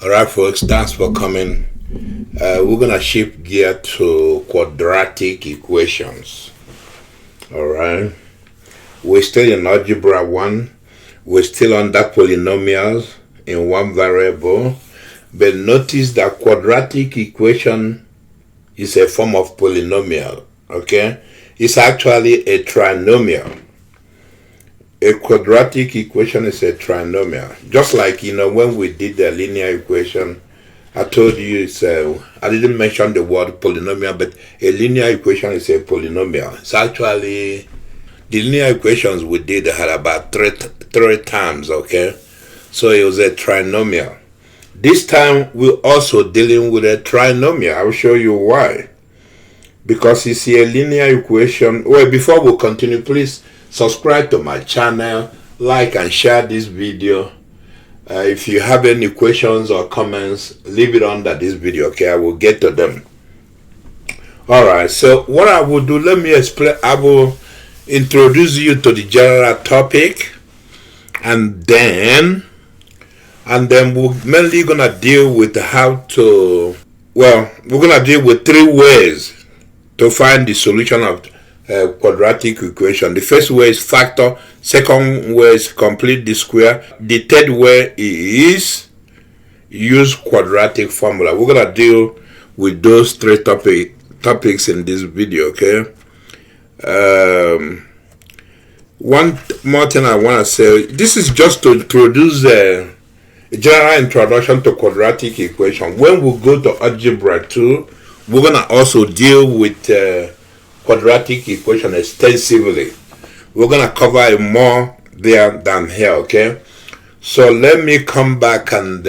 Alright folks, thanks for coming. We're gonna shift gear to quadratic equations. Alright. We're still in algebra 1. We're still under polynomials in one variable. But notice that quadratic equation is a form of polynomial. Okay? It's actually a trinomial. A quadratic equation is a trinomial. Just like, when we did the linear equation, I told you I didn't mention the word polynomial, but a linear equation is a polynomial. It's actually, the linear equations we did had about three terms, okay? So it was a trinomial. This time, we're also dealing with a trinomial. I'll show you why. Because it's a linear equation. Well, before we continue, please subscribe to my channel, like and share this video. If you have any questions or comments, leave it under this video, okay? I will get to them. Alright, so what I will do, let me explain. I will introduce you to the general topic, and then we're mainly gonna deal with we're gonna deal with three ways to find the solution of quadratic equation. The first way is factor, second way is complete the square, the third way is use quadratic formula. We're gonna deal with those three topics in this video, okay? One more thing I want to say, this is just to introduce a general introduction to quadratic equation. When we go to algebra 2, we're gonna also deal with quadratic equation extensively. We're gonna cover it more there than here, okay? So let me come back and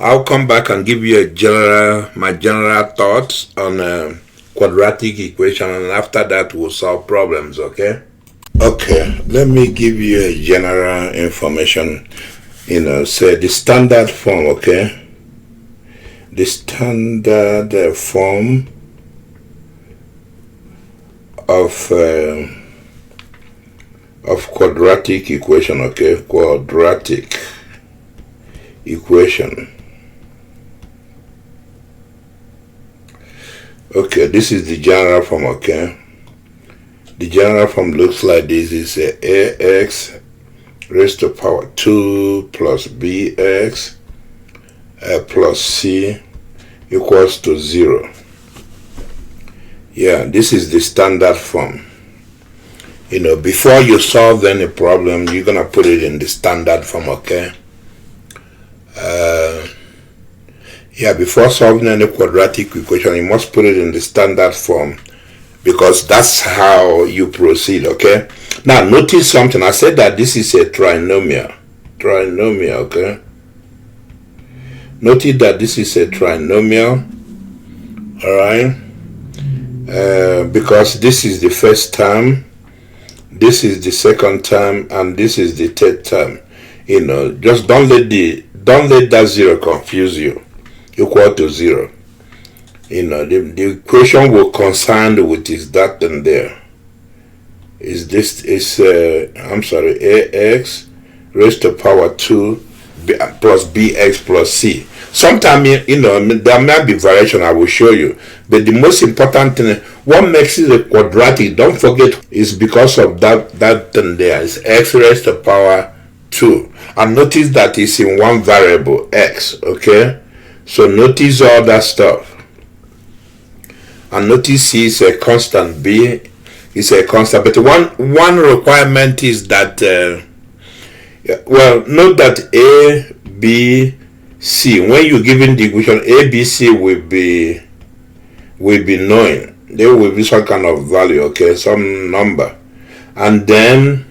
I'll come back and give you my general thoughts on quadratic equation, and after that we'll solve problems, okay? Okay, let me give you a general information. Say the standard form, okay? The standard form of quadratic equation, okay? Quadratic equation. Okay, this is the general form, okay? The general form looks like this. Is ax raised to power 2 plus bx plus c equals to 0. Yeah, this is the standard form. Before you solve any problem, you're gonna put it in the standard form, okay? Before solving any quadratic equation, you must put it in the standard form, because that's how you proceed, okay? Now, notice something. I said that this is a trinomial. Okay? Notice that this is a trinomial, alright? Because this is the first term, this is the second term, and this is the third term. Just don't let that 0 confuse you. Equal to 0. The equation we're concerned with is that and there. Ax raised to power 2 plus bx plus c. Sometimes, there might be variation, I will show you. But the most important thing, what makes it a quadratic, don't forget, is because of that thing there. It's x raised to power 2. And notice that it's in one variable, x, okay? So notice all that stuff. And notice C is a constant, B is a constant. But one requirement is that, note that A, B, C, when you're given the equation, A, B, C will be known. There will be some kind of value, okay, some number. And then,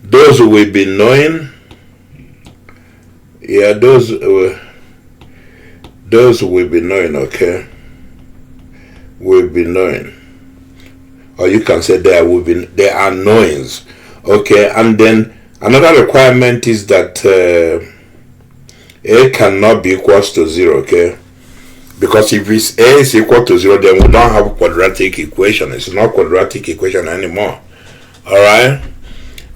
those will be known. Yeah, those will be known, okay? Will be known. Or you can say there are knowns, okay? And then another requirement is that A cannot be equals to 0, okay? Because if A is equal to 0, then we don't have a quadratic equation. It's not quadratic equation anymore. Alright?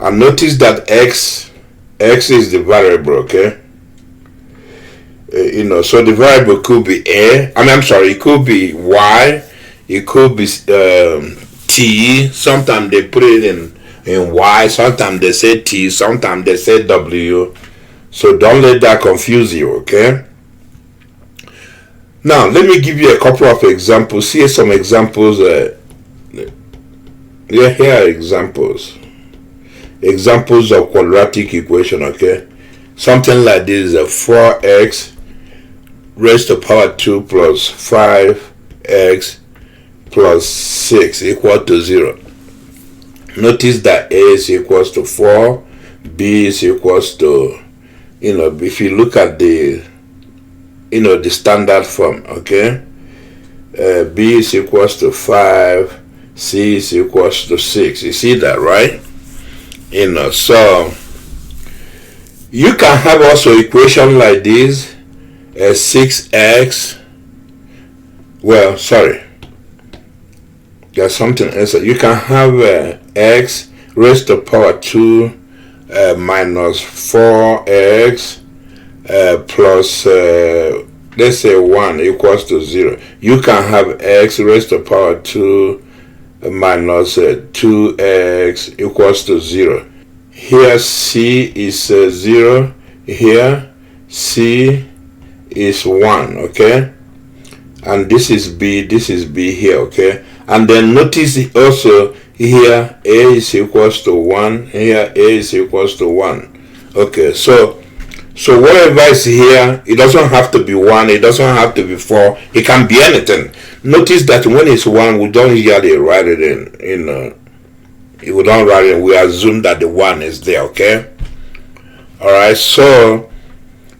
And notice that x X is the variable, okay? So the variable could be I'm sorry, it could be Y, it could be T. Sometimes they put it in Y, sometimes they say T, sometimes they say W. So don't let that confuse you, okay? Now, let me give you a couple of examples. Here are some examples. Here are examples. Examples of quadratic equation, okay? Something like this is a 4x raised to power 2 plus 5x plus 6 equal to 0. Notice that A is equals to 4, B is equals to, if you look at the, the standard form, okay? B is equals to 5, C is equals to 6. You see that, right? So you can have also equation like this, 6x, well, sorry, there's something else. You can have x raised to power 2 minus 4x plus let's say 1 equals to 0. You can have x raised to power 2 minus 2x equals to 0. Here C is 0, here C is 1, okay? And this is B here, okay? And then notice also here A is equals to 1, here A is equals to 1. Okay, so whatever is here, it doesn't have to be 1, it doesn't have to be 4, it can be anything. Notice that when it's 1, we don't usually write it in, we don't write it, we assume that the 1 is there, okay? Alright, so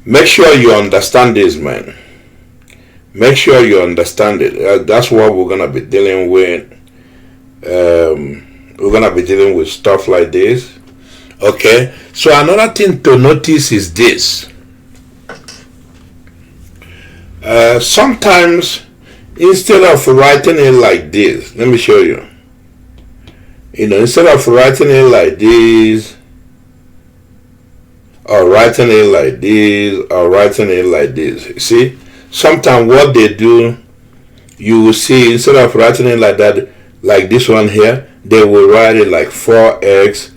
make sure you understand this, man. Make sure you understand it. That's what we're going to be dealing with. We're going to be dealing with stuff like this. Okay, so another thing to notice is this. Sometimes, instead of writing it like this, let me show you. Instead of writing it like this, or writing it like this, or writing it like this, you see? Sometimes what they do, you will see, instead of writing it like that, like this one here, they will write it like 4x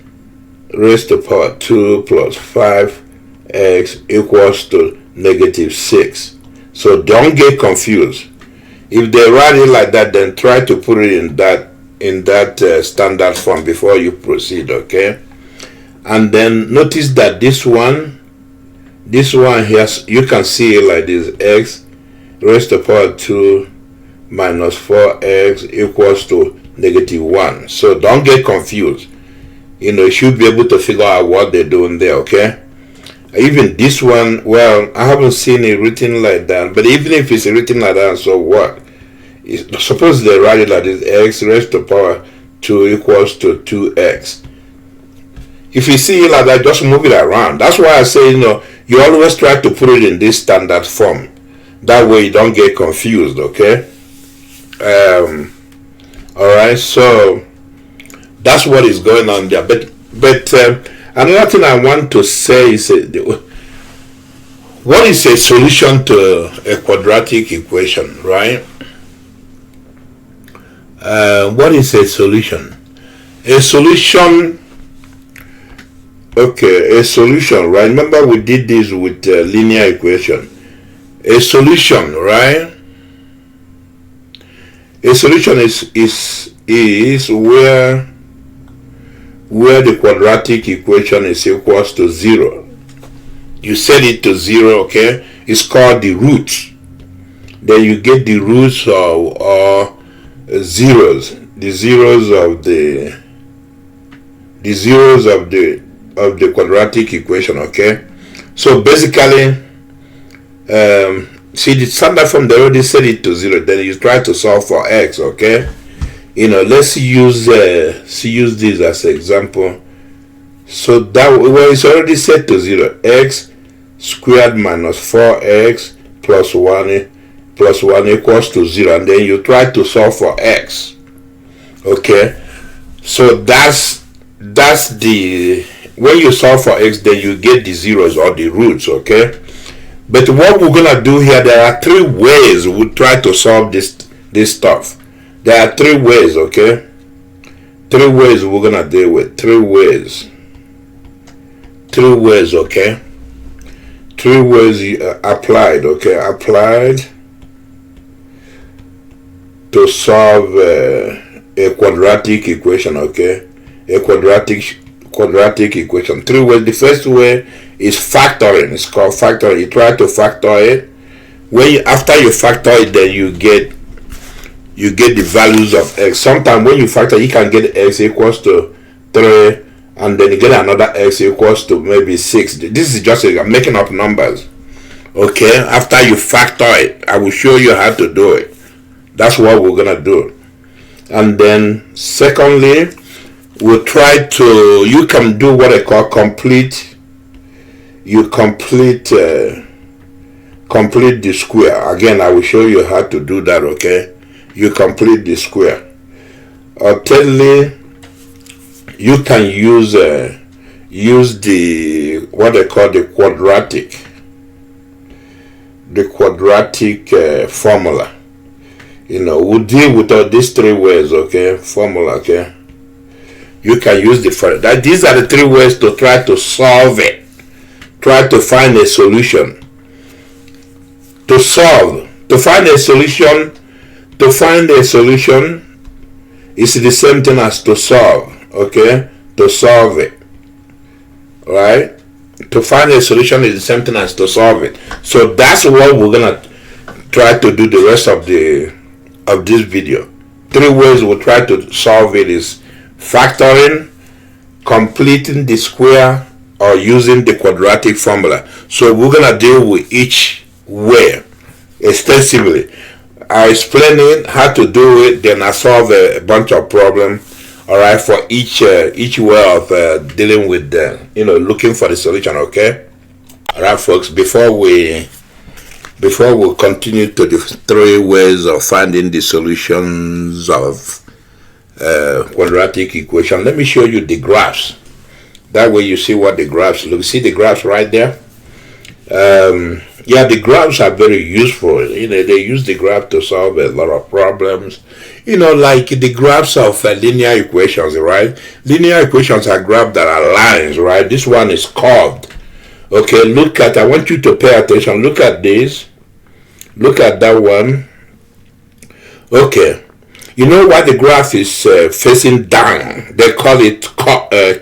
raised to power 2 plus 5x equals to negative 6. So don't get confused. If they write it like that, then try to put it in that standard form before you proceed, okay? And then notice that this one here, you can see it like this, x raised to power 2 minus 4x equals to negative 1. So don't get confused. You should be able to figure out what they're doing there, okay? Even this one, well, I haven't seen it written like that, but even if it's written like that, so what? Suppose they write it like this, x raised to power 2 equals to 2x. If you see it like that, just move it around. That's why I say, you always try to put it in this standard form. That way you don't get confused, okay? Alright, so that's what is going on there. But another thing I want to say is, what is a solution to a quadratic equation, right? What is a solution? A solution, okay, a solution, right? Remember we did this with linear equation. A solution, right? A solution is where the quadratic equation is equals to 0. You set it to 0, okay? It's called the root. Then you get the roots or zeros, the zeros of the quadratic equation, okay? So basically, see the standard form, they already set it to 0. Then you try to solve for x, okay? Let's use this as an example. So that, well, it's already set to 0. X squared minus 4x plus 1 equals to 0. And then you try to solve for x. Okay? So that's the when you solve for x, then you get the zeros or the roots, okay? But what we're gonna do here, there are three ways we'll try to solve this stuff. There are three ways, okay? Three ways we're gonna deal with. Three ways, okay? Three ways applied, okay? Applied to solve a quadratic equation, okay? A quadratic equation. Three ways. The first way is factoring. It's called factoring. You try to factor it. After you factor it, then you get the values of x. Sometimes when you factor, you can get x equals to 3, and then you get another x equals to maybe 6. This is just I'm making up numbers, okay? After you factor it, I will show you how to do it. That's what we're gonna do. And then secondly, we'll try to, you can do what I call complete the square. Again, I will show you how to do that, okay? You complete the square. Or thirdly, you can use the what I call the quadratic formula. You know, we'll deal with all these three ways, okay? Formula, okay? You can use these are the three ways to try to solve it. Try to find a solution. To find a solution is the same thing as to solve, okay? To solve it, right? To find a solution is the same thing as to solve it. So that's what we're gonna try to do the rest of this video. Three ways we'll try to solve it is factoring, completing the square, or using the quadratic formula. So we're gonna deal with each way extensively. I explain it how to do it, then I solve a bunch of problems. All right, for each way of dealing with looking for the solution. Okay. All right, folks. Before we continue to the three ways of finding the solutions of quadratic equation, let me show you the graphs. That way you see what the graphs look. See the graphs right there? Yeah, the graphs are very useful. They use the graph to solve a lot of problems. Like the graphs of linear equations, right? Linear equations are graphs that are lines, right? This one is curved. Okay, I want you to pay attention. Look at this. Look at that one. Okay. You know why the graph is facing down? They call it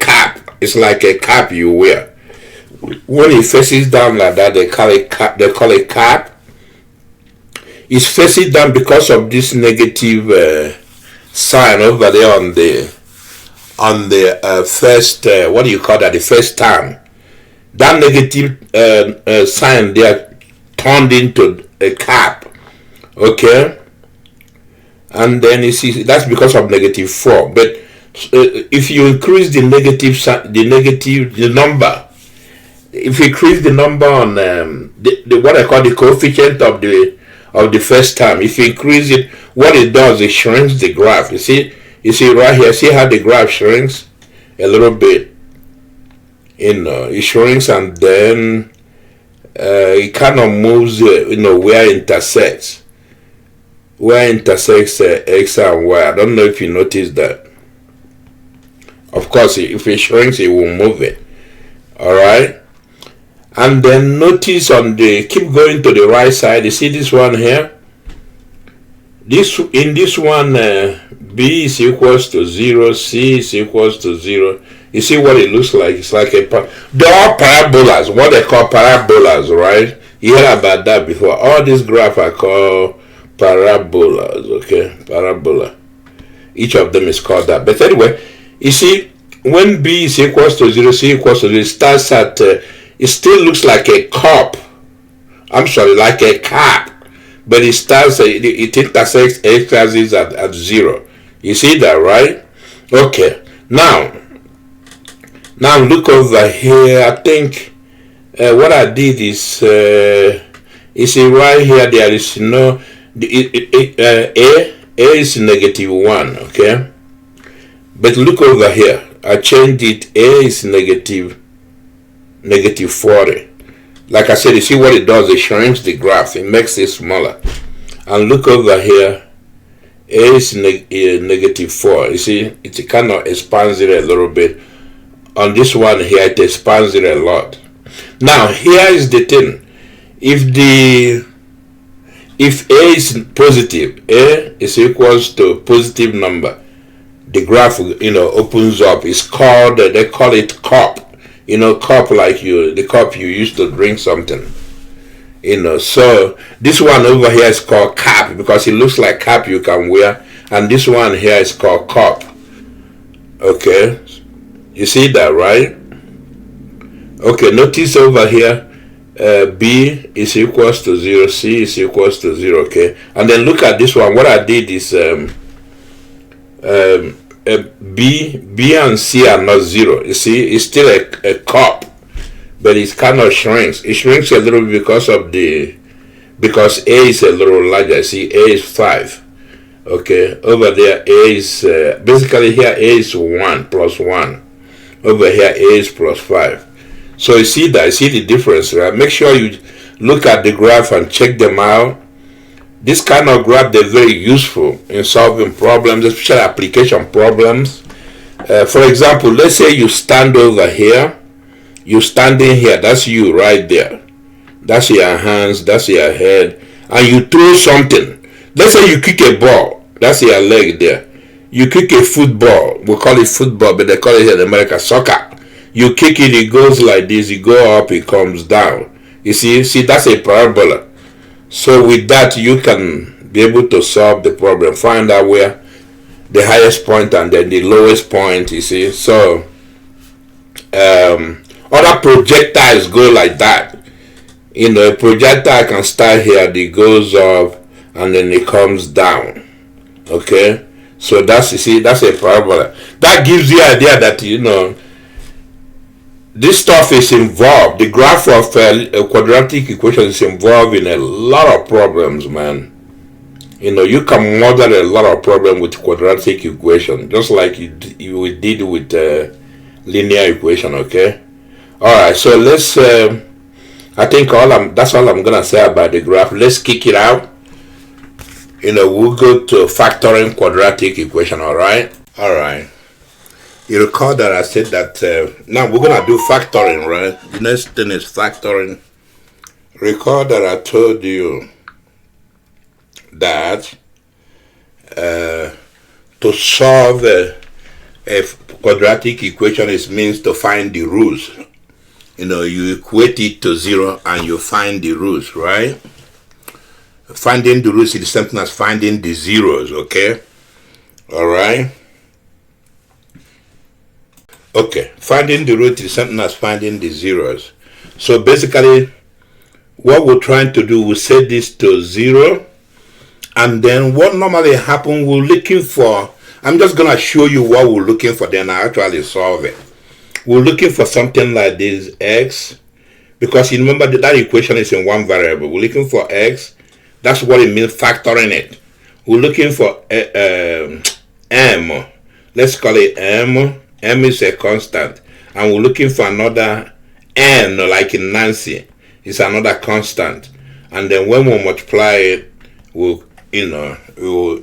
cap. It's like a cap you wear. When it faces down like that, they call it cap. It's facing down because of this negative sign over there on the first what do you call that? The first term. That negative sign there turned into a cap. Okay, and then you see that's because of -4. But if you increase the number. If you increase the number on the what I call the coefficient of the first term, if you increase it, what it does, it shrinks the graph. You see right here. See how the graph shrinks a little bit. It shrinks, and then it kind of moves. Where it intersects. X and Y. I don't know if you noticed that. Of course, if it shrinks, it will move it. All right. And then notice keep going to the right side. You see this one here? In this one, B is equals to 0, C is equals to 0. You see what it looks like? It's like they're all parabolas, what they call parabolas, right? You heard about that before. All these graphs are called parabolas, okay? Parabola. Each of them is called that. But anyway, you see, when B is equals to 0, C equals to 0, it starts at... it still looks like a cup. I'm sorry, like a cap. But it starts, it intersects x-axis at 0. You see that, right? Okay. Now look over here. I think what I did is, you see right here, there is no, A is -1, okay? But look over here. I changed it. A is negative 40. Like I said, you see what it does? It shrinks the graph. It makes it smaller. And look over here. A is negative 4. You see, it kind of expands it a little bit. On this one here, it expands it a lot. Now, here is the thing. If A is positive, A is equals to positive number, the graph, opens up. It's called, they call it cup. Cup like the cup you used to drink something. So this one over here is called cap because it looks like cap you can wear. And this one here is called cup. Okay. You see that, right? Okay, notice over here, B is equals to 0, C is equals to 0, okay? And then look at this one. What I did is B and C are not 0. You see, it's still a cup, but it kind of shrinks. It shrinks a little bit because A is a little larger. See, A is 5. Okay, over there A is, basically here A is 1 plus 1. Over here A is plus 5. So you see that, you see the difference, right? Make sure you look at the graph and check them out. This kind of graph, they're very useful in solving problems, especially application problems. For example, let's say you stand over here. You're standing here. That's you right there. That's your hands. That's your head. And you throw something. Let's say you kick a ball. That's your leg there. You kick a football. We call it football, but they call it here in America soccer. You kick it, it goes like this. You go up, it comes down. You see, that's a parabola. So with that, you can be able to solve the problem. Find out where the highest point and then the lowest point, you see. So other projectiles go like that. A projectile can start here, it goes up, and then it comes down. Okay? So that's a parabola. That gives you an idea that, this stuff is involved. The graph of a quadratic equation is involved in a lot of problems, man. You can model a lot of problems with quadratic equation, just like we did with linear equation, okay? Alright, so let's, I think that's all I'm going to say about the graph. Let's kick it out. We'll go to factoring quadratic equation, alright? Alright. You recall that I said that now we're going to do factoring, right? The next thing is factoring. Recall that I told you that to solve a quadratic equation means to find the roots. You equate it to 0 and you find the roots, right? Finding the roots is the same thing as finding the zeros, okay? Alright? Okay, finding the root is something as finding the zeros. So basically, what we're trying to do, we set this to 0, and then what normally happens, we're looking for, I'm just going to show you what we're looking for, then I actually solve it. We're looking for something like this, x, because you remember that equation is in one variable. We're looking for x, that's what it means factoring it. We're looking for m, let's call it m. M is a constant, and we're looking for another n, like in Nancy. It's another constant, and then when we multiply it, it will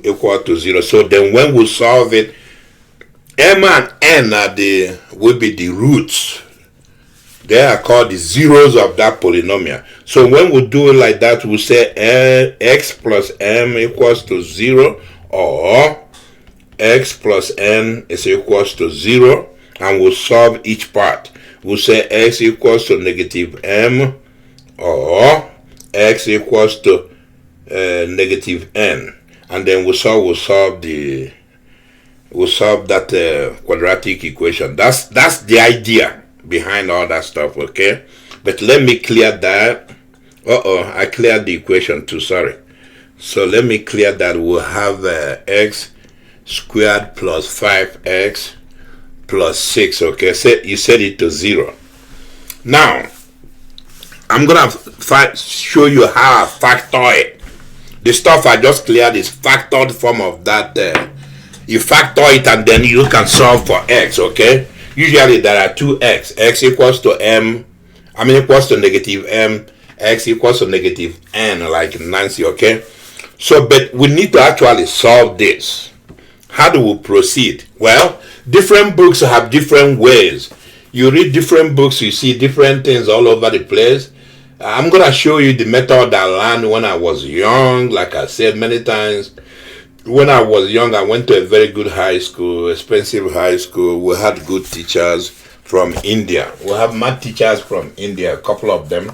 equal to 0. So then when we solve it, m and n will be the roots. They are called the zeros of that polynomial. So when we do it like that, we say x plus m equals to 0, or x plus n is equals to 0, and we'll solve each part. We'll say x equals to negative m, or x equals to negative n, and then we'll solve that quadratic equation. That's the idea behind all that stuff, okay? But let me clear that. I cleared the equation too, sorry. So let me clear that. We'll have x squared plus 5x plus 6, okay? You set it to 0. Now, I'm going to show you how I factor it. The stuff I just cleared is factored form of that. You factor it and then you can solve for x, okay? Usually there are two x. X equals to m, equals to negative m, x equals to negative n, like Nancy, okay? So, but we need to actually solve this. How do we proceed? Well, different books have different ways. You read different books, you see different things all over the place. I'm going to show you the method I learned when I was young. Like I said many times, when I was young, I went to a very good high school, expensive high school. We had good teachers from India. We have math teachers from India, a couple of them.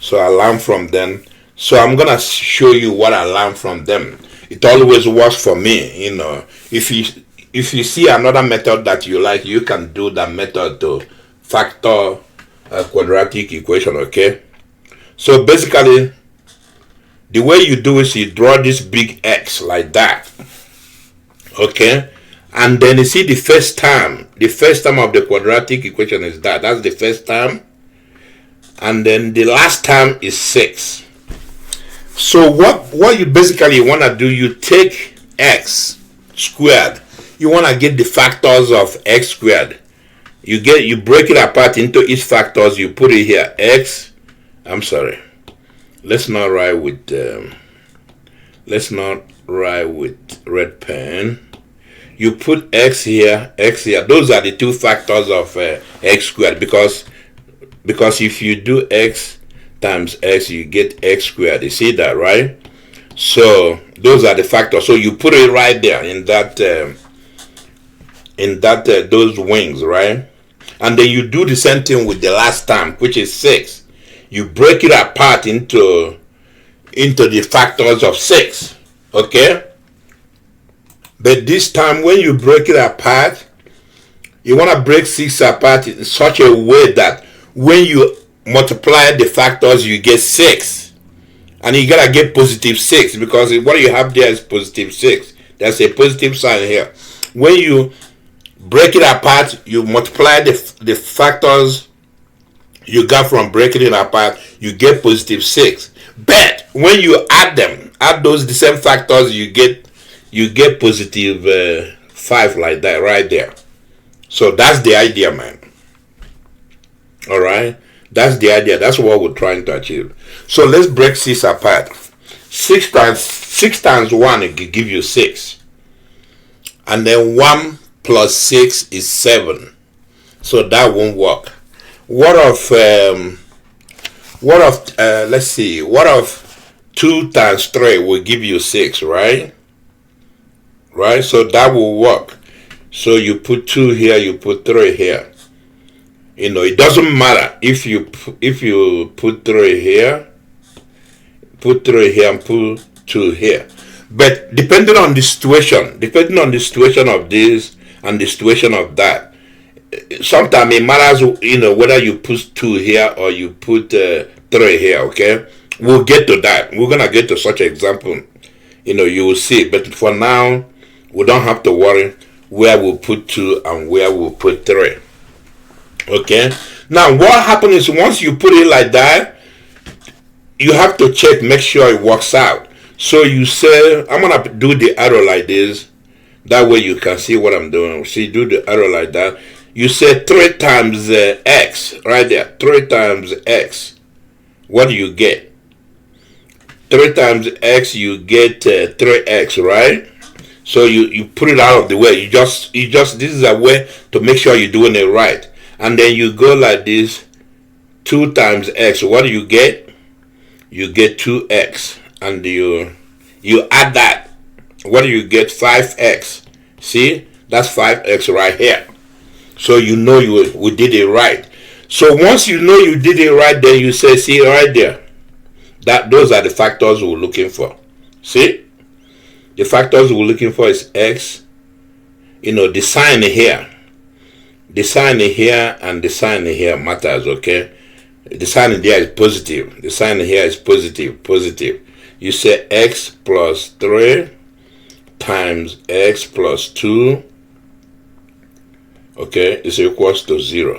So I learned from them. So I'm going to show you what I learned from them. It always works for me, you know. If you see another method that you like, you can do that method to factor a quadratic equation, okay? So basically, the way you do is you draw this big X like that, okay? And then you see the first term of the quadratic equation is that. That's the first term. And then the last term is 6. So what you basically want to do, you take x squared. You want to get the factors of x squared. You break it apart into each factors. You put it here. Let's not write with red pen. You put x here, x here. Those are the two factors of x squared, because if you do x times x, you get x squared. You see that, right? So those are the factors. So you put it right there in that those wings, right? And then you do the same thing with the last term, which is 6. You break it apart into the factors of 6, okay? But this time, when you break it apart, you want to break 6 apart in such a way that when you multiply the factors, you get 6. And you gotta get positive 6, because what you have there is positive 6. There's a positive sign here. When you break it apart, you multiply the factors you got from breaking it apart, you get positive 6. But when you add the same factors, you get positive 5, like that right there. So that's the idea, man. All right, that's the idea. That's what we're trying to achieve. So let's break 6 apart. 6 times 1, it will give you 6, and then 1 plus 6 is 7. So that won't work. What of let's see, what of 2 times 3 will give you 6, right? So that will work. So you put 2 here, you put 3 here. You know, it doesn't matter if you put 3 here, and put 2 here. But depending on the situation of this and the situation of that, sometimes it matters, you know, whether you put 2 here or you put 3 here, okay? We'll get to that. We're going to get to such an example. You know, you will see. But for now, we don't have to worry where we'll put 2 and where we'll put 3. Okay? Now, what happens is once you put it like that, you have to check, make sure it works out. So you say, I'm going to do the arrow like this. That way you can see what I'm doing. See, do the arrow like that. You say 3 times x, right there. 3 times x. What do you get? 3 times x, you get 3x, right? So you put it out of the way. You just this is a way to make sure you're doing it right. And then you go like this. 2 times x. What do you get? You get 2x. And you add that. What do you get? 5x. See? That's 5x right here. So you know we did it right. So once you know you did it right, then you say, see right there. Those are the factors we're looking for. See? The factors we're looking for is x. You know, the sign here. The sign here and the sign here matters, okay? The sign here is positive. The sign here is positive. You say x plus 3 times x plus 2, okay, is equals to 0.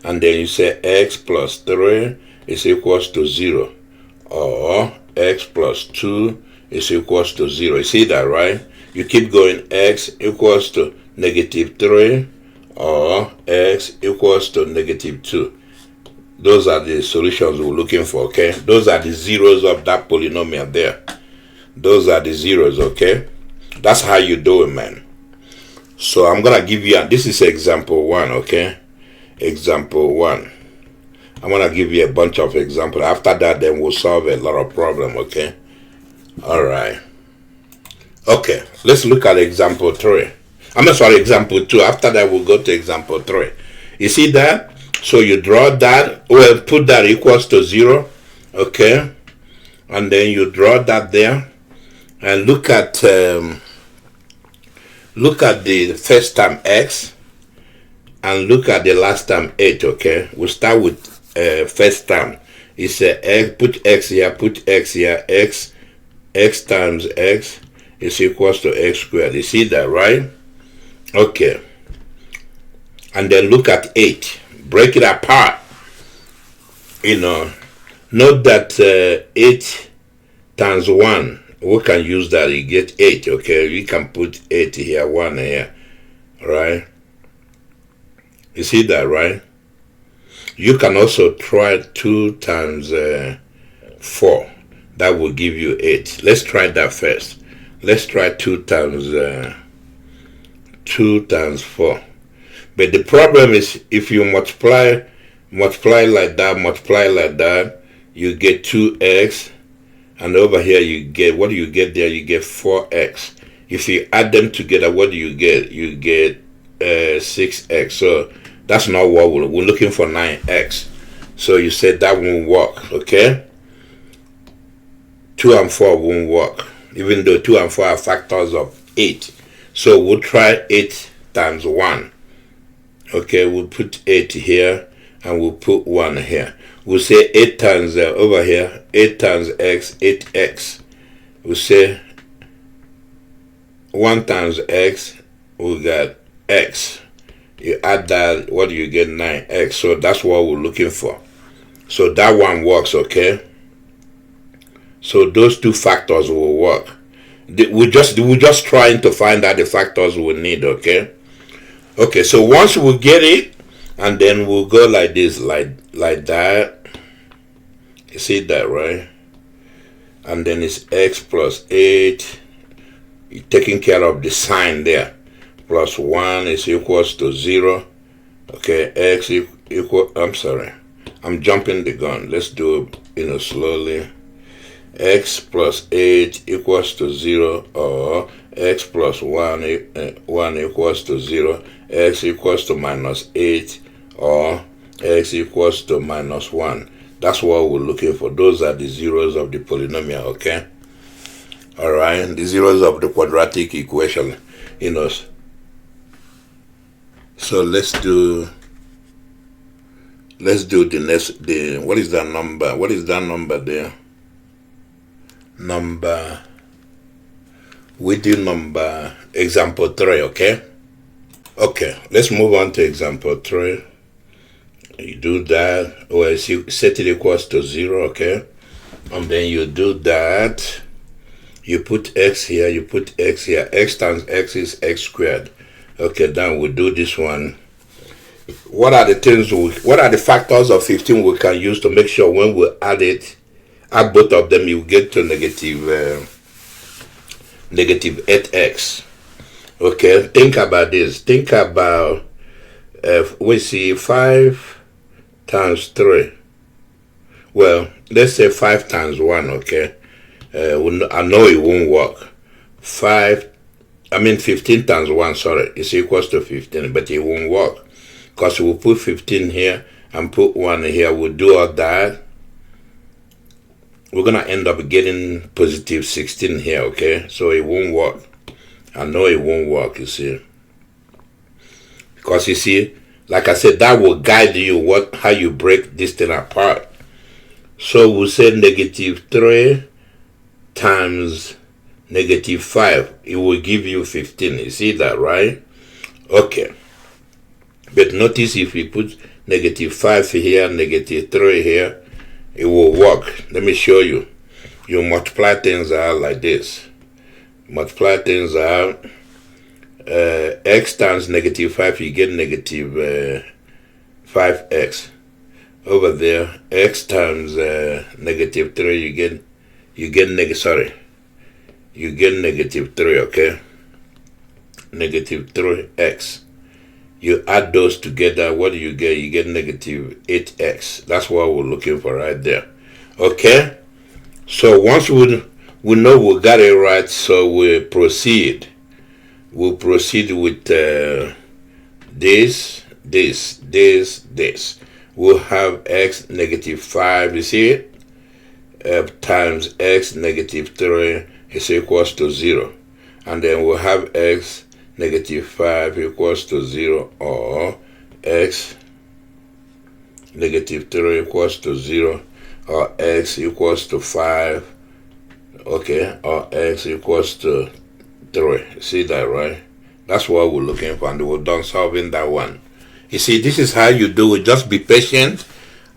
And then you say x plus 3 is equals to 0. Or x plus 2 is equals to 0. You see that, right? You keep going. X equals to negative 3 or x equals to negative 2. Those are the solutions we're looking for, okay? Those are the zeros of that polynomial there. Those are the zeros, okay? That's how you do it, man. So I'm gonna give you, this is example 1, okay? Example 1. I'm gonna give you a bunch of examples. After that, then we'll solve a lot of problems, okay? Alright. Okay, let's look at example 3. I'm sorry, example 2. After that, we'll go to example 3. You see that? So you draw that, well, put that equals to 0, okay? And then you draw that there. And look at the first term x, and look at the last term 8, okay? We'll start with first term. It's x, put x here, put x here, x times x is equals to x squared. You see that, right? Okay. And then look at 8. Break it apart. You know, note that 8 times 1, we can use that, you get 8, okay? We can put 8 here, 1 here, right? You see that, right? You can also try 2 times 4. That will give you 8. Let's try that first. Let's try 2 times 4. But the problem is, if you multiply like that, you get 2x, and over here you get, what do you get there? You get 4x. If you add them together, what do you get? You get 6x. So that's not what we're looking for, 9x. So you said that won't work, okay? 2 and 4 won't work, even though 2 and 4 are factors of 8. So we'll try 8 times 1. Okay, we'll put 8 here, and we'll put 1 here. We'll say 8 times over here, 8 times x, 8x. We'll say 1 times x, we got x. You add that, what do you get? 9x. So that's what we're looking for. So that one works, okay? So those two factors will work. We're just trying to find out the factors we need, okay? Okay, so once we get it, and then we'll go like this, like that. You see that, right? And then it's x plus 8. You're taking care of the sign there. Plus 1 is equals to 0. Okay, x equal, I'm sorry, I'm jumping the gun. Let's do it, slowly. X plus 8 equals to 0, or x plus 1 equals to 0, x equals to minus 8, or x equals to minus 1. That's what we're looking for. Those are the zeros of the polynomial, okay? Alright, the zeros of the quadratic equation, So let's do the next, what is that number? What is that number there? We do number example 3, okay? Okay, let's move on to example 3. You do that, or you set it equals to 0, okay? And then you do that. You put x here, you put x here. X times x is x squared. Okay, then we'll do this one. What are the factors of 15 we can use to make sure when we add both of them, you get to negative 8x. Okay, think about this. Think about, we see 5 times 3. Well, let's say 5 times 1, okay? I know it won't work. 15 times 1, sorry, is equals to 15, but it won't work. Because we'll put 15 here and put 1 here. We'll do all that. We're going to end up getting positive 16 here, okay? So it won't work. I know it won't work, you see. Because you see, like I said, that will guide you how you break this thing apart. So we'll say negative 3 times negative 5. It will give you 15. You see that, right? Okay. But notice if we put negative 5 here, negative 3 here, it will work. Let me show you. You multiply things out like this. Multiply things out. x times negative 5, you get negative 5x. Over there, x times negative 3, you get negative 3, okay? Negative 3x. You add those together, what do you get? You get negative 8x. That's what we're looking for right there. Okay? So once we know we got it right, so we proceed. We'll proceed with this. We'll have x negative 5, you see it? Times x negative 3 is equals to 0. And then we'll have x negative 5 equals to 0, or x negative 3 equals to 0, or x equals to 5, okay, or x equals to 3. See that, right? That's what we're looking for, and we're done solving that one. You see, this is how you do it. Just be patient.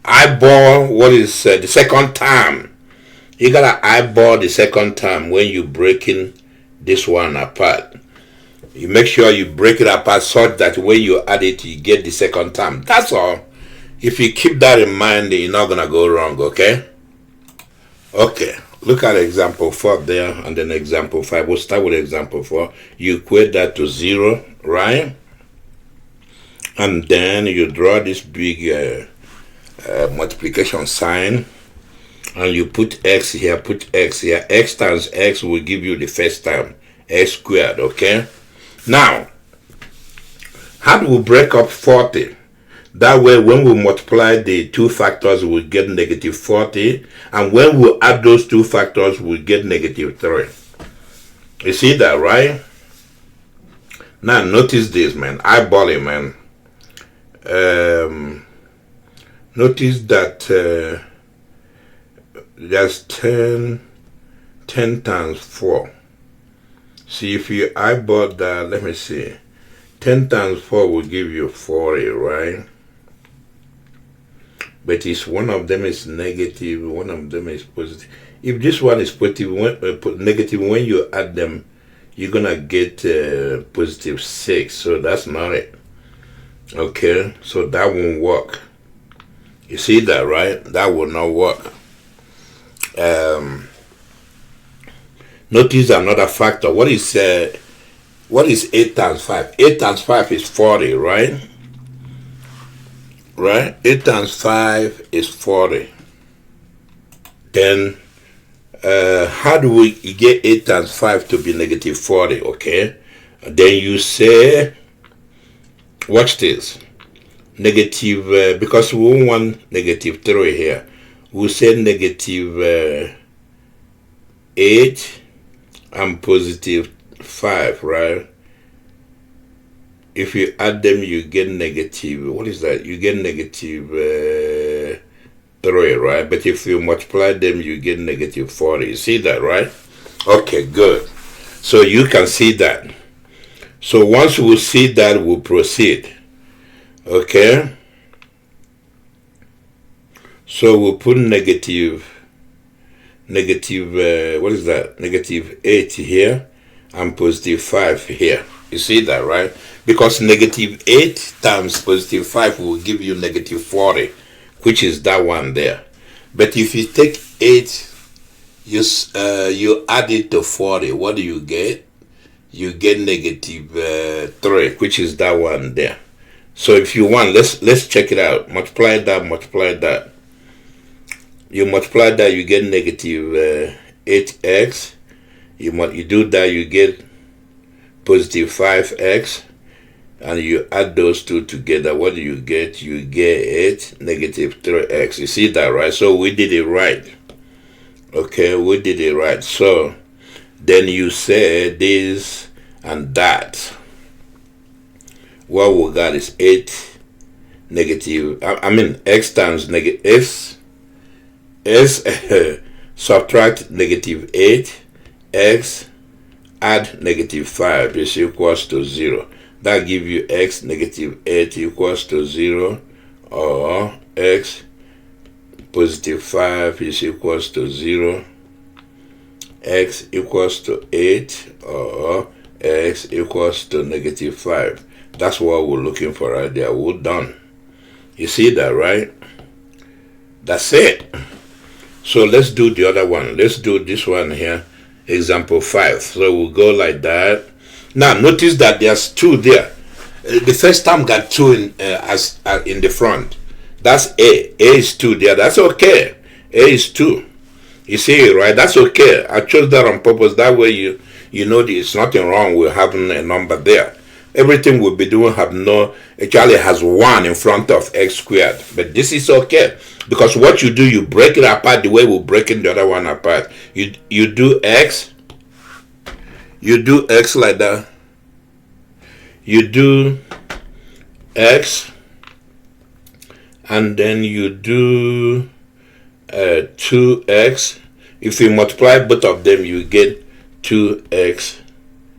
Eyeball what is the second term. You gotta eyeball the second term when you're breaking this one apart. You make sure you break it apart such that when you add it, you get the second term. That's all. If you keep that in mind, you're not gonna go wrong, okay? Okay, look at example 4 there, and then example 5. We'll start with example 4. You equate that to 0, right? And then you draw this big multiplication sign, and you put x here, put x here. X times x will give you the first term, x squared, okay? Now, how do we break up 40? That way, when we multiply the two factors, we get negative 40. And when we add those two factors, we get negative 3. You see that, right? Now, notice this, man. Eyeball it, man. Notice that that's 10 times 4. See, if you eyeball that, let me see. 10 times 4 will give you 40, right? But it's one of them is negative, one of them is positive. If this one is negative, when you add them, you're going to get positive 6. So that's not it. Okay, so that won't work. You see that, right? That will not work. Notice another factor. What is 8 times 5? 8 times 5 is 40, right? Right? 8 times 5 is 40. Then, how do we get 8 times 5 to be negative 40, okay? Then you say, watch this. Negative, because we want negative 3 here. We say negative 8 and positive 5, right? If you add them, you get negative, what is that? You get negative 3, right? But if you multiply them, you get negative 40. You see that, right? Okay, good. So you can see that. So once we see that, we'll proceed. Okay? So we'll put negative, what is that? Negative 8 here and positive 5 here. You see that, right? Because negative 8 times positive 5 will give you negative 40, which is that one there. But if you take 8, you add it to 40, what do you get? You get negative 3, which is that one there. So if you want, let's check it out. Multiply that. You multiply that, you get negative 8x. You do that, you get positive 5x. And you add those two together, what do you get? You get negative 3x. You see that, right? So we did it right. Okay, we did it right. So then you say this and that. What we got is 8 negative, x times negative s subtract negative 8, x add negative 5 is equals to 0. That gives you x negative 8 equals to 0, or x positive 5 is equals to 0, x equals to 8, or x equals to negative 5. That's what we're looking for right there. We're done. You see that, right? That's it. So let's do the other one. Let's do this one here. Example 5. So we'll go like that. Now notice that there's 2 there. The first time got 2 in in the front. That's A. A is 2 there. That's okay. A is 2. You see, right? That's okay. I chose that on purpose. That way you know there's nothing wrong with having a number there. Everything we'll be doing actually has 1 in front of x squared. But this is okay. Because what you do, you break it apart the way we're breaking the other one apart. You do x. You do x like that. You do x. And then you do 2x. If you multiply both of them, you get 2x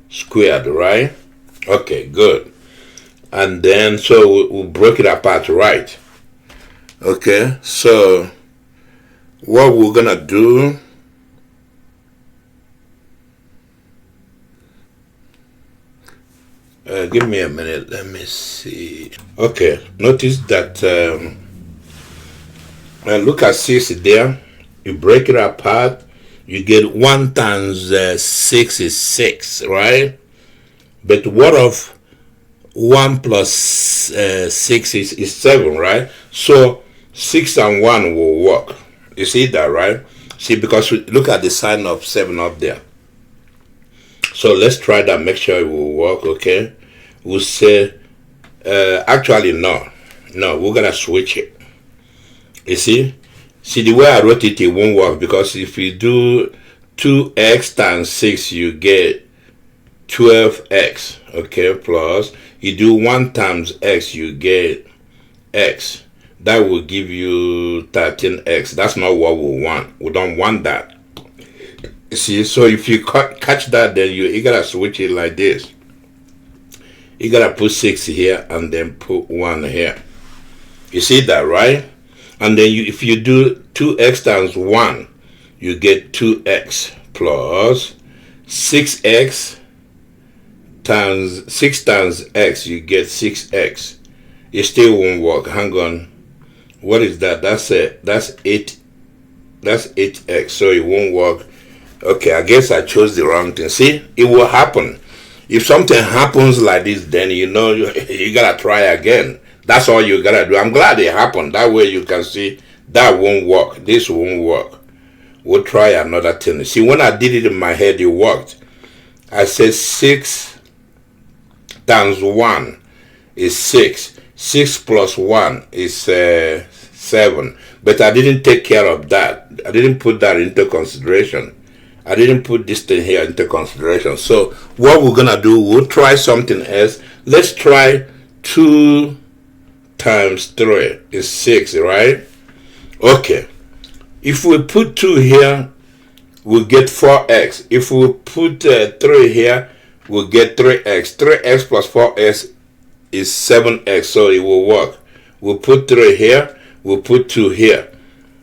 squared, right? Okay, good. And then, so we'll break it apart, right? Okay, so what we're gonna do, give me a minute, let me see. Okay, notice that, look at 6 there. You break it apart, you get 1 times 6 is 6, right? But what of 1 plus 6 is 7, right? So 6 and 1 will work. You see that, right? See, because look at the sign of 7 up there. So let's try that, make sure it will work, okay? We'll say, actually, no, we're going to switch it. You see? See, the way I wrote it, it won't work, because if you do 2x times 6, you get 12x, okay, plus you do 1 times x, you get x. That will give you 13x. That's not what we want. We don't want that. You see, so if you catch that, then you gotta switch it like this. You gotta put 6 here and then put 1 here. You see that, right? And then if you do 2x times 1, you get 2x plus 6x times 6 times x, you get 6x. It still won't work. Hang on. What is that? That's 8. That's 8x. So it won't work. Okay, I guess I chose the wrong thing. See, it will happen. If something happens like this, then you know you gotta try again. That's all you gotta do. I'm glad it happened. That way you can see that won't work. This won't work. We'll try another thing. See, when I did it in my head, it worked. I said 6 times 1 is 6. 6 plus 1 is 7. But I didn't take care of that. I didn't put that into consideration. I didn't put this thing here into consideration. So what we're going to do, we'll try something else. Let's try 2 times 3 is 6, right? Okay. If we put 2 here, we'll get 4x. If we put 3 here, we'll get 3x. 3x plus 4x is 7x, so it will work. We'll put 3 here, we'll put 2 here.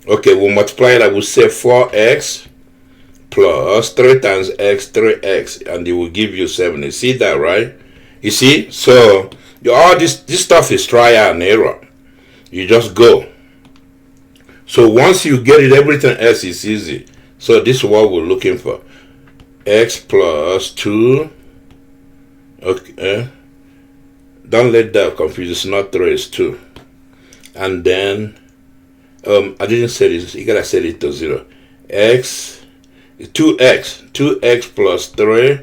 Okay, we'll multiply that, we'll say 4x plus 3 times x, 3x, and it will give you 7. You see that, right? You see? So, all this stuff is trial and error. You just go. So, once you get it, everything else is easy. So, this is what we're looking for. X plus 2. Okay. Don't let that confuse. It's not 3, it's 2. And then, I didn't set it. You gotta set it to 0. X, 2x plus 3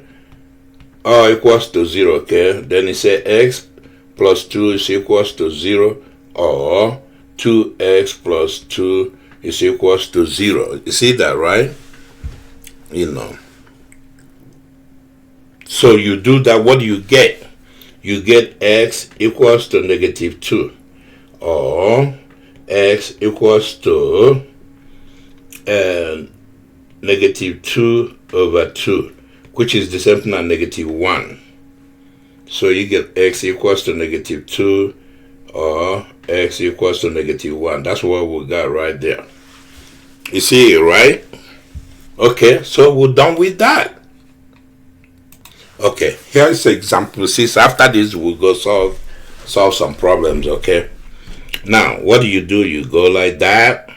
equals to 0, okay? Then it says x plus 2 is equals to 0, or 2x plus 2 is equals to 0. You see that, right? You know. So you do that, what do you get? You get x equals to negative 2, or x equals to negative 2 over 2, which is the same thing as negative 1. So you get x equals to negative 2, or x equals to negative 1. That's what we got right there. You see it, right? Okay, so we're done with that. Okay, here's an example 6. After this, we'll go solve some problems, okay? Now, what do? You go like that.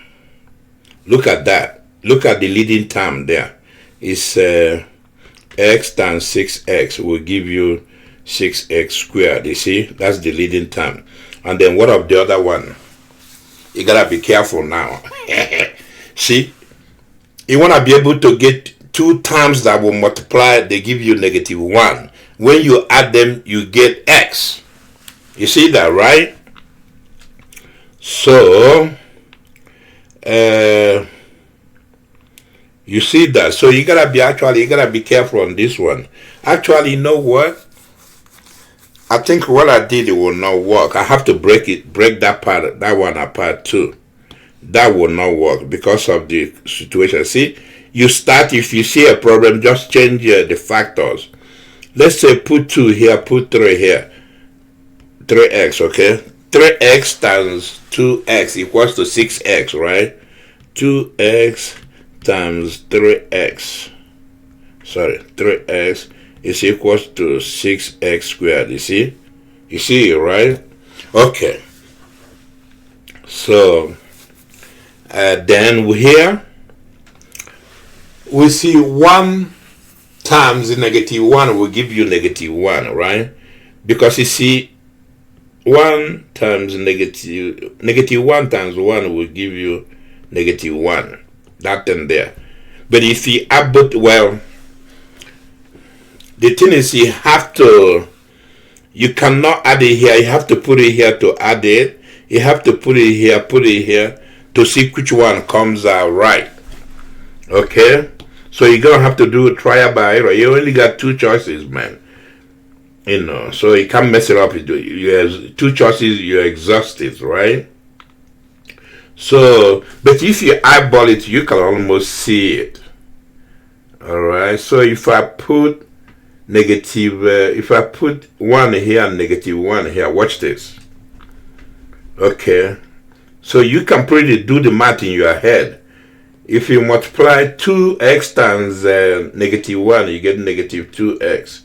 Look at that. Look at the leading term there. It's x times 6x will give you 6x squared. You see? That's the leading term. And then what of the other one? You gotta be careful now. See? You wanna be able to get two terms that will multiply, they give you -1. When you add them, you get x. You see that, right? So, you see that. So you gotta be careful on this one. Actually, you know what? I think what I did, it will not work. I have to break that one apart too. That will not work because of the situation. See, you start, if you see a problem, just change the factors. Let's say put 2 here, put 3 here. 3x, okay? 3x times 2x equals to 6x, right? 2x times 3x. Sorry, 3x is equals to 6x squared. You see? You see it, right? Okay. So, then here, we see 1 times -1 will give you -1, right? Because you see, 1 times -1 times 1 will give you -1. That thing there. But if you add both, well, the thing is you cannot add it here. You have to put it here to add it. You have to put it here to see which one comes out right. Okay? So you're going to have to do a trial by error. You only got 2 choices, man. You know, so you can't mess it up. You have 2 choices, you're exhausted, right? So, but if you eyeball it, you can almost see it. Alright, so if I put if I put 1 here and -1 here, watch this. Okay, so you can pretty do the math in your head. If you multiply 2x times -1, you get -2x.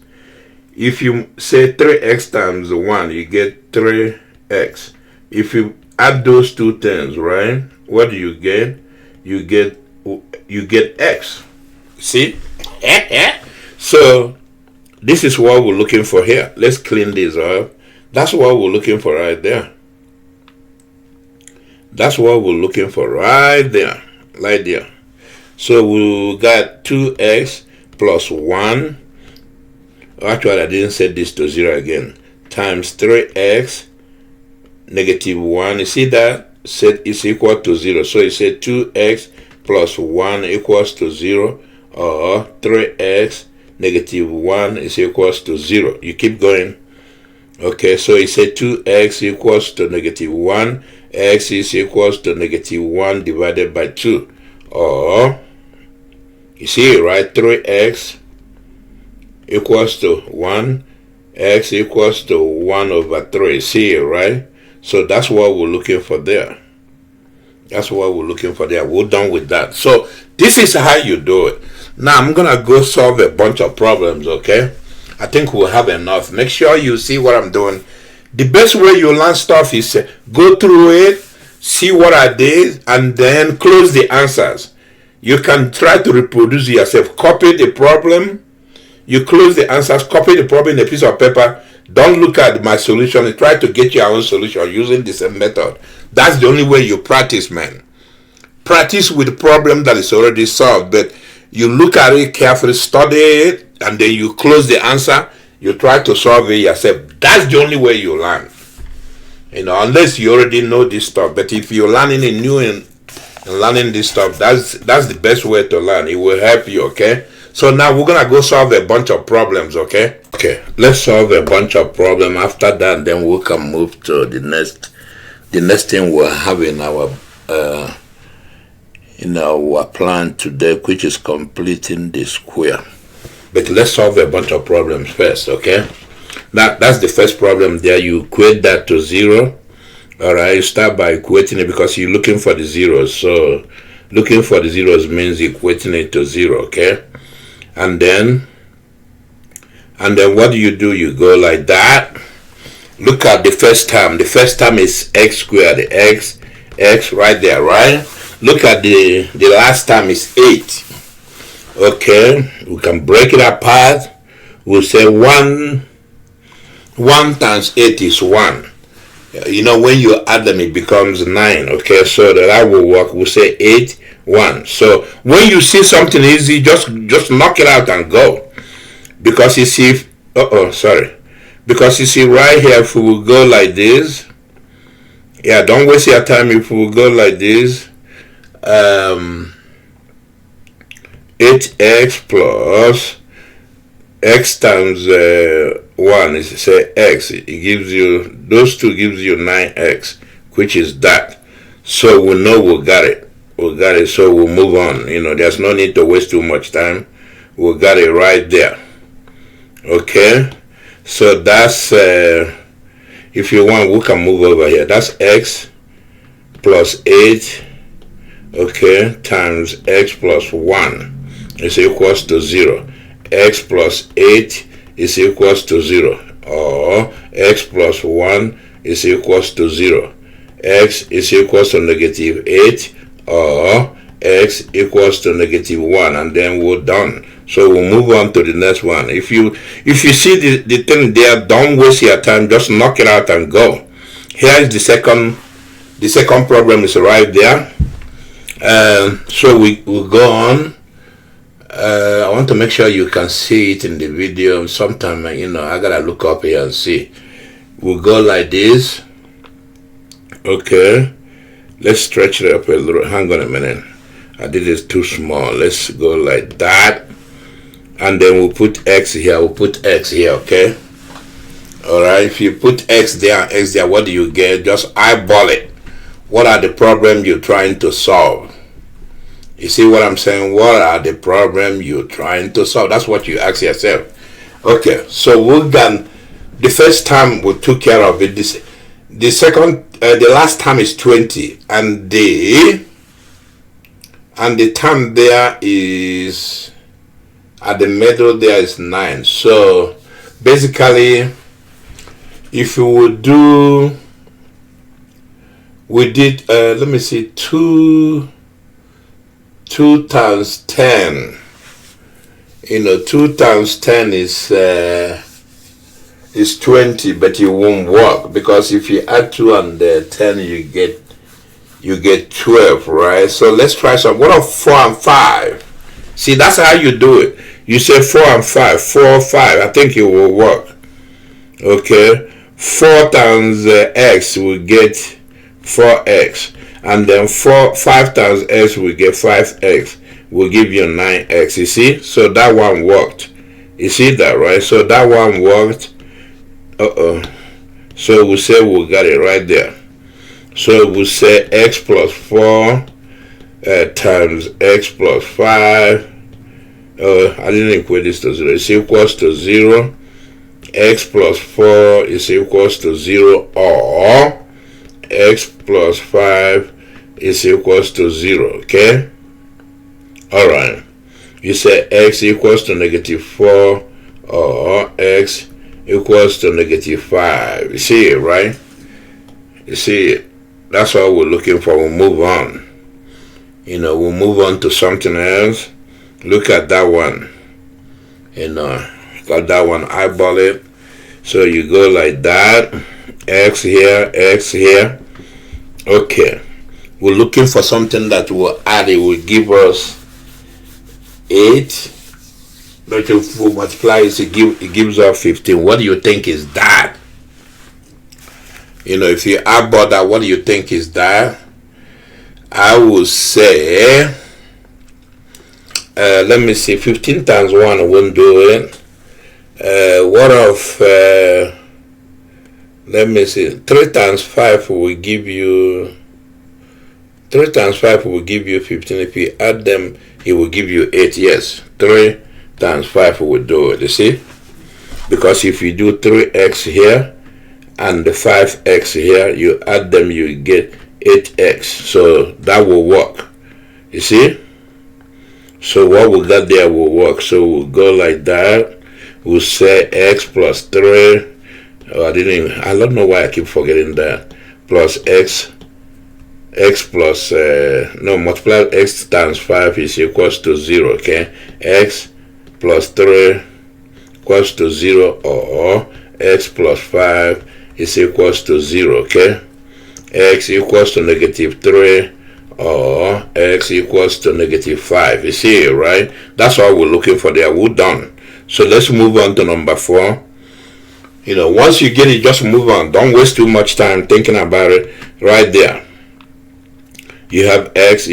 If you say 3x times 1, you get 3x. If you add those two things, right, what do you get? You get x. See? So this is what we're looking for here. Let's clean this up. That's what we're looking for right there. That's what we're looking for right there. Right there. So we got 2x plus 1. Actually, I didn't set this to 0 again. Times 3x -1. You see that? Set is equal to 0. So you say 2x plus 1 equals to 0. Or 3x -1 is equals to 0. You keep going. Okay, so you say 2x equals to -1. X is equals to -1 divided by 2. Or, you see it, right? 3x equals to 1. X equals to 1 over 3. See it, right? So that's what we're looking for there. That's what we're looking for there. We're done with that. So this is how you do it. Now I'm going to go solve a bunch of problems, okay? I think we'll have enough. Make sure you see what I'm doing. The best way you learn stuff is go through it, see what I did, and then close the answers. You can try to reproduce yourself. Copy the problem. You close the answers, copy the problem in a piece of paper. Don't look at my solution and try to get your own solution using the same method. That's the only way you practice, man. Practice with the problem that is already solved, but you look at it carefully, study it, and then you close the answer. You try to solve it yourself. That's the only way you learn. You know, unless you already know this stuff. But if you're learning it new and learning this stuff, that's the best way to learn. It will help you, okay? So now we're gonna go solve a bunch of problems, okay? Okay, let's solve a bunch of problems. After that, then we can move to the next thing we'll have in our plan today, which is completing the square. But let's solve a bunch of problems first, okay? That's the first problem there. You equate that to 0. All right, you start by equating it because you're looking for the zeros. So looking for the zeros means equating it to 0, okay? And then And then what do? You go like that. Look at the first term. The first term is x squared. X right there, right? Look at the last term is 8. Okay, we can break it apart. We'll say 1 times 8 is 1. You know, when you add them, it becomes 9. Okay, so that will work. We'll say 8, 1. So when you see something easy, just knock it out and go. Because you see, because you see right here, if we will go like this, yeah, don't waste your time. If we will go like this, 8x plus x times 1 is, say, x. It gives you, those two gives you 9x, which is that. So we know we got it. So we'll move on. You know, there's no need to waste too much time. We got it right there. Okay, so that's if you want, we can move over here. That's x plus 8, okay, times x plus 1 is equals to 0. X plus 8 is equals to 0, or x plus 1 is equals to 0. X is equals to negative 8, or x equals to negative 1, and then we're done. So we'll move on to the next one. If you see the thing there, don't waste your time. Just knock it out and go. Here is the second problem is right there. So we'll go on. I want to make sure you can see it in the video. Sometime, you know, I gotta look up here and see. We'll go like this. Okay, let's stretch it up a little. Hang on a minute. I did it too small. Let's go like that. And then we'll put x here. We'll put x here, okay? Alright, if you put x there, what do you get? Just eyeball it. What are the problems you're trying to solve? You see what I'm saying? What are the problems you're trying to solve? That's what you ask yourself. Okay, so we've done the first time we took care of it. The last time is 20, and the term there is at the middle there is 9. So basically, if you would do, we did let me see, 2 times 10. You know, 2 times 10 is 20, but it won't work, because if you add 2 and 10, you get 12, right? So let's try some. What of 4 and 5? See, that's how you do it. You say 4 and 5, 4, 5. I think it will work. Okay, 4 times x will get 4x, and then 5 times x will get 5x. Will give you 9x. You see, so that one worked. You see that, right? So that one worked. So we'll say we got it right there. So we'll say x plus 4 times x plus 5. I didn't equate this to 0. It's equals to 0. X plus 4 is equals to 0, or x plus 5 is equals to 0. Okay? Alright. You say x equals to negative 4, or x equals to negative 5. You see it, right? You see it. That's what we're looking for. We'll move on. You know, we'll move on to something else. Look at that one. You know, got that one, eyeball it. So you go like that. X here, X here. Okay. We're looking for something that will add. It will give us 8. But if we multiply it gives us 15. What do you think is that? You know, if you eyeball that, what do you think is that? I would say, let me see, 15 times 1 won't do it. What of, let me see, 3 times 5 will give you, 3 times 5 will give you 15. If you add them, it will give you 8. Yes, 3 times 5 will do it, you see? Because if you do 3x here and the 5x here, you add them, you get 8x. So that will work, you see? So what we got there will work. So we'll go like that. we'll say x plus 3. Oh, I don't know why I keep forgetting that. Plus x plus, multiply x times 5 is equals to 0, okay? X plus 3 equals to 0, or x plus 5 is equals to 0, okay? X equals to negative 3, or x equals to negative 5. You see it, right? That's what we're looking for there. We're done. So let's move on to number 4. Once you get it, just move on. Don't waste too much time thinking about it. Right there. You have x.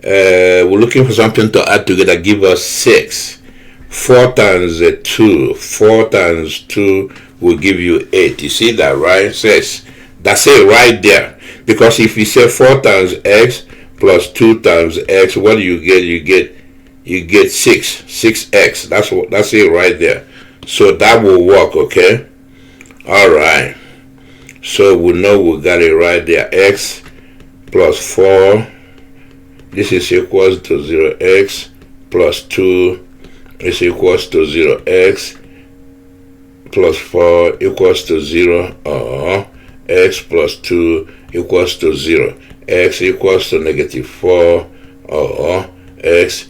We're looking for something to add together. Give us 6. 4 times 2. 4 times 2 will give you 8. You see that, right? 6. That's it right there. Because if you say 4 times x plus 2 times x, what do you get? You get 6. 6x. That's it right there. So that will work, okay? Alright. So we know we got it right there. X plus 4. This is equals to 0x plus 2 is equals to 0x plus 4 equals to 0, or x plus 2 equals to 0. X equals to negative 4, or x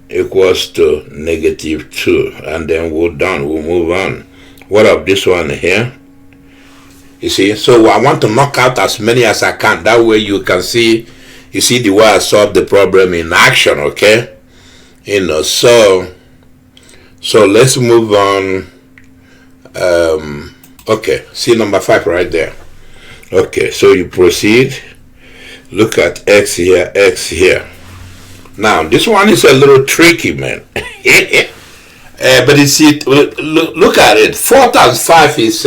equals to negative 2. And then we're done. We'll move on. What of this one here? You see, so I want to knock out as many as I can. That way you can see, the way I solve the problem in action, okay? So let's move on. Okay, see number 5 right there. Okay, so you proceed. Look at x here, x here. Now, this one is a little tricky, man. But you see, look at it. 4 times 5 is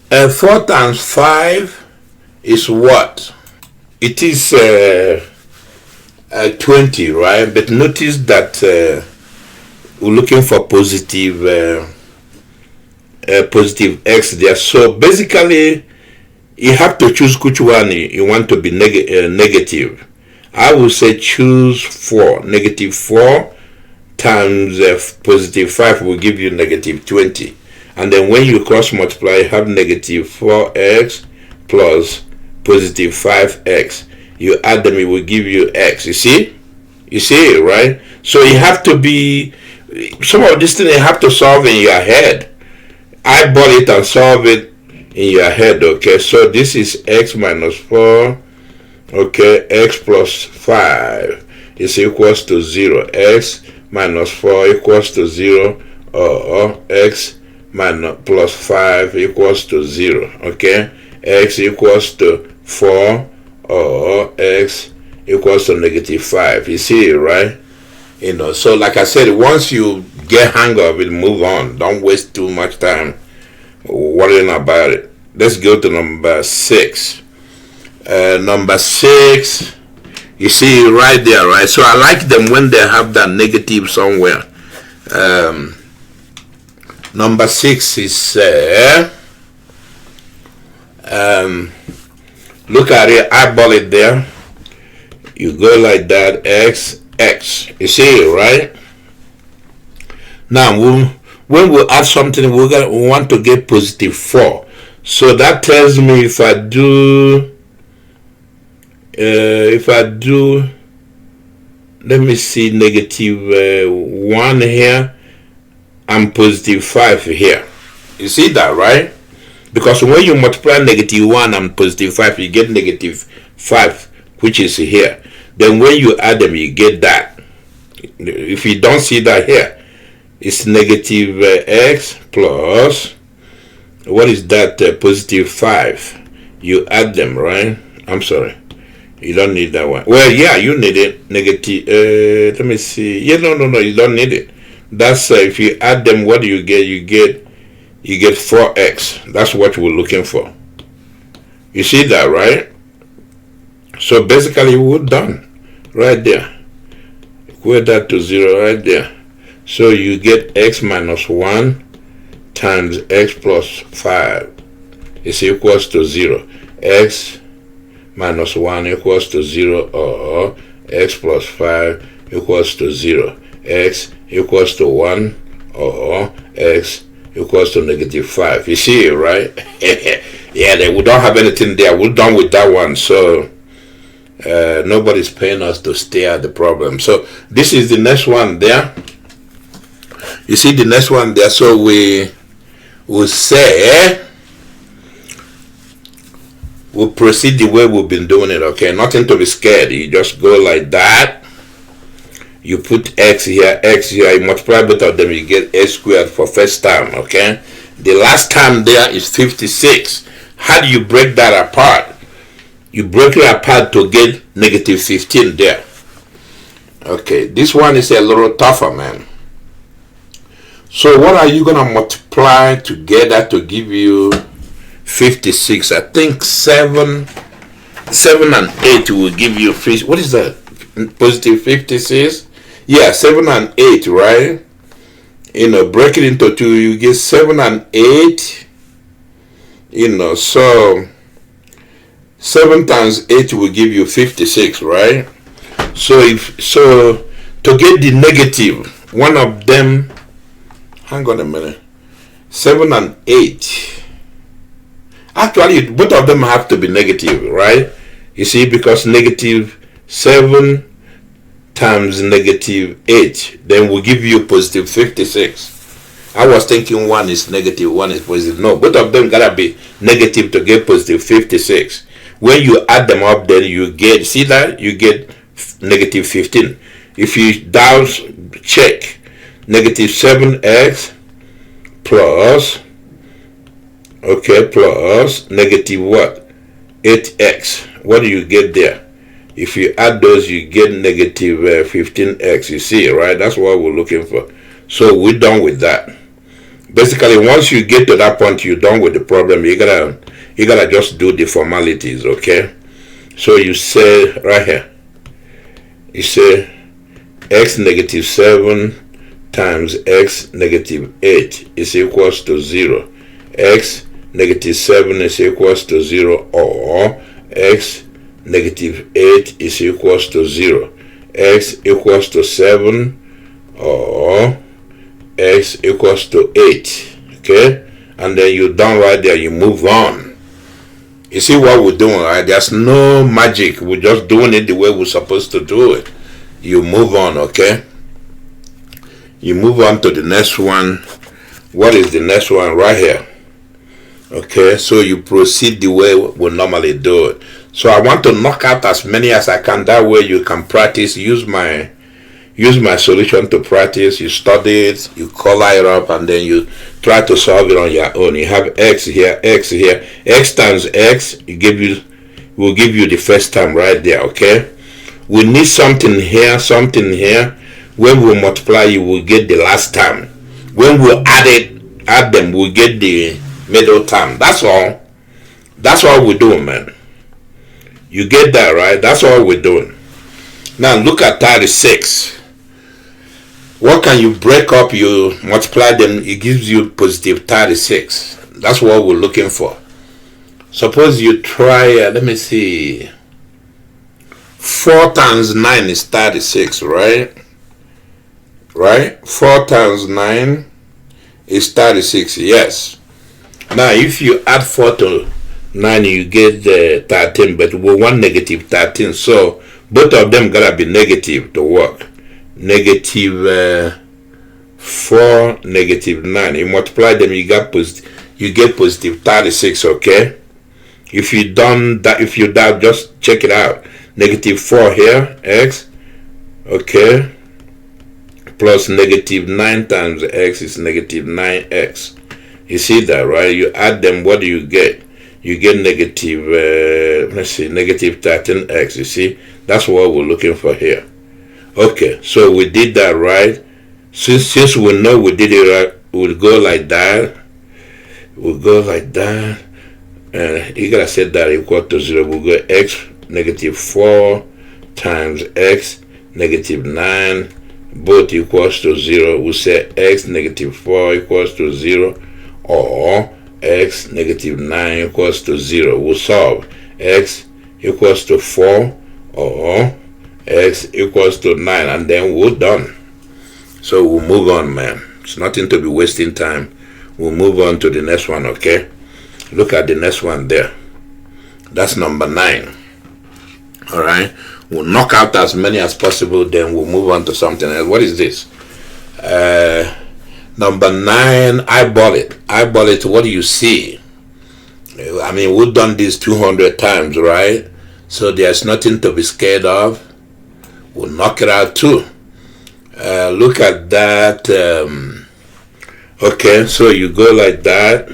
4 times 5 is what? It is 20, right? But notice that we're looking for positive x there. So basically, you have to choose which one you want to be negative. I will say choose 4. Negative 4 times positive 5 will give you negative 20. And then when you cross multiply, you have negative 4x plus positive 5x. You add them, it will give you x. You see? You see it, right? So you have to be, some of these things you have to solve in your head. Eyeball it and solve it in your head, okay? So this is x minus 4. Okay, x plus 5 is equals to 0. X minus 4 equals to 0, or x minus plus 5 equals to 0. Okay, x equals to 4, or x equals to negative 5. You see it, right? So like I said, once you get hang of it, move on. Don't waste too much time worrying about it. Let's go to number 6. Number 6, you see right there, right? So I like them when they have that negative somewhere. Number 6 is look at it, eyeball it there. You go like that, x. You see it, right? Now when we add something, we want to get positive 4. So that tells me if I do, let me see, negative 1 here and positive 5 here. You see that, right? Because when you multiply negative 1 and positive 5, you get negative 5, which is here. Then when you add them, you get that. If you don't see that here, it's negative x plus, what is that, positive 5. You add them, right? I'm sorry. You don't need that one. Well, yeah, you need it. Negative, let me see. Yeah, no, you don't need it. That's, if you add them, what do you get? You get 4x. That's what we're looking for. You see that, right? So basically, we're done. Right there. Equate that to 0 right there. So you get x minus 1 times x plus 5 is equals to 0. X minus 1 equals to 0, or x plus 5 equals to 0. x equals to 1 or x equals to -5. You see it, right? Yeah, we don't have anything there. We're done with that one. So nobody's paying us to stare at the problem. So this is the next one there. You see the next one there. So we will say, we'll proceed the way we've been doing it, okay? Nothing to be scared. You just go like that. You put x here, you multiply both of them, you get x squared for first time, okay? The last time there is 56. How do you break that apart? You break it apart to get -15 there. Okay, this one is a little tougher, man. So what are you gonna multiply together to give you 56? I think 7 and 8 will give you what is that? Positive 56? Yeah, 7 and 8, right? You know, break it into 2, you get 7 and 8. You know, so 7 times 8 will give you 56, right? So to get the negative, one of them, hang on a minute, 7 and 8. Actually, both of them have to be negative, right? You see, because -7 times -8, then we'll give you positive 56. I was thinking one is negative, one is positive. No, both of them gotta be negative to get positive 56. When you add them up, then you get, see that? You get -15. If you down check, -7x plus, okay, plus negative what? 8x. What do you get there? If you add those, you get -15x. You see, right? That's what we're looking for. So we're done with that. Basically, once you get to that point, you're done with the problem. You gotta just do the formalities, okay? So you say right here, you say x -7 times x -8 is equals to 0. X -7 is equals to 0, or x -8 is equals to 0. X equals to 7 or x equals to 8. Okay? And then you're done right there. You move on. You see what we're doing, right? There's no magic. We're just doing it the way we're supposed to do it. You move on, okay? You move on to the next one. What is the next one? Right here. Okay, so you proceed the way we normally do it. So I want to knock out as many as I can. That way you can practice. Use my solution to practice. You study it, you color it up, and then you try to solve it on your own. You have x here, x here. X times x will give you the first time right there, okay? We need something here, something here. When we multiply, you will get the last time. When we add them, we'll get the middle term. That's all. That's all we're doing, man. You get that, right? That's all we're doing. Now look at 36. What can you break up? You multiply them, it gives you positive 36. That's what we're looking for. Suppose you try, let me see. 4 times 9 is 36, right? Right? 4 times 9 is 36, yes. Now if you add 4 to 9, you get 13, but we want negative 13. So both of them gotta be negative to work. Negative 4, negative 9. You multiply them, you get positive 36, okay? If you done that, just check it out. Negative 4 here, x, okay, plus negative 9 times x is negative 9x. You see that, right? You add them, what do you get? You get negative, let's see, negative 13x. You see, that's what we're looking for here. Okay, so we did that, right? Since we know we did it right, we'll go like that. We'll go like that. And you gotta set that equal to 0. We'll go x negative 4 times x negative 9, both equals to 0. We'll say x negative 4 equals to 0, or x negative 9 equals to 0. We'll solve x equals to 4 or x equals to 9, and then we're done. So we'll move on, man. It's nothing to be wasting time. We'll move on to the next one, okay? Look at the next one there. That's number 9. All right. We'll knock out as many as possible, then we'll move on to something else. What is this? Number 9, eyeball it. Eyeball it, what do you see? I mean, we've done this 200 times, right? So there's nothing to be scared of. We'll knock it out too. Look at that. Okay, so you go like that.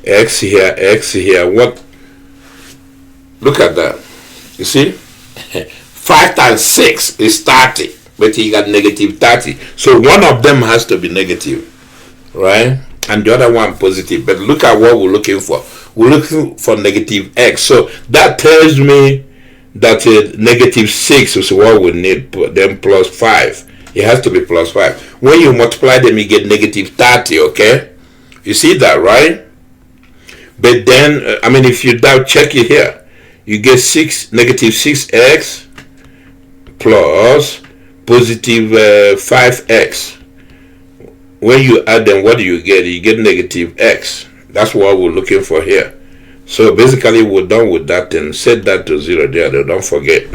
X here. What? Look at that. You see? 5 times 6 is 30. But you got negative 30. So one of them has to be negative. Right? And the other one positive. But look at what we're looking for. We're looking for negative x. So that tells me that negative 6 is what we need. Then plus 5. It has to be plus 5. When you multiply them, you get negative 30, okay? You see that, right? But then, I mean, if you doubt, check it here. You get negative 6x plus positive 5x. When you add them, what do you get? You get negative x. That's what we're looking for here. So basically, we're done with that and set that to 0 there. Don't forget.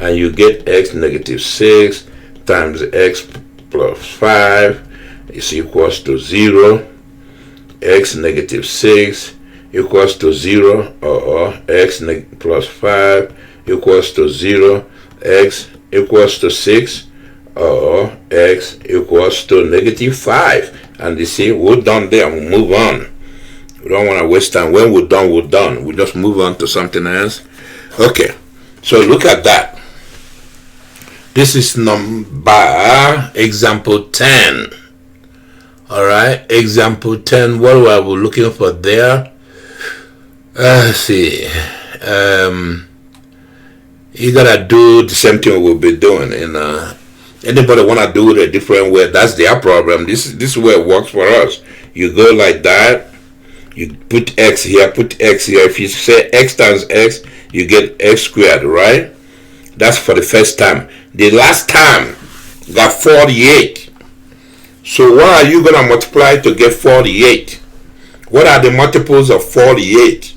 And you get x negative 6 times x plus 5 is equals to 0. X negative 6 equals to 0, or x plus 5 equals to 0. X equals to 6, or x equals to negative 5. And you see, we're done there. We move on. We don't want to waste time. When we're done, we're done. We just move on to something else. Okay, so look at that. This is example 10. Alright, example 10. What were we looking for there? Let's see. You gotta do the same thing we'll be doing. Anybody wanna do it a different way, that's their problem. This is where it works for us. You go like that. You put x here, put x here. If you say x times x, you get x squared, right? That's for the first time. The last time got 48. So what are you going to multiply to get 48? What are the multiples of 48?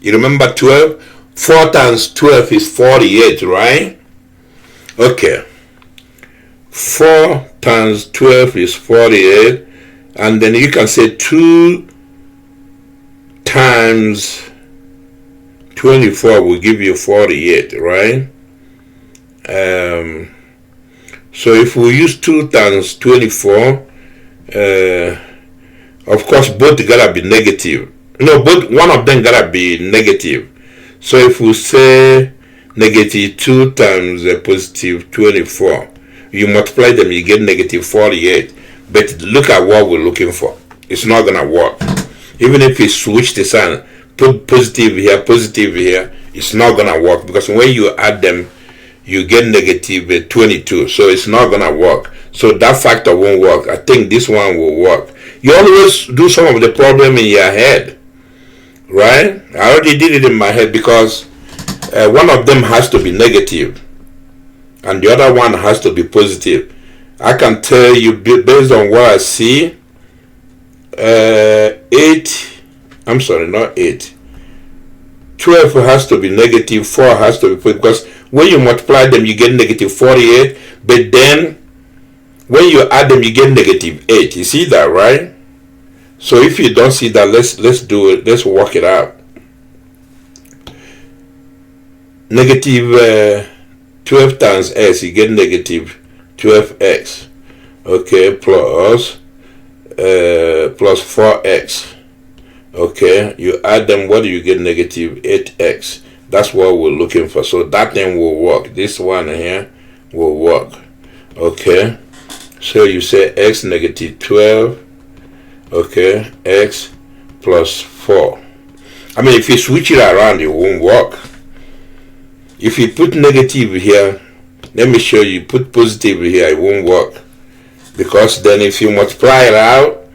You remember 12? 4 times 12 is 48, right? Okay. 4 times 12 is 48. And then you can say 2 times 24 will give you 48, right? So if we use 2 times 24, of course both gotta be negative. No, one of them gotta be negative. So if we say negative 2 times positive 24, you multiply them, you get negative 48. But look at what we're looking for. It's not gonna work. Even if we switch the sign, put positive here, it's not gonna work, because when you add them, you get negative 22. So it's not gonna work. So that factor won't work. I think this one will work. You always do some of the problem in your head, right? I already did it in my head, because one of them has to be negative and the other one has to be positive. I can tell you based on what I see, 12 has to be negative, 4 has to be positive, because when you multiply them, you get negative 48, but then when you add them, you get negative 8. You see that, right? So if you don't see that, let's do it. Let's work it out. Negative 12 times x, you get negative 12x. Okay, plus 4x. Okay, you add them, what do you get? Negative 8x. That's what we're looking for. So that thing will work. This one here will work. Okay, so you say x negative 12. Okay, x plus 4. I mean, if you switch it around, it won't work. If you put negative here, let me show you, put positive here, it won't work. Because then if you multiply it out,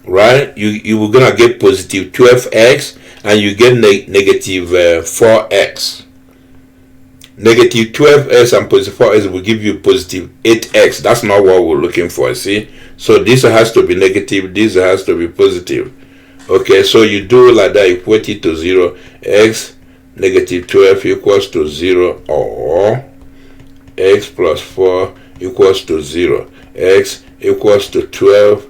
right, you were gonna get positive 12x and you get negative 4x. Negative 12x and positive 4x will give you positive 8x. That's not what we're looking for, see? So this has to be negative, this has to be positive. Okay, so you do like that, equate it to 0. X negative 12 equals to 0, or x plus 4 equals to 0. X equals to 12,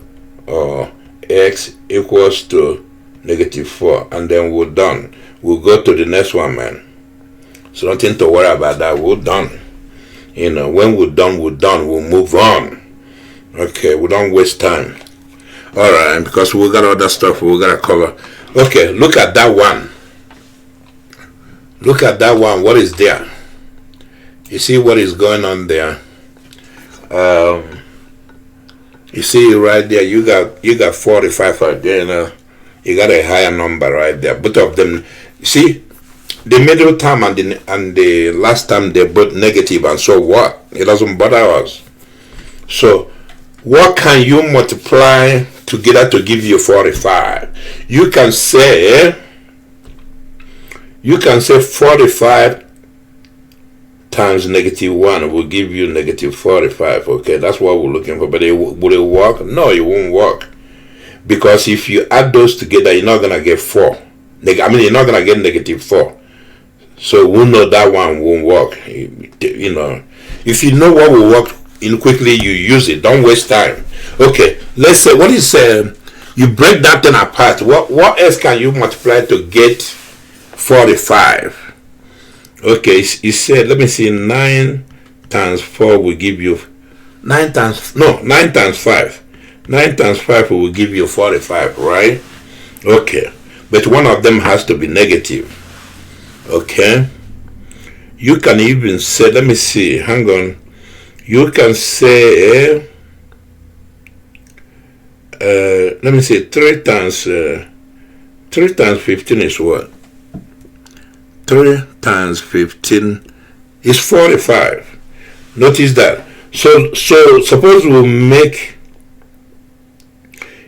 or x equals to negative 4. And then we're done. We'll go to the next one, man. So nothing to worry about that. We're done. You know, when we're done, we're done. We'll move on. Okay, we don't waste time. Alright, because we got other stuff we gotta cover. Okay, look at that one. Look at that one. What is there? You see what is going on there? You see right there, you got 45 right there, you know. You got a higher number right there. Both of them, you see, the middle term and the last term, they're both negative, and so what? It doesn't bother us. So what can you multiply together to give you 45? You can say 45 times negative 1 will give you negative 45. Okay, that's what we're looking for. But will it work? No, it won't work. Because if you add those together, you're not going to get 4. You're not going to get negative 4. So we'll know that one won't work. You know, if you know what will work quickly, you use it. Don't waste time. Okay, let's say, what is you break that thing apart. What else can you multiply to get 45? Okay, he said, let me see, 9 times 4 will give you 9 times 5. 9 times 5 will give you 45, right? Okay, but one of them has to be negative. Okay, you can even say, let me see, hang on, you can say let me see, 3 times 15 is what? 3 times 15 is 45. Notice that. So suppose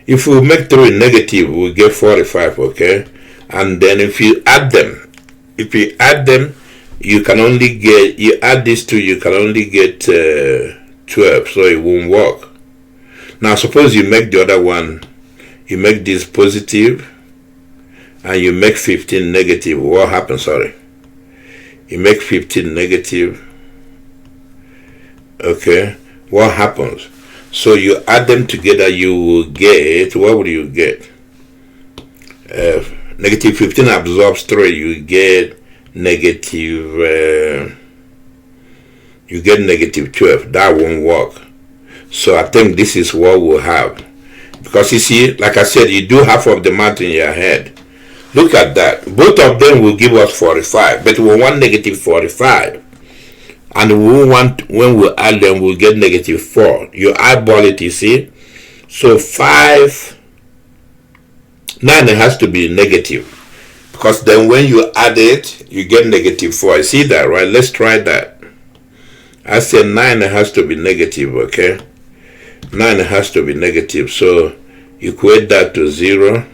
if we make 3 negative, we'll get 45, okay? And then if you add them, you can only get, you add these two, you can only get 12, so it won't work. Now suppose you make the other one, you make this positive, and you make 15 negative. What happens? Sorry, you make 15 negative. Okay, what happens? So you add them together, you will get, what will you get? Negative 15 absorbs 3, you get negative 12. That won't work. So I think this is what we'll have. Because you see, like I said, you do half of the math in your head. Look at that. Both of them will give us 45, but we want negative 45. And we want, when we add them, we'll get negative 4. You eyeball it, you see. So 9 has to be negative. Because then when you add it, you get negative 4. You see that, right? Let's try that. I said 9 has to be negative, okay? 9 has to be negative. So equate that to 0.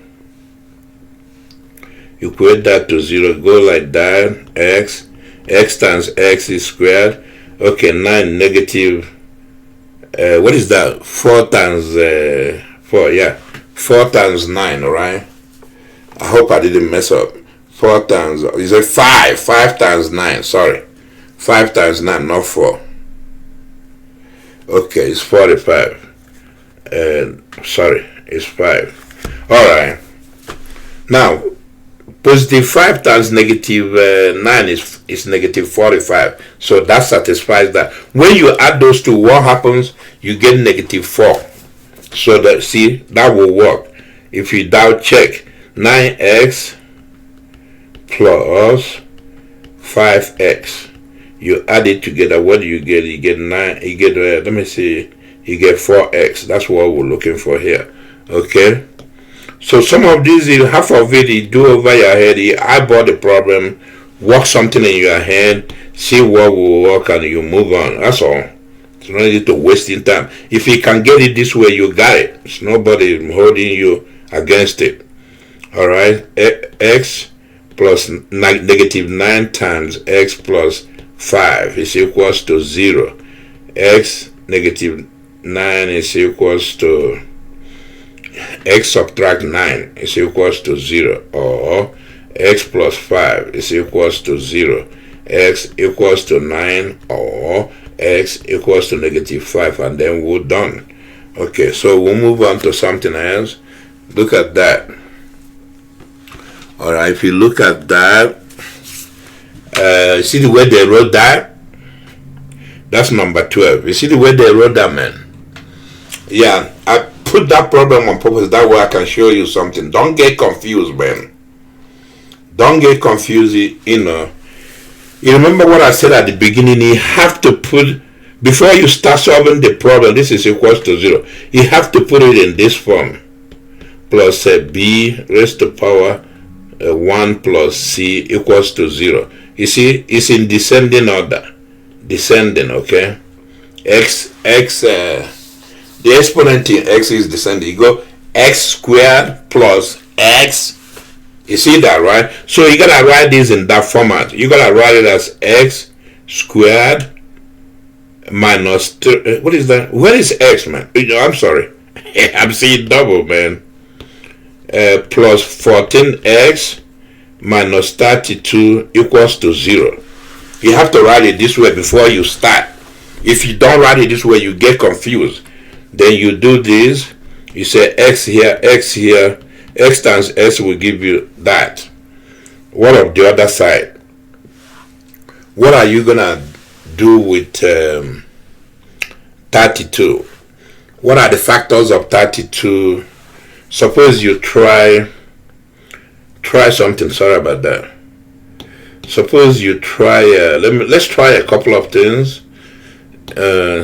Equate that to 0. Go like that. X times x is squared. Okay, 9 negative. What is that? 4 times 4, yeah. 4 times 9, alright? I hope I didn't mess up. 4 times, is it 5? 5 times 9, sorry. 5 times 9, not 4. Okay, it's 45. Sorry, it's 5. Alright. Now, positive 5 times negative 9 is negative 45. So that satisfies that. When you add those two, what happens? You get negative 4. So that, see, that will work. If you doubt check, 9x plus 5x. You add it together, what do you get? You get 9, you get, let me see, you get 4x. That's what we're looking for here. Okay? So some of these, half of it, you do over your head. You eyeball the problem, work something in your head, see what will work, and you move on. That's all. It's no need to wasting time. If you can get it this way, you got it. It's nobody holding you against it. Alright? X plus negative 9 times x plus 5 is equals to 0. X negative 9 is equals to x subtract 9 is equals to 0, or x plus 5 is equals to 0, x equals to 9, or x equals to negative 5, and then we're done. Okay, so we'll move on to something else. Look at that. Alright, if you look at that, see the way they wrote that? That's number 12. You see the way they wrote that, man? Yeah, I put that problem on purpose. That way I can show you something. Don't get confused, man. Don't get confused, you know. You remember what I said at the beginning? You have to put, before you start solving the problem, this is equals to 0. You have to put it in this form. Plus b raised to power 1 plus c equals to 0. You see, it's in descending order. Descending, okay? The exponent in x is descending. You go x squared plus x. You see that, right? So you gotta write this in that format. You gotta write it as x squared minus what is that? Where is x, man? I'm sorry. I'm seeing double, man. Plus 14x minus 32 equals to 0. You have to write it this way before you start. If you don't write it this way, you get confused. Then you do this. You say x here, x here. X times s will give you that. What of the other side? What are you gonna do with 32? What are the factors of 32? Suppose you try something. Sorry about that. Suppose you try. Let's try a couple of things.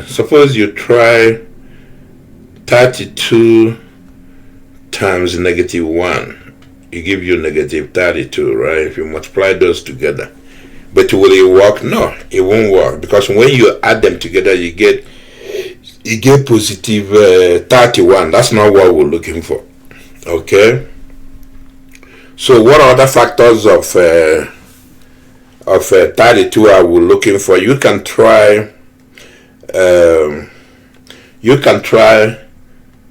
Suppose you try 32 times negative 1. It gives you negative 32, right? If you multiply those together. But will it work? No, it won't work, because when you add them together, you get positive 31. That's not what we're looking for. Okay. So what other factors of 32 are we looking for? You can try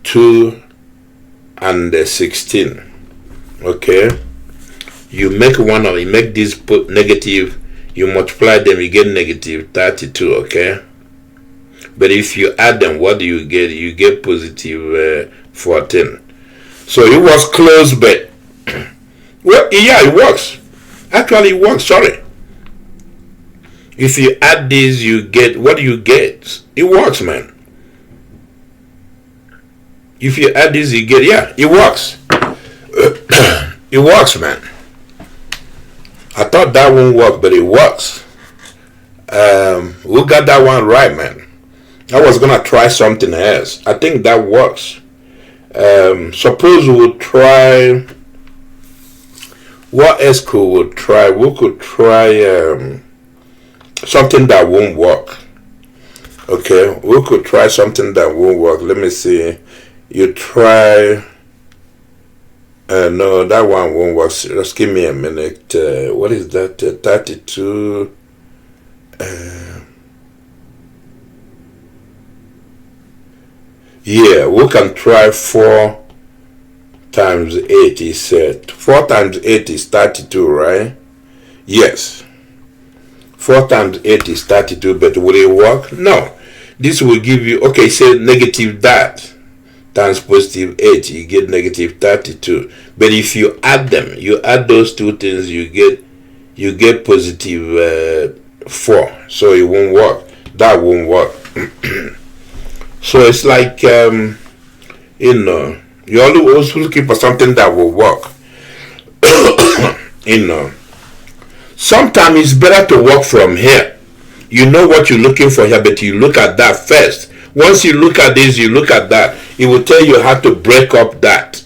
2 and 16. Okay. You make this put negative. You multiply them, you get negative 32. Okay. But if you add them, what do you get? You get positive 14. So it was close, but well, yeah, it works. Actually, it works. Sorry. If you add these, you get, what do you get? It works, man. If you add this, you get, yeah, it works. It works, man. I thought that won't work, but it works. We got that one right, man. I was gonna try something else. I think that works. Suppose we'll try, what else could we try? We could try something that won't work. Okay, we could try something that won't work. Let me see. You try. No, that one won't work. Just give me a minute. What is that? 32. Yeah, we can try 4 times 8 is 4 times 8 is 32, right? Yes. 4 times 8 is 32, but will it work? No. This will give you, okay, say negative that times positive 8, you get negative 32. But if you add them, you add those two things, you get positive 4. So it won't work. That won't work. So it's like, you always looking for something that will work. Sometimes it's better to work from here. You know what you're looking for here, but you look at that first. Once you look at this, you look at that. It will tell you how to break up that.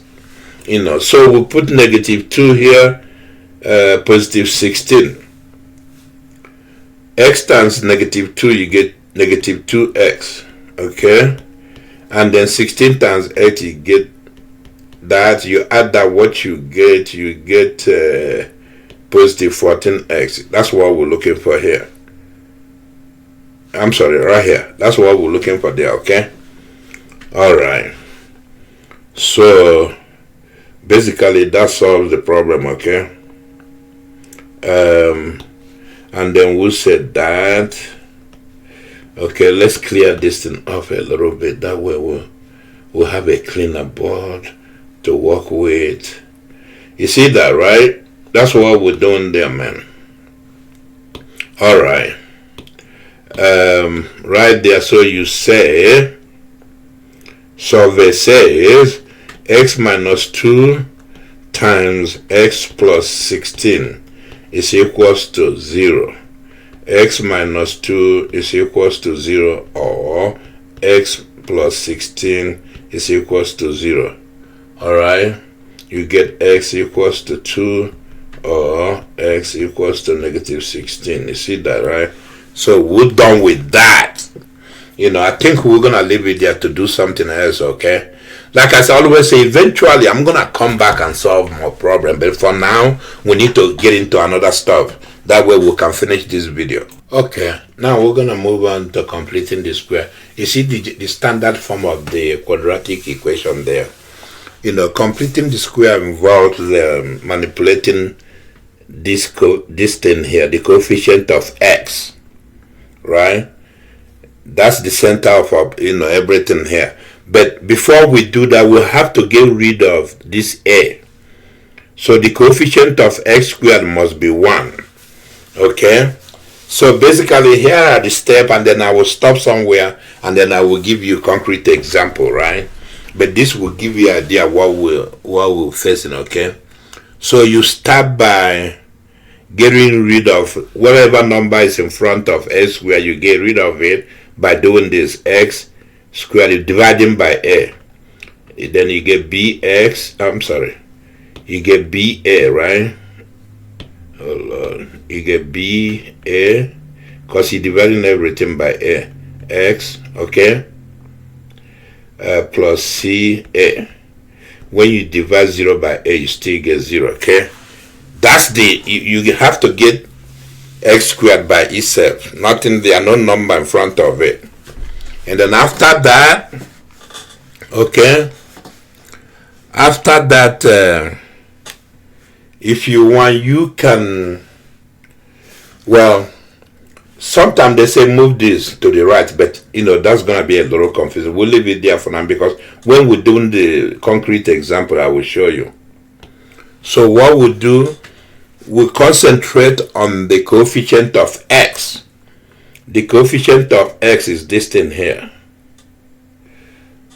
So we'll put negative 2 here, positive 16. X times negative 2, you get negative 2x. Okay? And then 16 times 8, you get that. You add that, what you get positive 14x. That's what we're looking for here. I'm sorry, right here. That's what we're looking for there, okay? All right. So basically that solves the problem, okay? And then we'll say that. Okay, let's clear this thing off a little bit. That way we'll have a cleaner board to work with. You see that, right? That's what we're doing there, man. All right. Right there, so you say, survey says x minus 2 times x plus 16 is equals to 0. X minus 2 is equals to 0, or x plus 16 is equals to 0. Alright? You get x equals to 2 or x equals to negative 16. You see that, right? So we're done with that. I think we're going to leave it there to do something else, okay? Like I always say, eventually I'm going to come back and solve more problem. But for now, we need to get into another stuff. That way we can finish this video. Okay, now we're going to move on to completing the square. You see the standard form of the quadratic equation there. Completing the square involves manipulating this thing here, the coefficient of x, right? That's the center of everything here. But before we do that, we'll have to get rid of this a. So the coefficient of x squared must be 1. Okay? So basically here are the steps, and then I will stop somewhere, and then I will give you a concrete example, right? But this will give you an idea what we're facing, okay? So you start by getting rid of whatever number is in front of x squared. You get rid of it by doing this x squared, dividing by a. Then you get bx, you get ba, right? Oh Lord, you get ba, because you're dividing everything by a, x, okay, plus ca. When you divide 0 by a, you still get 0, okay? That's you have to get x squared by itself. Nothing there, no number in front of it. And then after that, okay, after that, if you want, you can, well, sometimes they say move this to the right, but that's going to be a little confusing. We'll leave it there for now, because when we're doing the concrete example, I will show you. So what we'll do, we'll concentrate on the coefficient of x. The coefficient of x is this thing here.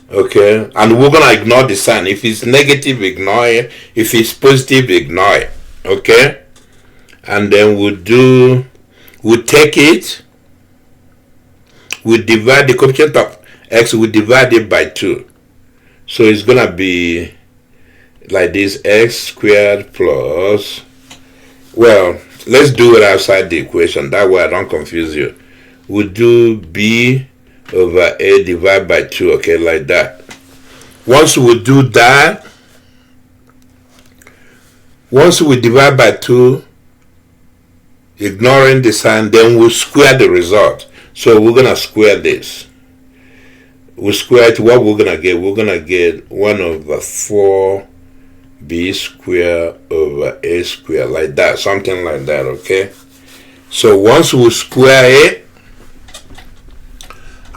Okay, and we're gonna ignore the sign. If it's negative, ignore it. If it's positive, ignore it. Okay, and then we'll take it, we divide the coefficient of x, we divide it by 2. So it's gonna be like this, x squared plus, well, let's do it outside the equation, that way I don't confuse you. We'll do b over a divided by 2, okay, like that. Once we do that, once we divide by 2, ignoring the sign, then we'll square the result. So we're going to square this. We square it, what we're going to get? We're going to get 1 over 4 b squared over a squared, like that, something like that, okay? So once we square it,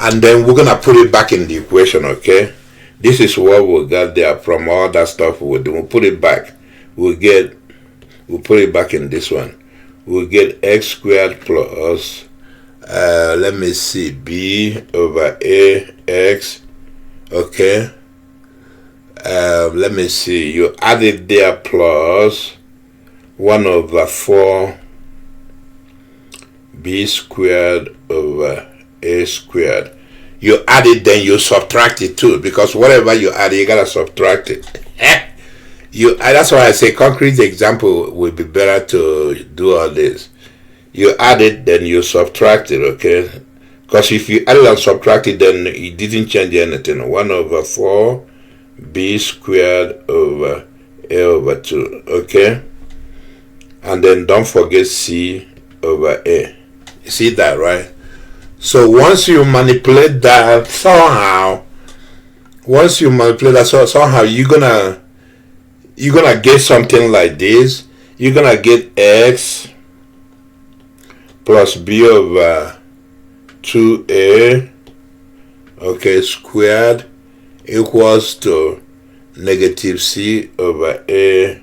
and then we're going to put it back in the equation, okay? This is what we got there from all that stuff we'll do. We'll put it back. We'll put it back in this one. We'll get x squared plus, let me see, b over a x, okay? Let me see, you add it there plus 1 over 4 b squared over a squared. You add it, then you subtract it too, because whatever you add, you gotta subtract it. That's why I say concrete example will be better to do all this. You add it, then you subtract it, okay? Because if you add it and subtract it, then it didn't change anything. 1 over 4 b squared over a over 2, okay? And then don't forget c over a. You see that, right? So once you manipulate that somehow, somehow you're gonna get something like this. You're gonna get x plus b over 2a, okay, squared equals to negative c over a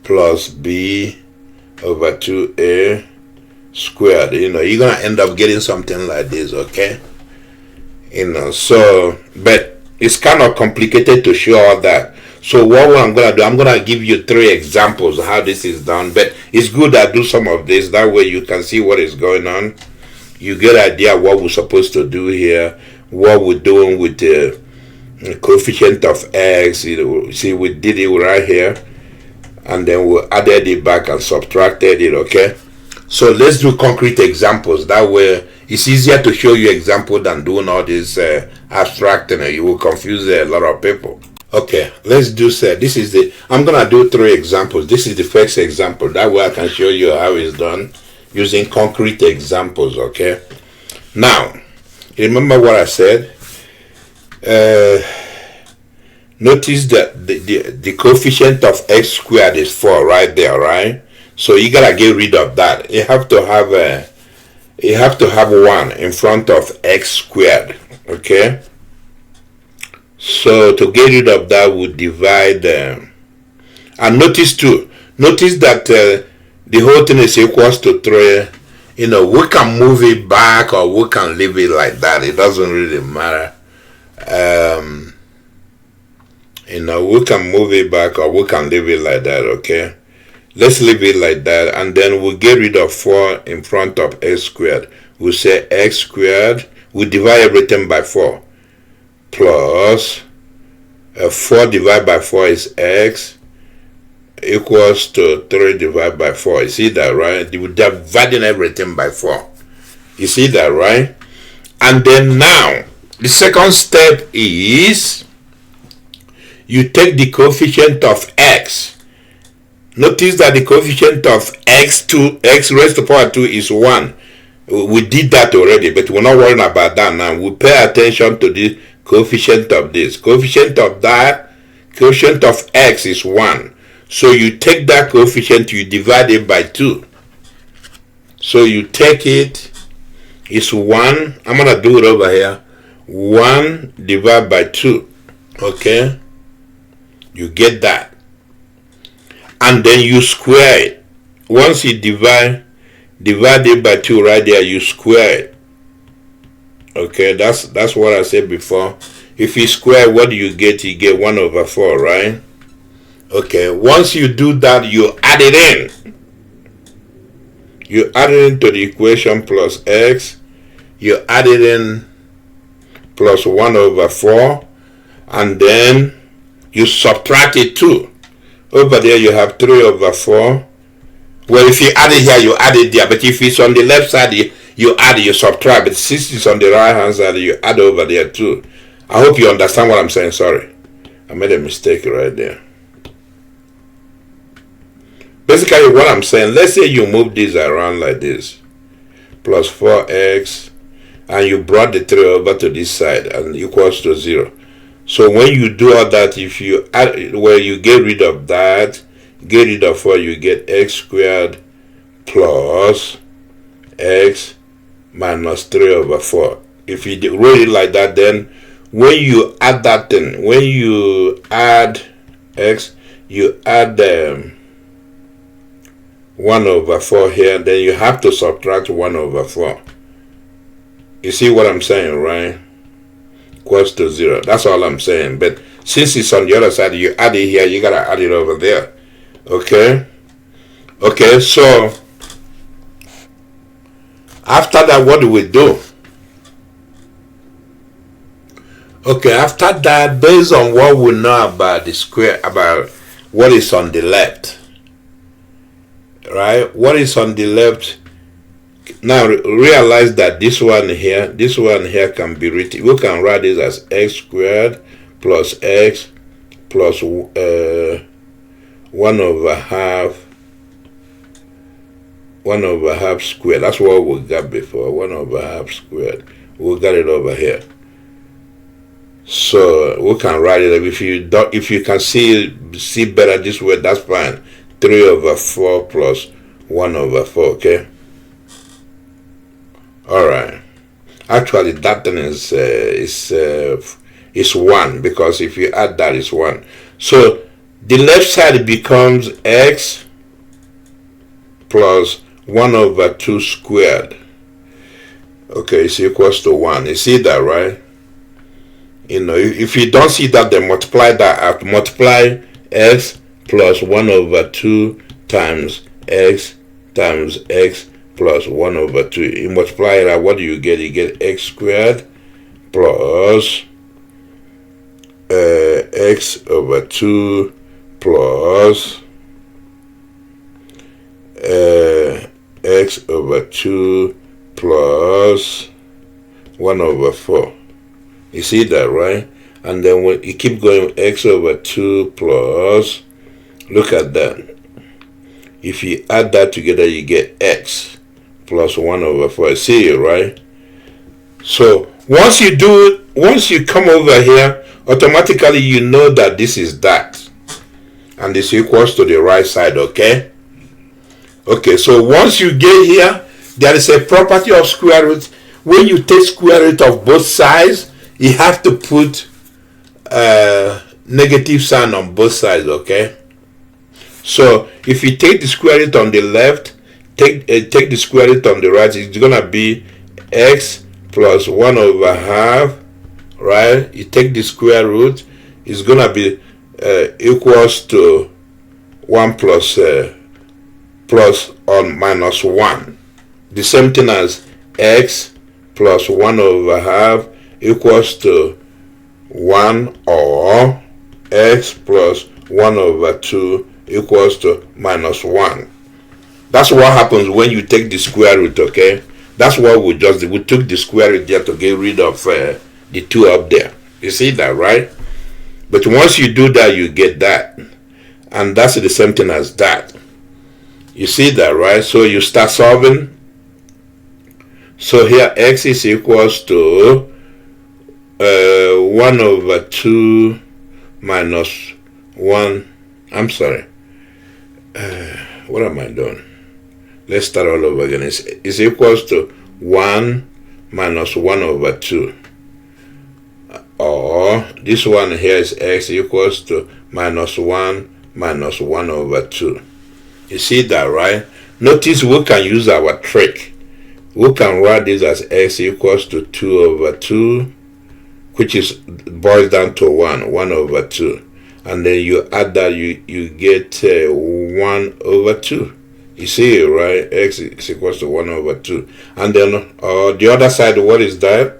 plus b over 2a squared. You're gonna end up getting something like this, okay? So, but it's kind of complicated to show all that. So what I'm gonna do, I'm gonna give you 3 examples of how this is done. But it's good I do some of this. That way you can see what is going on. You get an idea what we're supposed to do here, what we're doing with the coefficient of x. See, we did it right here, and then we added it back and subtracted it, okay? So let's do concrete examples. That way it's easier to show you example than doing all this abstract, and you will confuse a lot of people. Okay, let's do this is I'm gonna do 3 examples. This is the first example. That way I can show you how it's done using concrete examples, okay? Now, remember what I said? Notice that the coefficient of x squared is 4 right there, right? So you gotta get rid of that. You have to have 1 in front of x squared, okay? So to get rid of that, we divide and notice that the whole thing is equals to 3. We can move it back or we can leave it like that. It doesn't really matter. We can move it back or we can leave it like that, okay? Let's leave it like that, and then we'll get rid of 4 in front of x squared. We'll say x squared. We divide everything by 4. Plus 4 divided by 4 is x equals to 3 divided by 4. You see that, right? We're dividing everything by 4. You see that, right? And then now, the second step is you take the coefficient of x. Notice that the coefficient of x raised to power 2 is 1. We did that already, but we're not worrying about that now. We pay attention to the coefficient of this. Coefficient of x is 1. So you take that coefficient, you divide it by 2. So you take it, it's 1. I'm going to do it over here. 1 divided by 2. Okay? You get that. And then you square it. Once you divide it by 2 right there, you square it. Okay, that's what I said before. If you square, what do you get? You get 1 over 4, right? Okay, once you do that, you add it in. You add it into the equation plus x. You add it in plus 1 over 4. And then you subtract it 2. Over there you have 3 over 4. Well, if you add it here, you add it there. But if it's on the left side, you add it, you subtract. But since it's on the right hand side, you add over there too. I hope you understand what I'm saying. Sorry, I made a mistake right there. Basically, what I'm saying, let's say you move this around like this. Plus 4x. And you brought the 3 over to this side and equals to 0. So when you do all that, if you add, you get rid of that, get rid of 4, you get x squared plus x minus 3 over 4. If you write it like that, then when you add that thing, when you add x, you add 1 over 4 here, then you have to subtract 1 over 4. You see what I'm saying, right? Equals to 0. That's all I'm saying. But since it's on the other side, you add it here, you gotta add it over there. Okay? Okay, so after that, what do we do? Okay, after that, based on what we know about the square, about what is on the left, right? What is on the left? Now realize that this one here can be written. We can write this as x squared plus x plus 1 over half 1 over half squared. That's what we got before. 1 over half squared. We got it over here. So we can write it. If you can see better this way, that's fine. 3 over 4 plus 1 over 4. Okay. All right. Actually, that thing is 1, because if you add that, it's 1. So the left side becomes x plus 1 over 2 squared. Okay, it's equals to 1. You see that, right? If you don't see that, then multiply that out. Multiply x plus 1 over 2 times x plus 1 over 2. You multiply it out, what do you get? You get x squared plus x over 2 plus x over 2 plus 1 over 4. You see that, right? And then when you keep going, x over 2 plus, look at that. If you add that together, you get x plus 1 over 4. See it, right? So once you come over here, automatically you know that this is that. And this equals to the right side, okay? Okay, so once you get here, there is a property of square root. When you take square root of both sides, you have to put negative sign on both sides, okay? So if you take the square root on the left, take the square root on the right, it's gonna be x plus 1 over half, right? You take the square root, it's gonna be equals to 1 plus or minus 1. The same thing as x plus 1 over half equals to 1, or x plus 1 over 2 equals to minus 1. That's what happens when you take the square root, okay? That's what we just did. We took the square root there to get rid of the 2 up there. You see that, right? But once you do that, you get that. And that's the same thing as that. You see that, right? So you start solving. So here x is equals to 1 over 2 minus 1. I'm sorry. What am I doing? Let's start all over again. It's equals to 1 minus 1 over 2. Or this one here is x equals to minus 1 minus 1 over 2. You see that, right? Notice we can use our trick. We can write this as x equals to 2 over 2, which boils down to 1 over 2. And then you add that, you get 1 over 2. You see it, right? X is equals to 1 over 2. And then the other side, what is that?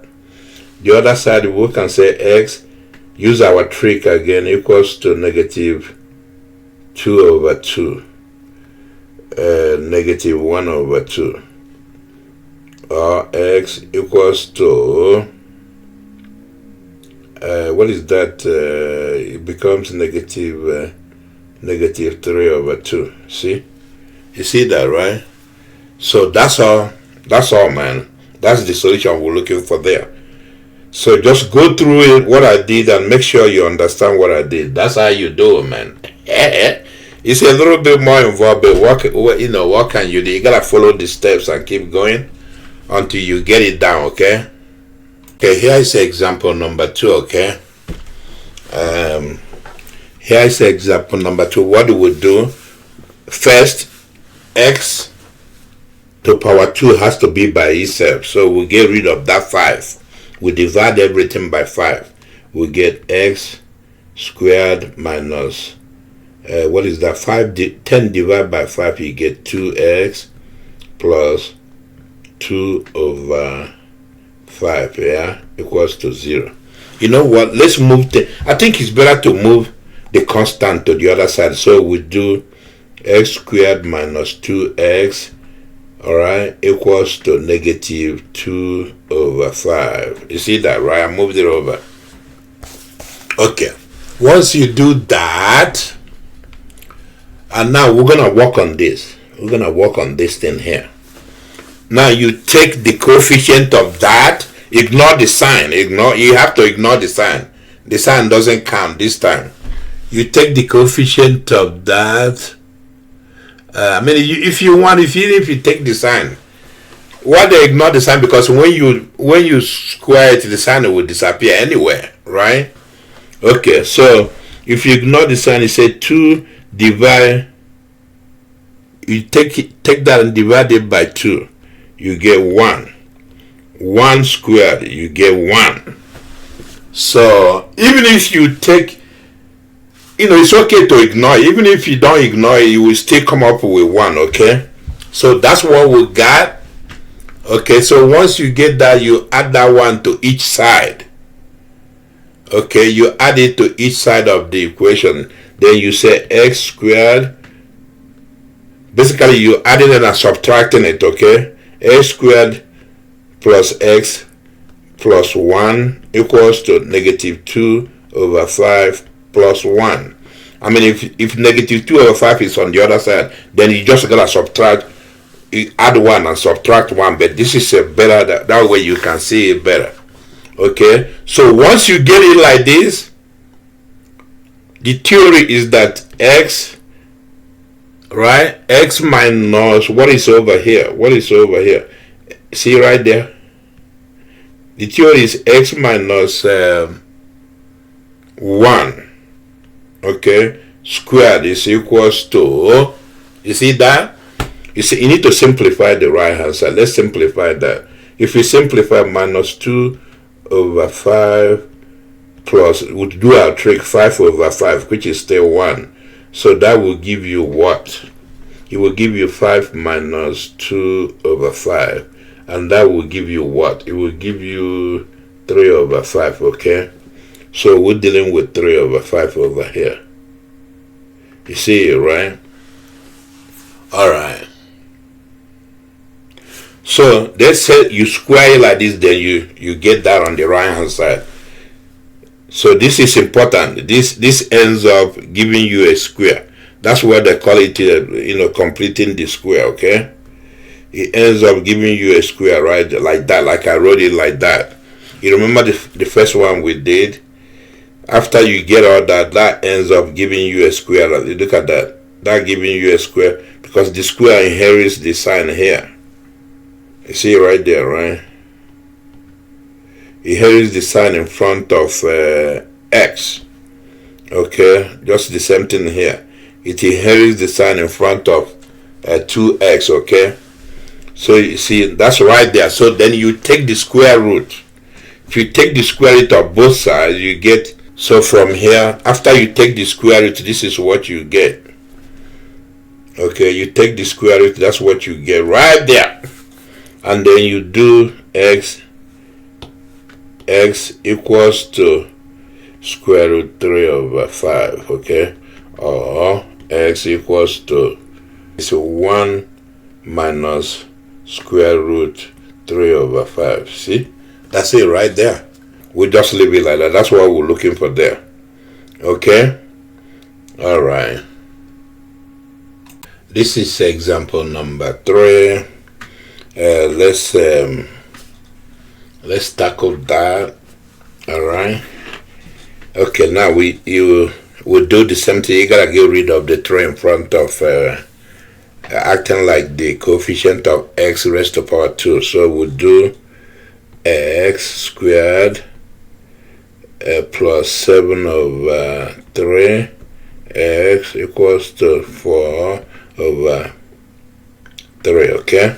The other side, we can say x, use our trick again, equals to negative 2 over 2. Negative 1 over 2. Or x equals to what is that? It becomes negative 3 over 2. See? You see that, right? So that's all, man. That's the solution we're looking for there. So just go through it, what I did, and make sure you understand what I did. That's how you do it, man. It's a little bit more involved, but what can you do? You gotta follow the steps and keep going until you get it down, okay? Okay, here is example number 2, okay? Here is example number 2. What do we do? First, x to power 2 has to be by itself. So we get rid of that 5. We divide everything by 5. We get x squared minus, what is that? 10 divided by 5, you get 2x plus 2 over 5, yeah, equals to 0. You know what? Let's move I think it's better to move the constant to the other side. So we do x squared minus 2x, all right, equals to negative 2 over 5. You see that, right? I moved it over. Okay. Once you do that, and now we're going to work on this. We're gonna work on this thing here. Now you take the coefficient of that. Ignore the sign. You have to ignore the sign. The sign doesn't count this time. You take the coefficient of that. If you take the sign, why they ignore the sign? Because when you square it, the sign will disappear anywhere, right? Okay, so if you ignore the sign, you say 2 divide. You take that and divide it by 2. You get 1. 1 squared, you get 1. So even if you take, it's okay to ignore. Even if you don't ignore it, you will still come up with 1, okay? So that's what we got. Okay, so once you get that, you add that 1 to each side. Okay, you add it to each side of the equation. Then you say x squared. Basically, you adding it and subtracting it, okay? X squared plus x plus 1 equals to negative 2 over 5 plus 1. If negative 2 over 5 is on the other side, then you just gotta subtract, you add 1 and subtract 1. But this is a better, that way you can see it better. Okay, so once you get it like this, the theory is that x, right, x minus what is over here, see right there, the theory is x minus 1, okay, squared is equals to, you see that, you need to simplify the right hand side. Let's simplify that. If we simplify, minus 2 over 5 plus, we'll do our trick, 5 over 5, which is still 1. So that will give you what? It will give you 5 minus 2 over 5. And that will give you what? It will give you 3 over 5, okay? So we're dealing with 3 over 5 over here. You see it, right? Alright. So let's say you square it like this, then you get that on the right hand side. So this is important. This ends up giving you a square. That's why they call it, completing the square, okay? It ends up giving you a square, right? Like that, like I wrote it like that. You remember the first one we did? After you get all that, that ends up giving you a square. Look at that. That giving you a square because the square inherits the sign here. You see it right there, right? It inherits the sign in front of x. Okay, just the same thing here. It inherits the sign in front of 2x, okay? So you see, that's right there. So then you take the square root. If you take the square root of both sides, you get, so from here, after you take the square root, this is what you get. Okay, you take the square root, that's what you get right there. And then you do x equals to square root 3 over 5, okay? Or x equals to, it's 1 minus square root 3 over 5. See? That's it right there. We just leave it like that. That's what we're looking for there. Okay? Alright. This is example number 3. Let's tackle that. Alright. Okay, now we'll do the same thing. You gotta get rid of the 3 in front of acting like the coefficient of x raised to power 2. So we'll do x squared plus 7 over 3 x equals to 4 over 3, okay?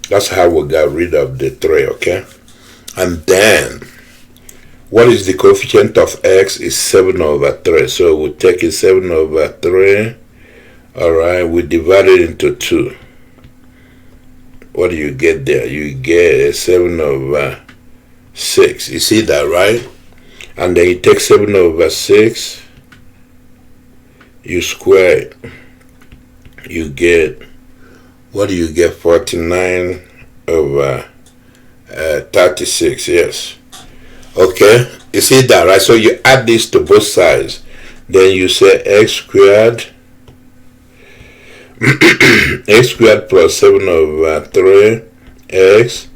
That's how we got rid of the 3, okay? And then, what is the coefficient of x is 7 over 3. So we'll take it 7 over 3. Alright, we divide it into 2. What do you get there? You get 7 over 6. You see that, right? And then you take 7 over 6. You square it. You get, what do you get? 49 over 36, yes. Okay, you see that, right? So you add this to both sides. Then you say x squared x squared plus 7 over 3x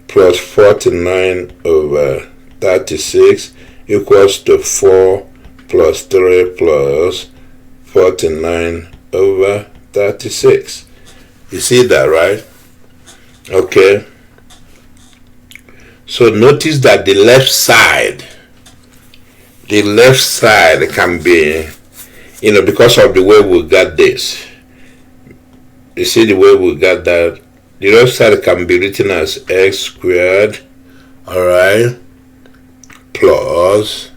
plus 49 over 36 equals to 4 plus 3 plus 49 over 36. You see that, right? Okay. So notice that the left side can be, because of the way we got this. You see the way we got that? The left side can be written as x squared, alright, plus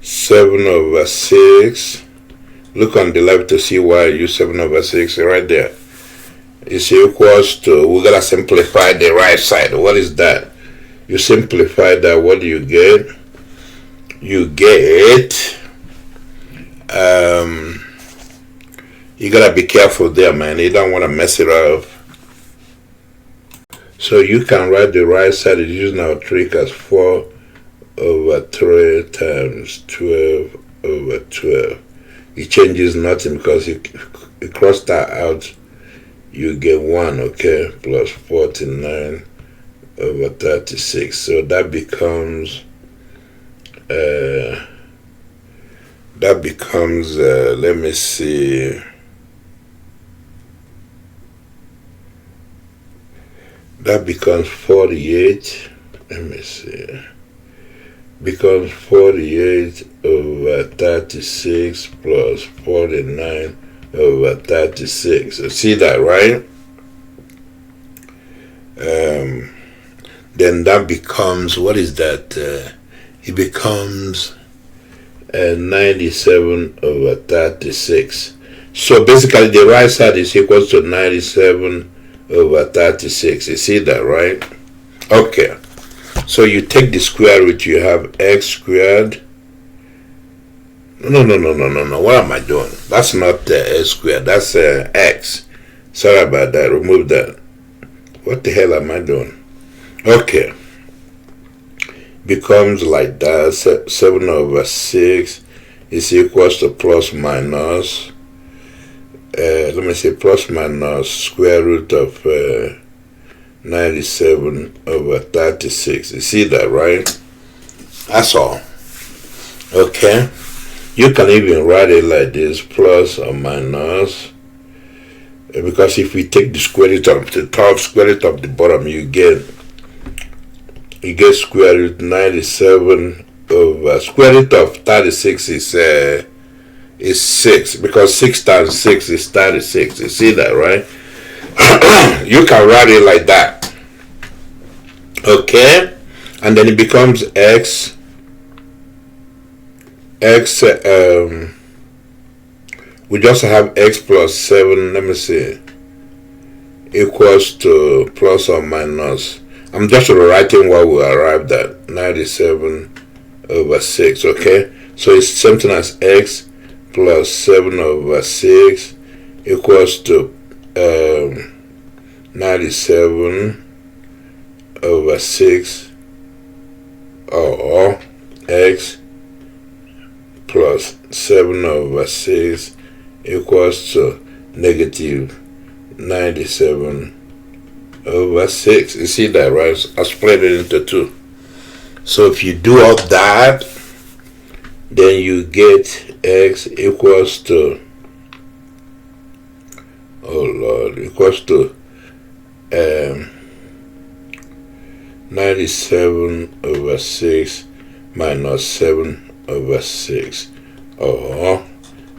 7 over 6. Look on the left to see why I use 7 over 6 right there. Is equals to, we're going to simplify the right side. What is that? You simplify that, what do you get? You get, you got to be careful there, man. You don't want to mess it up. So you can write the right side using our trick as 4 over 3 times 12 over 12. It changes nothing because you cross that out, you get 1, okay, plus 49 over 36. So that becomes, let me see, that becomes 48, let me see, becomes 48 over 36 plus 49 over 36. You see that, right? Then that becomes, what is that? It becomes 97 over 36. So basically the right side is equal to 97 over 36. You see that, right? Okay. So you take the square root, you have x squared. No. What am I doing? That's not x squared. That's x. Sorry about that. Remove that. What the hell am I doing? Okay. Becomes like that. 7 over 6 is equals to plus minus. Let me say plus minus square root of 97 over 36. You see that, right? That's all. Okay. You can even write it like this, plus or minus. Because if we take the square root of the top, square root of the bottom, you get square root 97 over square root of 36 is 6, because 6 times 6 is 36. You see that, right? You can write it like that. Okay? And then it becomes x, we just have x plus 7, let me see, equals to plus or minus. I'm just rewriting what we arrived at, 97 over 6, okay? So it's something as x plus 7 over 6 equals to 97 over 6, or x plus 7 over 6 equals to negative 97 over 6. You see that, right? I split it into 2. So if you do all that, then you get x equals to, oh Lord, equals to 97 over 6 minus 7 over 6, or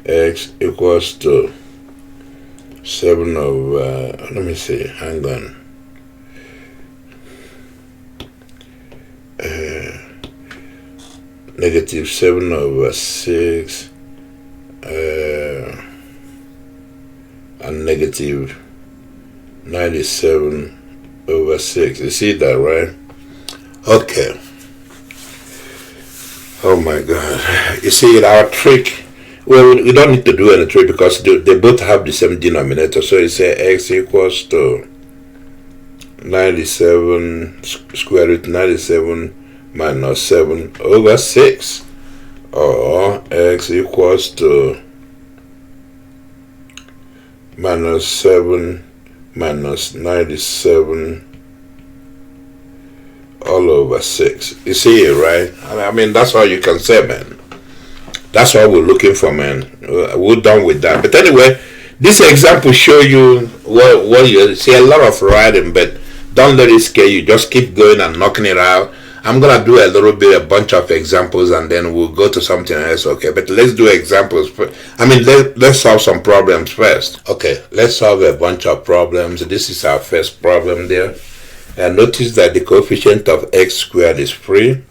x equals to 7 over, let me see, hang on, negative 7 over 6 and negative 97 over 6. You see that, right? Okay. Oh my God. You see, our trick, well, we don't need to do any trick because they both have the same denominator. So you say x equals to 97 square root 97 minus 7 over 6, or x equals to minus 7 minus 97 all over 6. You see it, right? I mean, that's all you can say, man. That's all we're looking for, man. We're done with that. But anyway, this example show you what you see. A lot of writing, but don't let it scare you. Just keep going and knocking it out. I'm gonna do a bunch of examples, and then we'll go to something else. Okay, but let's do examples. I mean, let's solve some problems first. Okay, let's solve a bunch of problems. This is our first problem there. And notice that the coefficient of x squared is 3.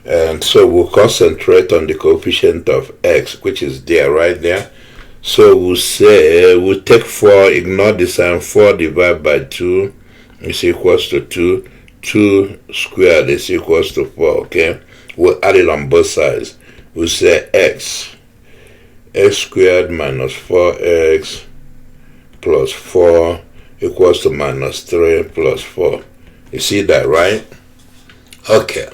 And so we'll concentrate on the coefficient of x, which is there, right there. So we'll say, we'll take 4, ignore the sign, 4 divided by 2 is equals to 2. 2 squared is equals to 4, okay? We'll add it on both sides. We'll say x squared minus 4x plus 4 equals to minus 3 plus 4. You see that, right? Okay.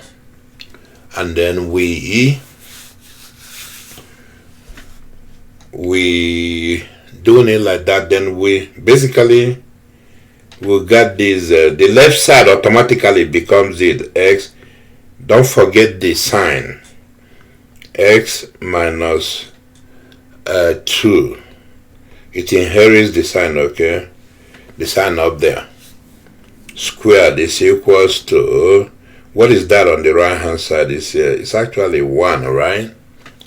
And then we doing it like that, then we basically we got this the left side automatically becomes it x. Don't forget the sign, x minus 2. It inherits the sign, okay? The sign up there. Squared is equals to, what is that on the right hand side? It's actually 1, right?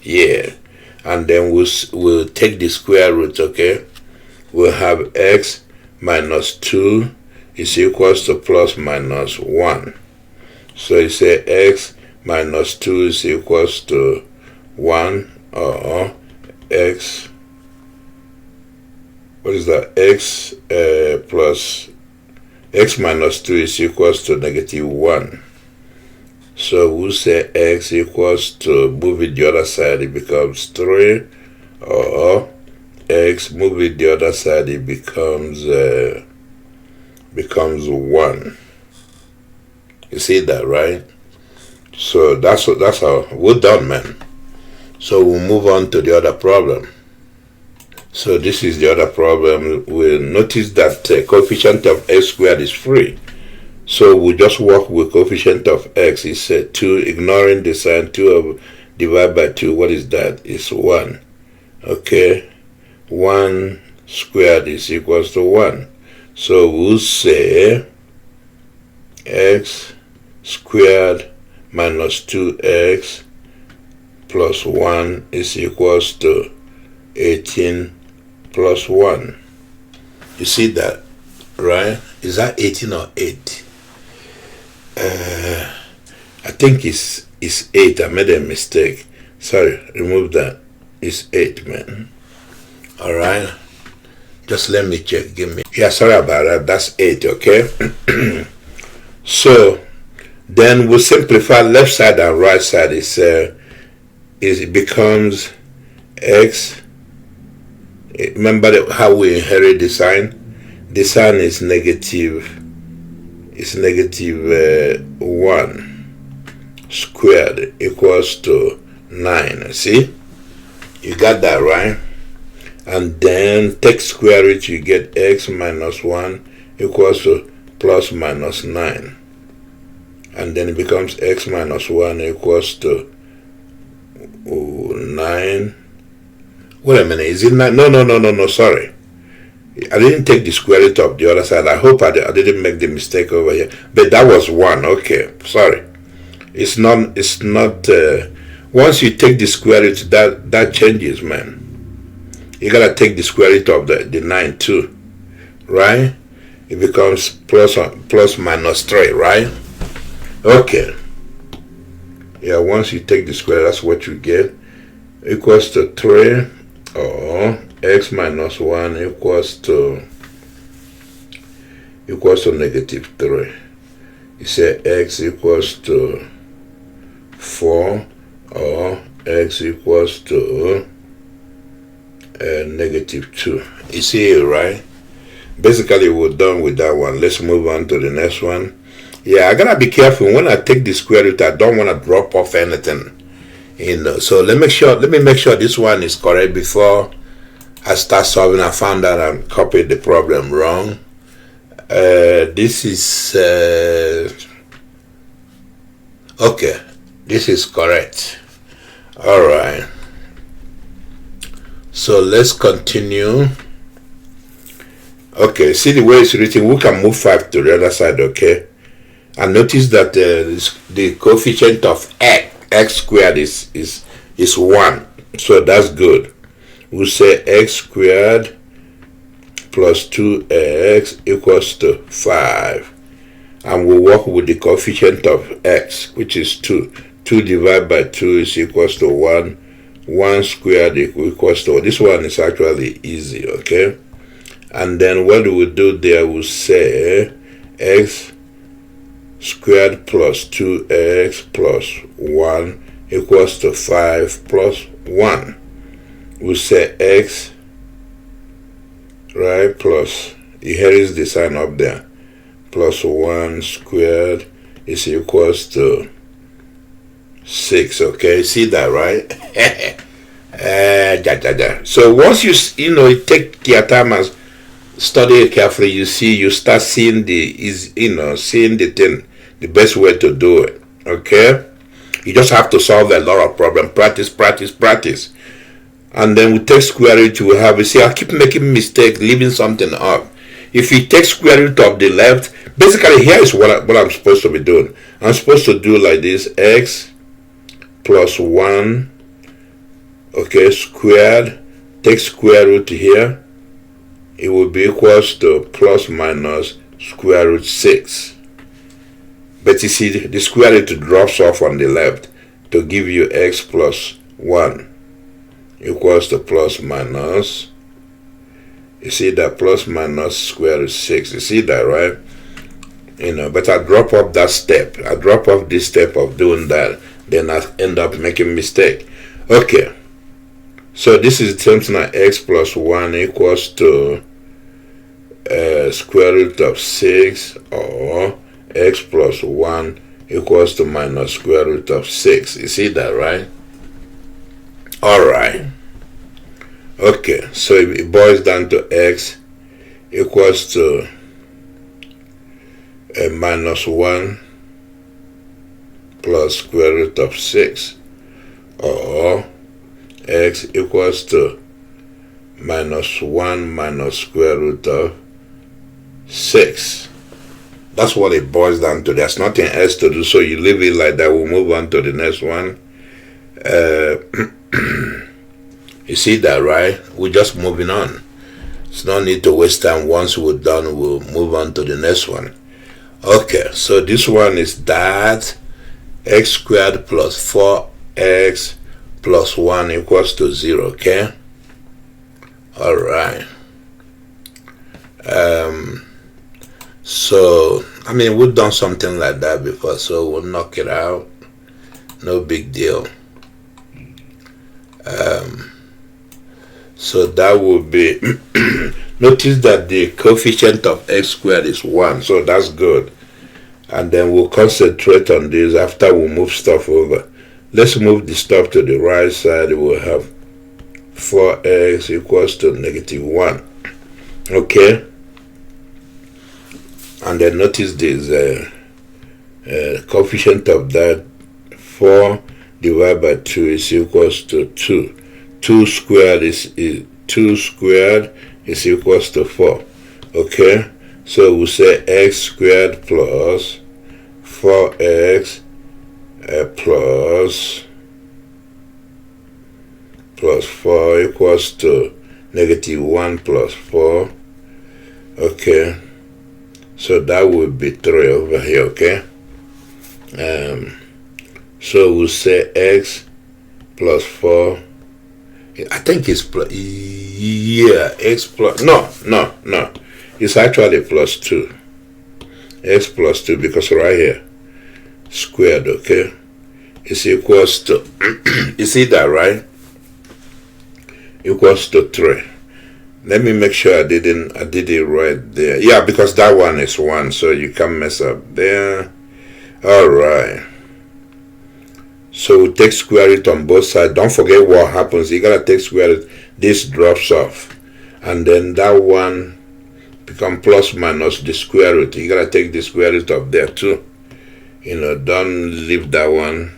Yeah. And then we'll take the square root, okay? We'll have x minus 2 is equals to plus minus 1. So you say x minus 2 is equals to 1, or x, what is that? X plus x minus 2 is equals to negative 1. So we'll say x equals to, move it the other side, it becomes 3, or x, move it the other side, it becomes 1. You see that, right? So that's how we're done, man. So we'll move on to the other problem. So this is the other problem. We'll notice that coefficient of x squared is 3. So we'll just work with coefficient of x. It's 2, ignoring the sign, 2 divided by 2. What is that? It's 1. Okay. 1 squared is equals to 1. So we'll say x squared minus 2x plus 1 is equals to 18 plus 1. You see that, right? Is that 18 or 8? I think it's 8. I made a mistake. Sorry, remove that. It's 8, man. All right. Just let me check. Give me. Yeah, sorry about that. That's 8, okay? So then we'll simplify left side and right side. It becomes x. Remember how we inherit the sign? The sign is negative. It's negative 1 squared equals to 9. See? You got that, right? And then take square root, you get x minus 1 equals to plus minus 9. And then it becomes x minus 1 equals to 9. Wait a minute, is it 9? No, sorry. I didn't take the square root of the other side. I hope I didn't make the mistake over here. But that was 1. Okay, sorry. It's not, once you take the square root, that changes, man. You gotta take the square root of the 9 too, right? It becomes plus minus 3, right? Okay. Yeah, once you take the square, that's what you get. Equals to 3, or x minus 1 equals to negative 3. You say x equals to 4, or x equals to negative 2. You see it, right? Basically, we're done with that one. Let's move on to the next one. Yeah, I gotta be careful when I take the square root. I don't want to drop off anything, so let me make sure this one is correct before I start solving. I found out I copied the problem wrong. This is okay. This is correct. All right. So let's continue. Okay, see the way it's written. We can move 5 to the other side. Okay. And notice that the coefficient of x squared is 1. So that's good. We'll say x squared plus 2x equals to 5. And we'll work with the coefficient of x, which is 2. 2 divided by 2 is equals to 1. 1 squared equals to... This one is actually easy, okay? And then what we do there, we'll say x squared plus 2x plus 1 equals to 5 plus 1. We'll say x, right, plus, here is the sign up there, plus 1 squared is equals to 6, okay? See that, right? So once you take your time and study it carefully, you start seeing seeing the thing, the best way to do it, okay? You just have to solve a lot of problems. Practice. And then we take square root, you will have, you see, I keep making mistake, leaving something up. If you take square root of the left, basically here is what I'm supposed to be doing. I'm supposed to do like this, x plus 1, okay, squared, take square root here, it will be equals to plus minus square root 6. But you see, the square root drops off on the left to give you x plus 1 equals to plus minus. You see that plus minus square root 6. You see that, right? But I drop off that step. I drop off this step of doing that. Then I end up making mistake. Okay. So this is something like x plus 1 equals to square root of 6, or x plus 1 equals to minus square root of 6. You see that, right? Alright. Okay, so it boils down to x equals to minus 1 plus square root of 6, or x equals to minus 1 minus square root of 6. That's what it boils down to. There's nothing else to do, so you leave it like that. We'll move on to the next one. You see that, right? We're just moving on. There's no need to waste time. Once we're done, we'll move on to the next one. Okay, so this one is that x squared plus 4x plus 1 equals to 0, okay? Alright. So, I mean, we've done something like that before, so we'll knock it out. No big deal. So that will be, notice that the coefficient of x squared is 1, so that's good. And then we'll concentrate on this after we move stuff over. Let's move the stuff to the right side. We'll have 4x equals to negative 1. Okay? And then notice this coefficient of that 4 divided by 2 is equals to 2. 2 squared is 2 squared is equals to 4. Okay? So we'll say x squared plus 4x plus 4 equals to negative 1 plus 4. Okay? So that would be 3 over here, okay? So we'll say x plus 4. I think it's plus, yeah, x plus, no. It's actually plus 2. X plus 2, because right here, squared, okay? It's equals to, you see that, right? Equals to 3. Let me make sure I did it right there. Yeah, because that one is 1, so you can't mess up there. Alright. So we take square root on both sides. Don't forget what happens. You gotta take square root. This drops off. and then that one become plus minus the square root. You gotta take the square root of there too. Don't leave that one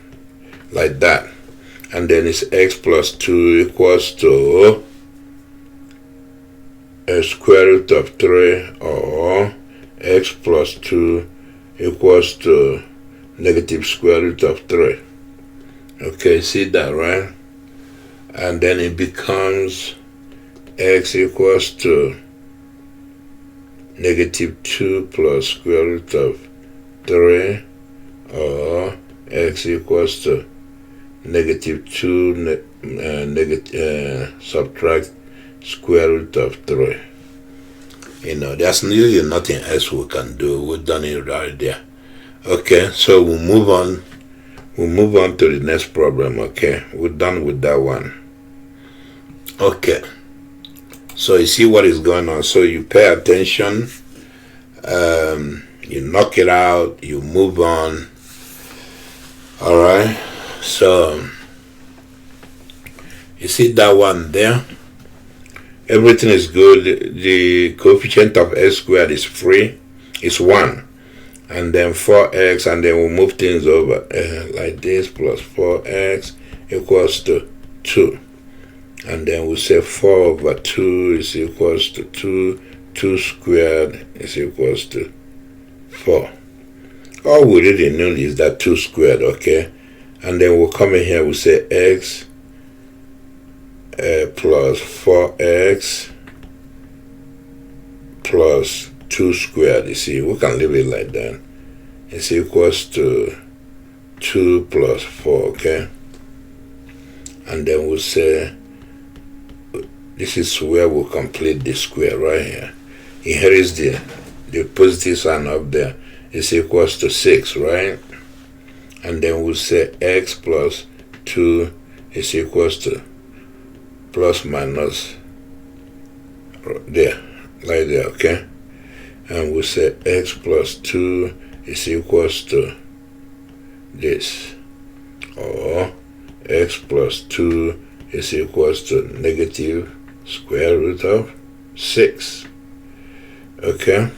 like that. And then it's x plus 2 equals to a square root of 3, or x plus 2 equals to negative square root of 3. Okay, see that, right? And then it becomes x equals to negative 2 plus square root of 3, or x equals to negative 2 subtract square root of 3. There's really nothing else we can do. We've done it right there. Okay, so we'll move on to the next problem. Okay, we're done with that one. Okay, so you see what is going on. So you pay attention, you knock it out, you move on. All right, so you see that one there, everything is good. The coefficient of x squared is 1, and then 4x, and then we'll move things over like this, plus 4x equals to 2, and then we'll say 4 over 2 is equals to 2 squared is equals to 4. All we really know is that 2 squared, okay? And then we'll come in here, we'll say x plus 4x plus 2 squared. You see, we can leave it like that. It's equals to 2 plus 4, okay? And then we'll say, this is where we'll complete the square right here. Here is the positive sign up there. It's equals to 6, right? And then we'll say x plus 2 is equals to plus minus there, like there, okay? And we'll say x plus 2 is equals to this, or x plus 2 is equals to negative square root of 6, okay?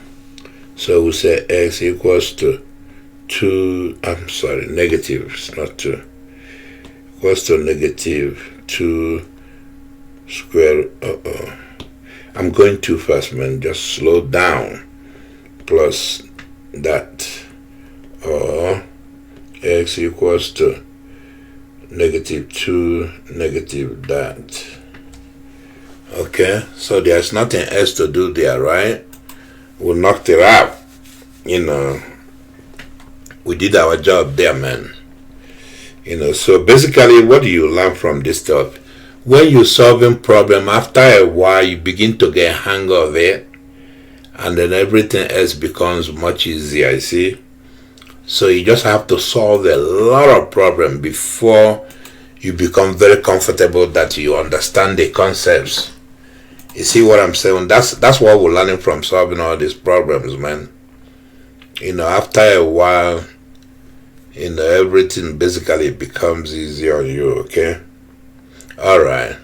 So we say x equals to negative, it's not 2, equals to negative 2 square, I'm going too fast, man, just slow down, plus that, or x equals to negative 2 negative that. Okay, so there's nothing else to do there, right? We knocked it out. We did our job there, man. So basically, what do you learn from this stuff? When you're solving problem, after a while, you begin to get hang of it, and then everything else becomes much easier, you see? So you just have to solve a lot of problems before you become very comfortable that you understand the concepts. You see what I'm saying? That's what we're learning from solving all these problems, man. After a while, everything basically becomes easier on you, okay? Alright,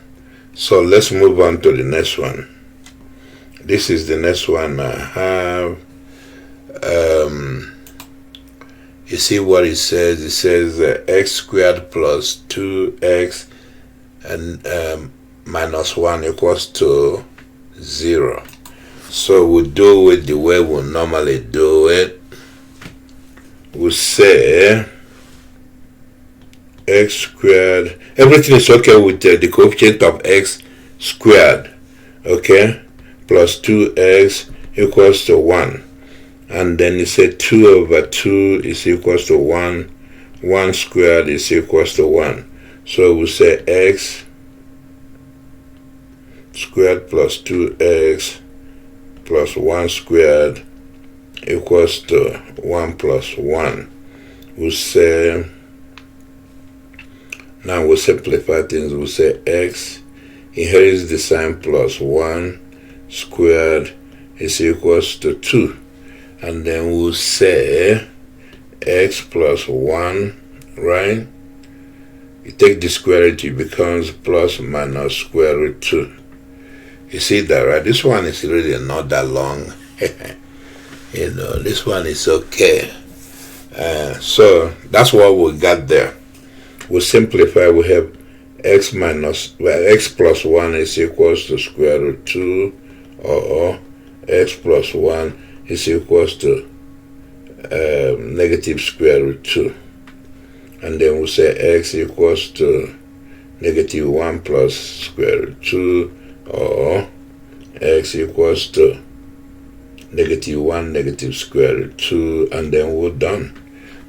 so let's move on to the next one. This is the next one I have. You see what it says? It says x squared plus 2x and minus 1 equals to 0. So we'll do it the way we normally do it. We'll say x squared, everything is okay with the coefficient of x squared, okay, plus 2x equals to 1. And then you say 2 over 2 is equals to 1. 1 squared is equals to 1. So we say x squared plus 2x plus 1 squared equals to 1 plus 1. We'll say, now we'll simplify things. We'll say x inherits the sign plus 1 squared is equals to 2. And then we'll say x plus 1, right? You take the square root, it becomes plus minus square root 2. You see that, right? This one is really not that long. This one is okay. So that's what we got there. We simplify. We have x plus 1 is equals to square root 2, or x plus 1 is equals to negative square root 2. And then we say x equals to negative 1 plus square root 2, or x equals to negative 1 negative square root 2, and then we're done.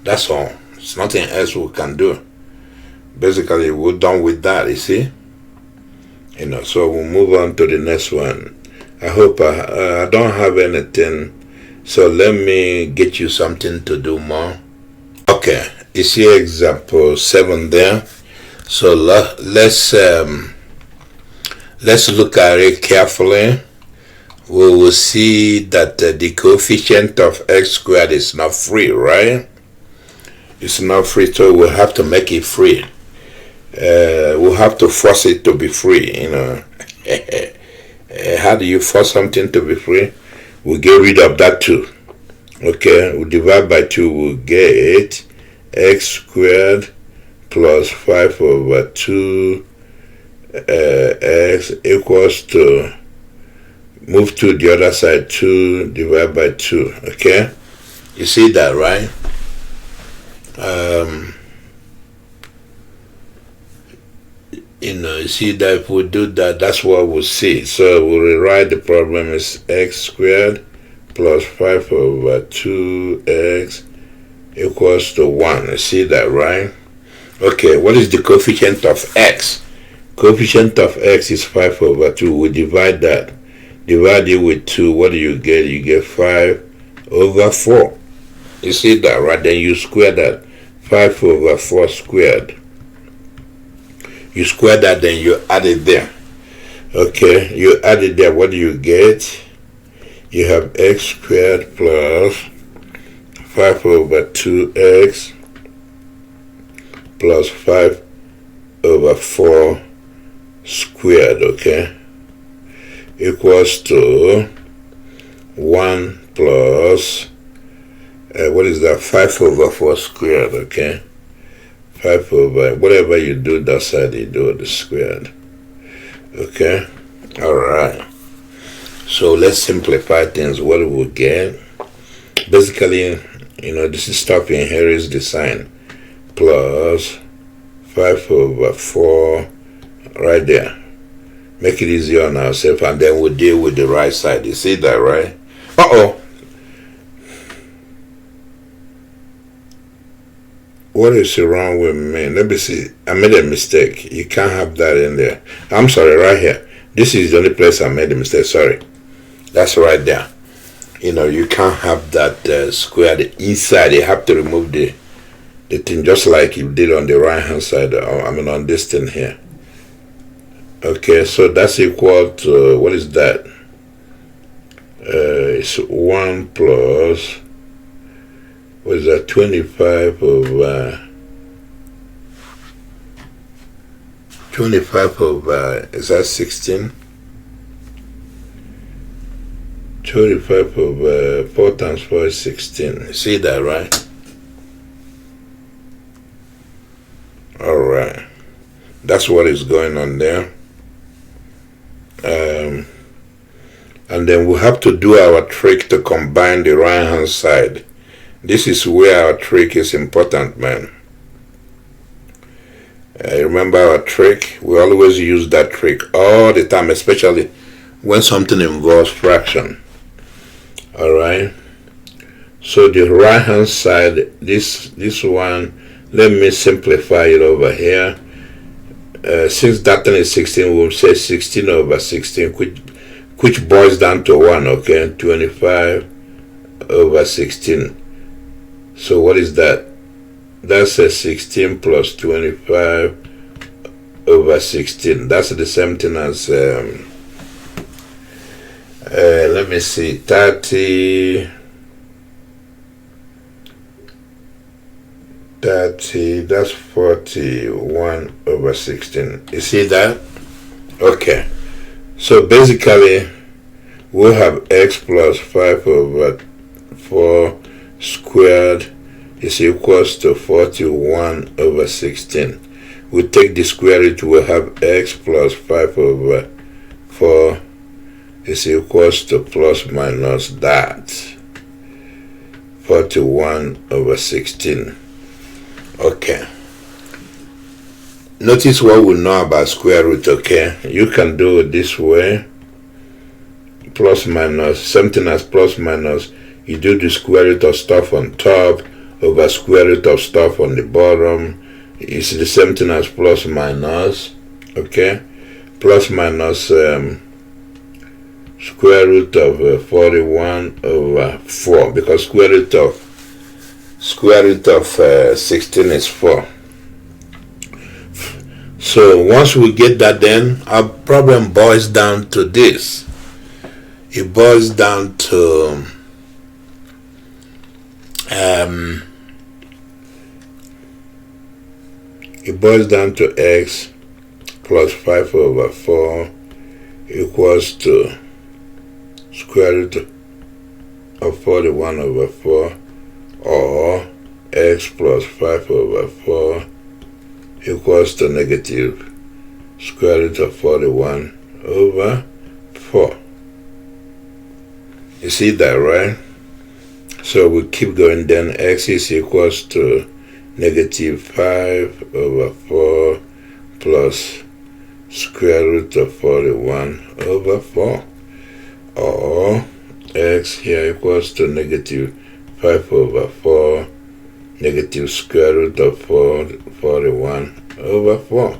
That's all. There's nothing else we can do. Basically, we're done with that, you see. So we'll move on to the next one. I hope I don't have anything, so let me get you something to do more. Okay, you see example 7 there. So let's look at it carefully. We will see that the coefficient of x squared is not free, right? It's not free, so we'll have to make it free. We'll have to force it to be free, How do you force something to be free? We'll get rid of that 2. Okay, we'll divide by 2, we'll get x squared plus 5 over 2 x equals to, move to the other side, 2 divided by 2. Okay, you see that, right? You see that if we do that, that's what we'll see. So we'll rewrite the problem as x squared plus 5 over 2x equals to 1. You see that, right? Okay, what is the coefficient of x? Coefficient of x is 5 over 2. We divide that. Divide it with 2. What do you get? You get 5 over 4. You see that, right? Then you square that. 5 over 4 squared. You square that, then you add it there. Okay, you add it there. What do you get? You have x squared plus 5 over 2x plus 5 over 4 squared, okay, equals to 1 plus, what is that, 5 over 4 squared, okay? 5 over, whatever you do that side, you do the squared. Okay? Alright. So let's simplify things. What do we get? Basically, this is stuff inherits the sign. Plus 5 over 4 right there. Make it easier on ourselves, and then we'll deal with the right side. You see that, right? Uh-oh. What is wrong with me? Let me see. I made a mistake. You can't have that in there. I'm sorry, right here. This is the only place I made a mistake. Sorry. That's right there. You can't have that square inside. You have to remove the thing, just like you did on the right hand side. On this thing here. Okay, so that's equal to, what is that? It's 1 plus, what is that, 25 over, is that 16? 25 over 4 times 4 is 16. See that, right? Alright. That's what is going on there. And then we have to do our trick to combine the right hand side. This is where our trick is important, man. Remember our trick? We always use that trick all the time, especially when something involves fraction. Alright? So the right hand side, this one, let me simplify it over here. Since that thing is 16, we'll say 16 over 16, which boils down to 1, okay? 25 over 16. So what is that? That's a 16 plus 25 over 16. That's the same thing as, let me see, 30, that's 41 over 16. You see that? Okay. So basically, we'll have x plus 5 over 4 squared is equals to 41 over 16. We take the square root, we'll have x plus 5 over 4 is equals to plus minus that 41 over 16. Okay. Notice what we know about square root, okay? You can do it this way. Plus minus, something as plus minus, you do the square root of stuff on top over square root of stuff on the bottom. It's the same thing as plus minus, okay? Plus minus square root of 41 over 4, because square root of 16 is 4. So once we get that, then our problem boils down to this. It boils down to x plus 5 over 4 equals to square root of 41 over 4, or x plus 5 over 4 equals to negative square root of 41 over 4. You see that, right? So we keep going, then x is equals to negative 5 over 4 plus square root of 41 over 4, or x here equals to negative 5 over 4 negative square root of 41 over 4.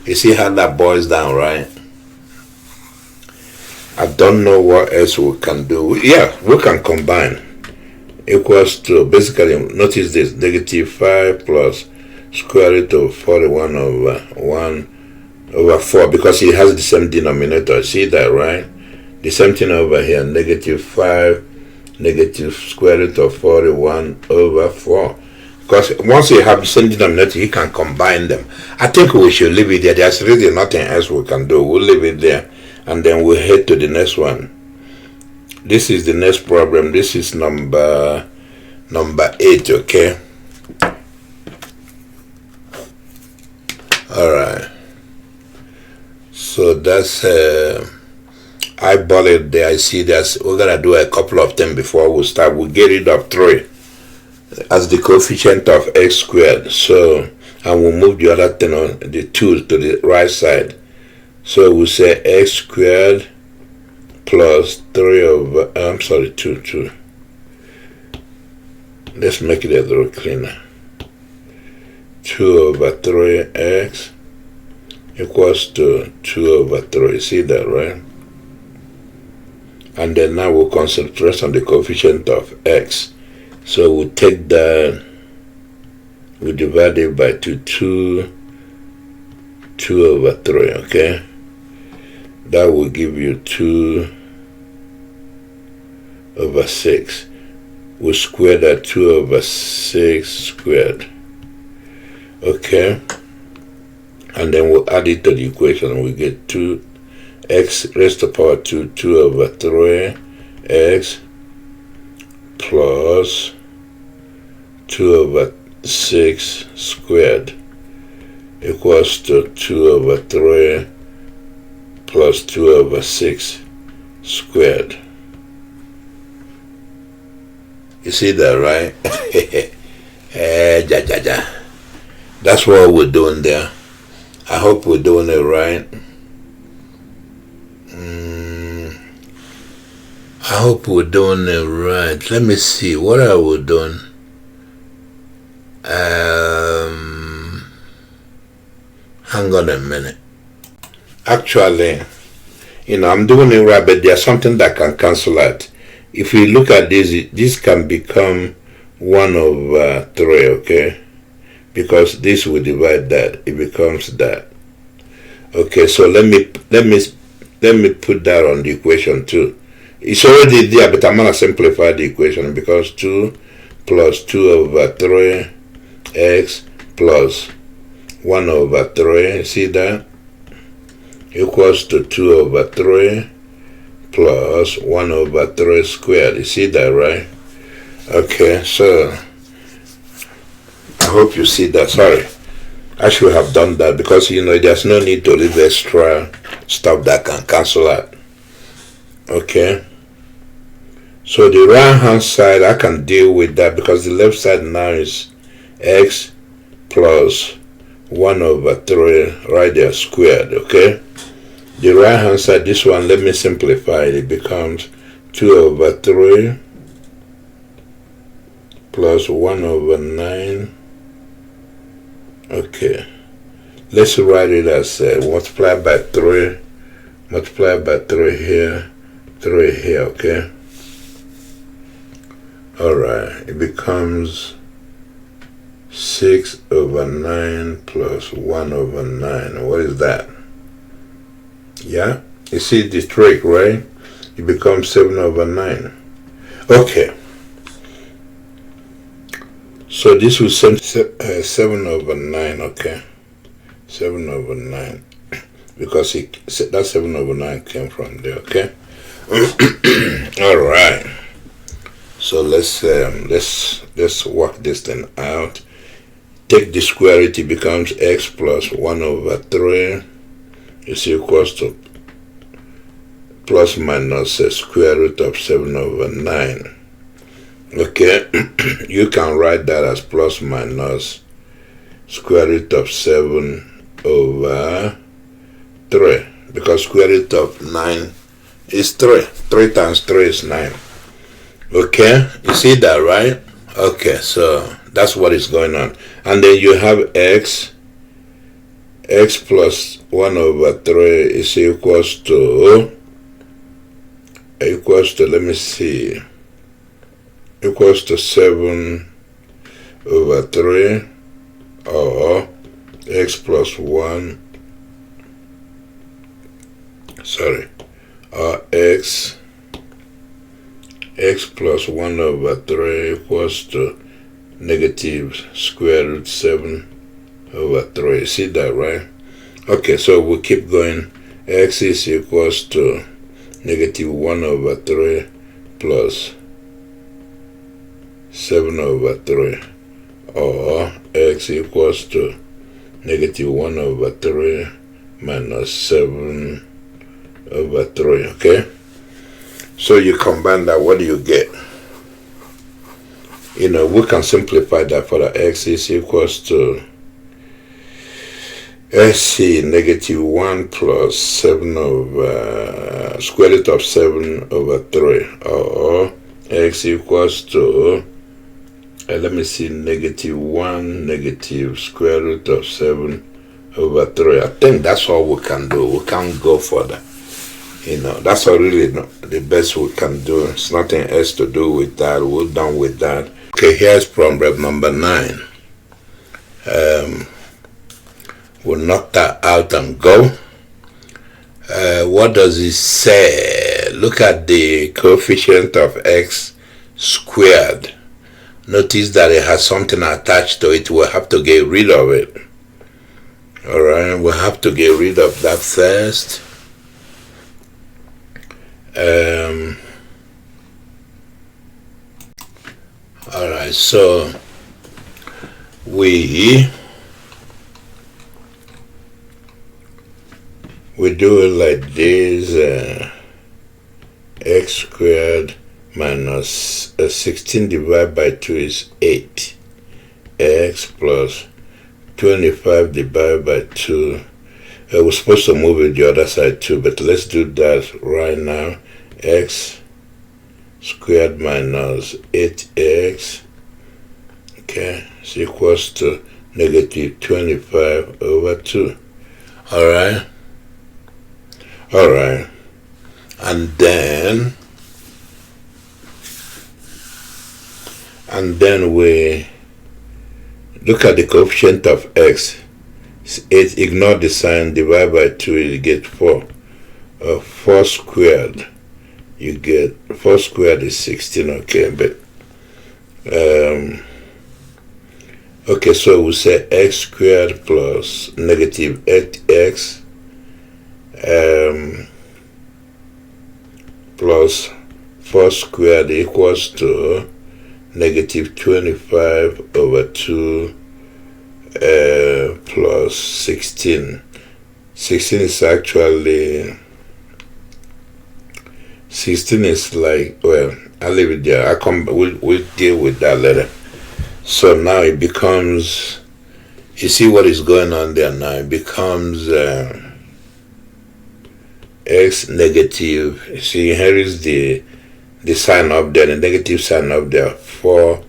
You see how that boils down, right? I don't know what else we can do. Yeah, we can combine. Equals to, basically, notice this, negative 5 plus square root of 41 over 1 over 4, because it has the same denominator. See that, right? The same thing over here, negative 5 negative square root of 41 over 4. Because once you have the same denominator, you can combine them. I think we should leave it there. There's really nothing else we can do. We'll leave it there, and then we'll head to the next one. This is the next problem. This is number 8, okay? Alright. So that's eyeball it there. I see that we're gonna do a couple of them before we start. We'll get rid of 3 as the coefficient of x squared. So, and we'll move the other thing on the 2 to the right side. So we'll say x squared plus 3 over, 2. Let's make it a little cleaner. 2 over 3x equals to 2 over 3. See that, right? And then now we'll concentrate on the coefficient of x. So we'll take that, we divide it by 2 over 3, okay? That will give you 2 over 6. We'll square that 2 over 6 squared, okay? And then we'll add it to the equation, and we get 2x raised to the power 2 over 3x plus 2 over 6 squared equals to 2 over 3 plus 2 over 6 squared. You see that, right? That's what we're doing there. I hope we're doing it right. I hope we're doing it right. Let me see. What are we doing? Hang on a minute. Actually, I'm doing it right, but there's something that can cancel out. If we look at this can become 1 over 3, okay? Because this will divide that. It becomes that. Okay, so let me put that on the equation too. It's already there, but I'm gonna simplify the equation, because 2 plus 2 over 3x plus 1 over 3. See that? equals to 2 over 3 plus 1 over 3 squared. You see that, right? Okay, so I hope you see that. Sorry, I should have done that because there's no need to leave extra stuff that can cancel out. Okay, so the right hand side I can deal with that because the left side now is x plus 1 over 3 right there squared. Okay, the right hand side, this one, let me simplify it. It becomes 2 over 3 plus 1 over 9. Okay, let's write it as multiply by 3 here, 3 here. Okay, alright, it becomes 6 over 9 plus 1 over 9. What is that? Yeah, you see the trick, right? It becomes 7 over 9. Okay, so this will send 7 over 9. Okay, 7 over 9, because that 7 over 9 came from there. Okay. All right, so let's work this thing out. Take the square root, it becomes x plus 1 over 3 is equals to plus minus a square root of 7 over 9. Okay, you can write that as plus minus square root of 7 over 3, because square root of 9 is 3. 3 times 3 is 9. Okay, you see that, right? Okay, so that's what is going on. And then you have x plus 1 over 3 is equals to, let me see, equals to 7 over 3, or x plus 1, or x plus 1 over 3 equals to negative square root 7 over 3. See that, right? Okay, so we keep going. X is equals to negative 1 over 3 plus 7 over 3, or x equals to negative 1 over 3 minus 7 over 3. Okay, so you combine that, what do you get? We can simplify that for the x is equals to, let's see, negative 1 plus 7 over square root of 7 over 3, or x equals to, let me see, negative 1 negative square root of 7 over 3. I think that's all we can do. We can't go further. That's all really the best we can do. It's nothing else to do with that. We're done with that. Okay, here's problem number 9. We'll knock that out and go. What does it say? Look at the coefficient of x squared. Notice that it has something attached to it. We'll have to get rid of it. Alright, we'll have to get rid of that first. Alright, so we do it like this. X squared minus 16 divided by 2 is 8. X plus 25 divided by 2. We're supposed to move it the other side too, but let's do that right now. X squared minus 8x, okay, is equals to negative 25 over 2. Alright, and then we look at the coefficient of x. 8, ignore the sign, divide by 2, you get 4. 4 squared, you get 4 squared is 16. Okay, but okay, so we say x squared plus negative 8x plus 4 squared equals to negative 25 over 2 plus 16. 16 is actually 16 is like, well, I'll leave it there. We'll deal with that later. So now it becomes, you see what is going on there now? It becomes x negative. You see, here is the sign up there, the negative sign up there, 4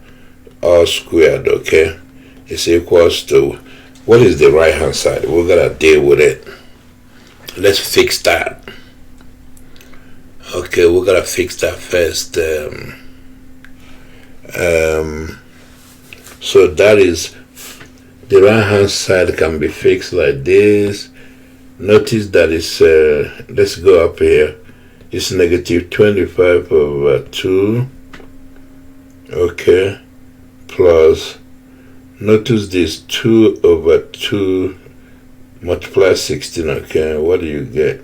all squared, okay? It's equals to, what is the right hand side? We're gonna deal with it. Let's fix that. Okay, we're gonna fix that first. So that is, the right hand side can be fixed like this. Notice that it's, let's go up here. It's negative 25 over 2. Okay. Plus, notice this 2 over 2 multiply 16. Okay. What do you get?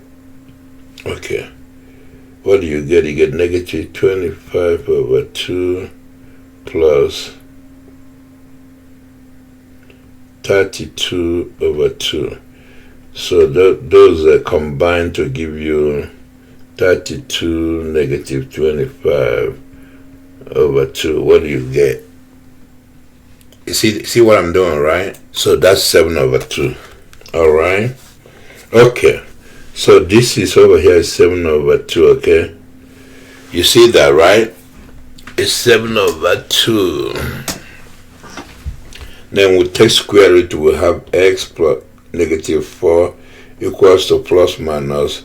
Okay. What do you get? You get negative 25 over 2 plus 32 over 2. So those are combined to give you 32 negative 25 over 2. What do you get? You see what I'm doing, right? So that's 7 over 2. Alright? Okay. So this is over here is 7 over 2, okay? You see that, right? It's 7 over 2. Then we take square root, we have x plus negative 4 equals to plus minus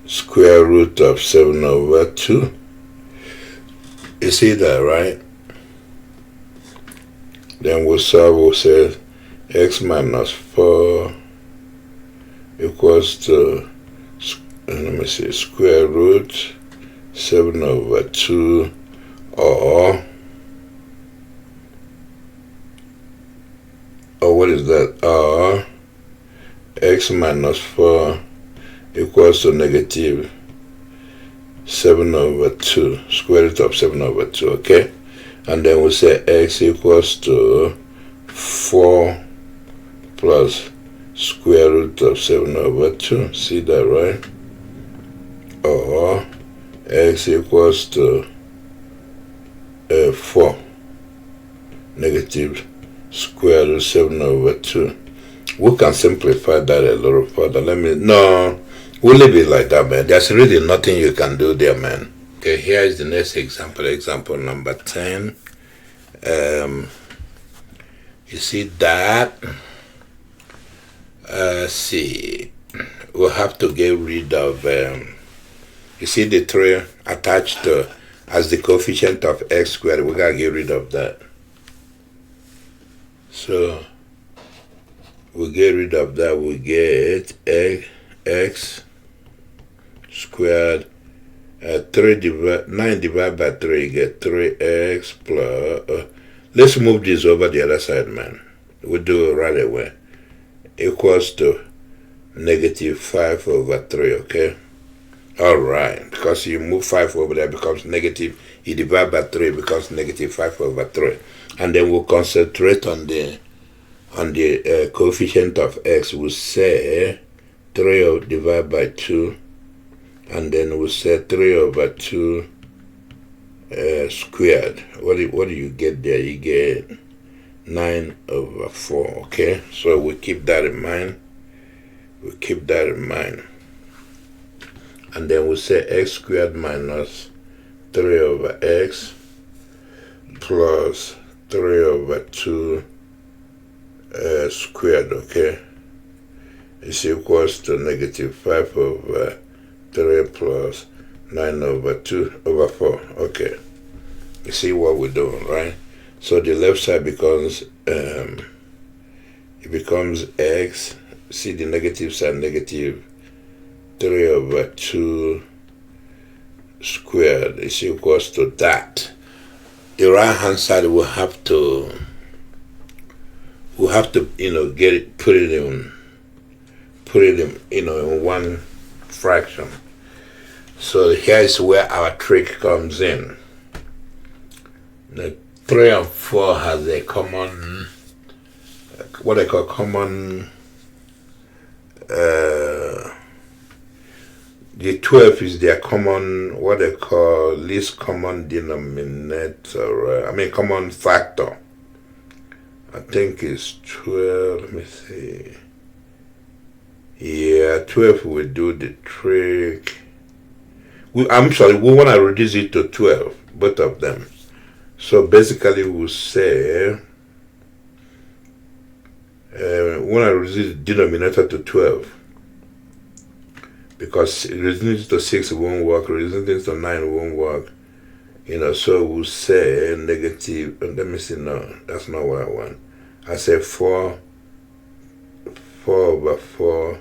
square root of 7 over 2. You see that, right? Then we'll solve, we'll say x minus 4 equals to, let me see, square root 7 over 2, or what is that? Or x minus 4 equals to negative 7 over 2, square root of 7 over 2, okay? And then we say x equals to 4 plus square root of 7 over 2. See that, right? Or x equals to 4 negative square root 7 over 2. We can simplify that a little further. We'll leave it like that, man. There's really nothing you can do there, man. Okay, here is the next example. Example number 10. You see that? See, we'll have to get rid of, you see the 3 attached to as the coefficient of x squared. We gotta get rid of that. So we get rid of that. We get x squared. 9 divided by 3, you get 3x plus, let's move this over the other side, man. We'll do it right away. Equals to negative 5 over 3, okay? Alright, because you move 5 over there, becomes negative, you divide by 3, becomes negative 5 over 3. And then we'll concentrate on the coefficient of x. We'll say 3 divided by 2. And then we'll say 3 over 2 squared. What do you get there? You get 9 over 4, okay? So we keep that in mind. And then we'll say x squared minus 3 over x plus 3 over 2 squared, okay? Is equals to negative 5 over 3 plus 9 over 2 over 4. Okay. You see what we're doing, right? So the left side becomes, it becomes x. See the negative side, negative 3 over 2 squared is equals to that. The right hand side will have to, get it, put it in, in fraction. So here is where our trick comes in. The 3 and 4 has a common, what they call common, the 12 is their common, what they call least common denominator, common factor. I think it's 12, let me see. Yeah, 12 will do the trick. I'm sorry, we want to reduce it to 12, both of them. So basically we'll say, we want to reduce the denominator to 12. Because reducing it to 6 won't work, reducing it to 9 won't work. So we'll say negative, let me see, no, that's not what I want. I say 4 over 4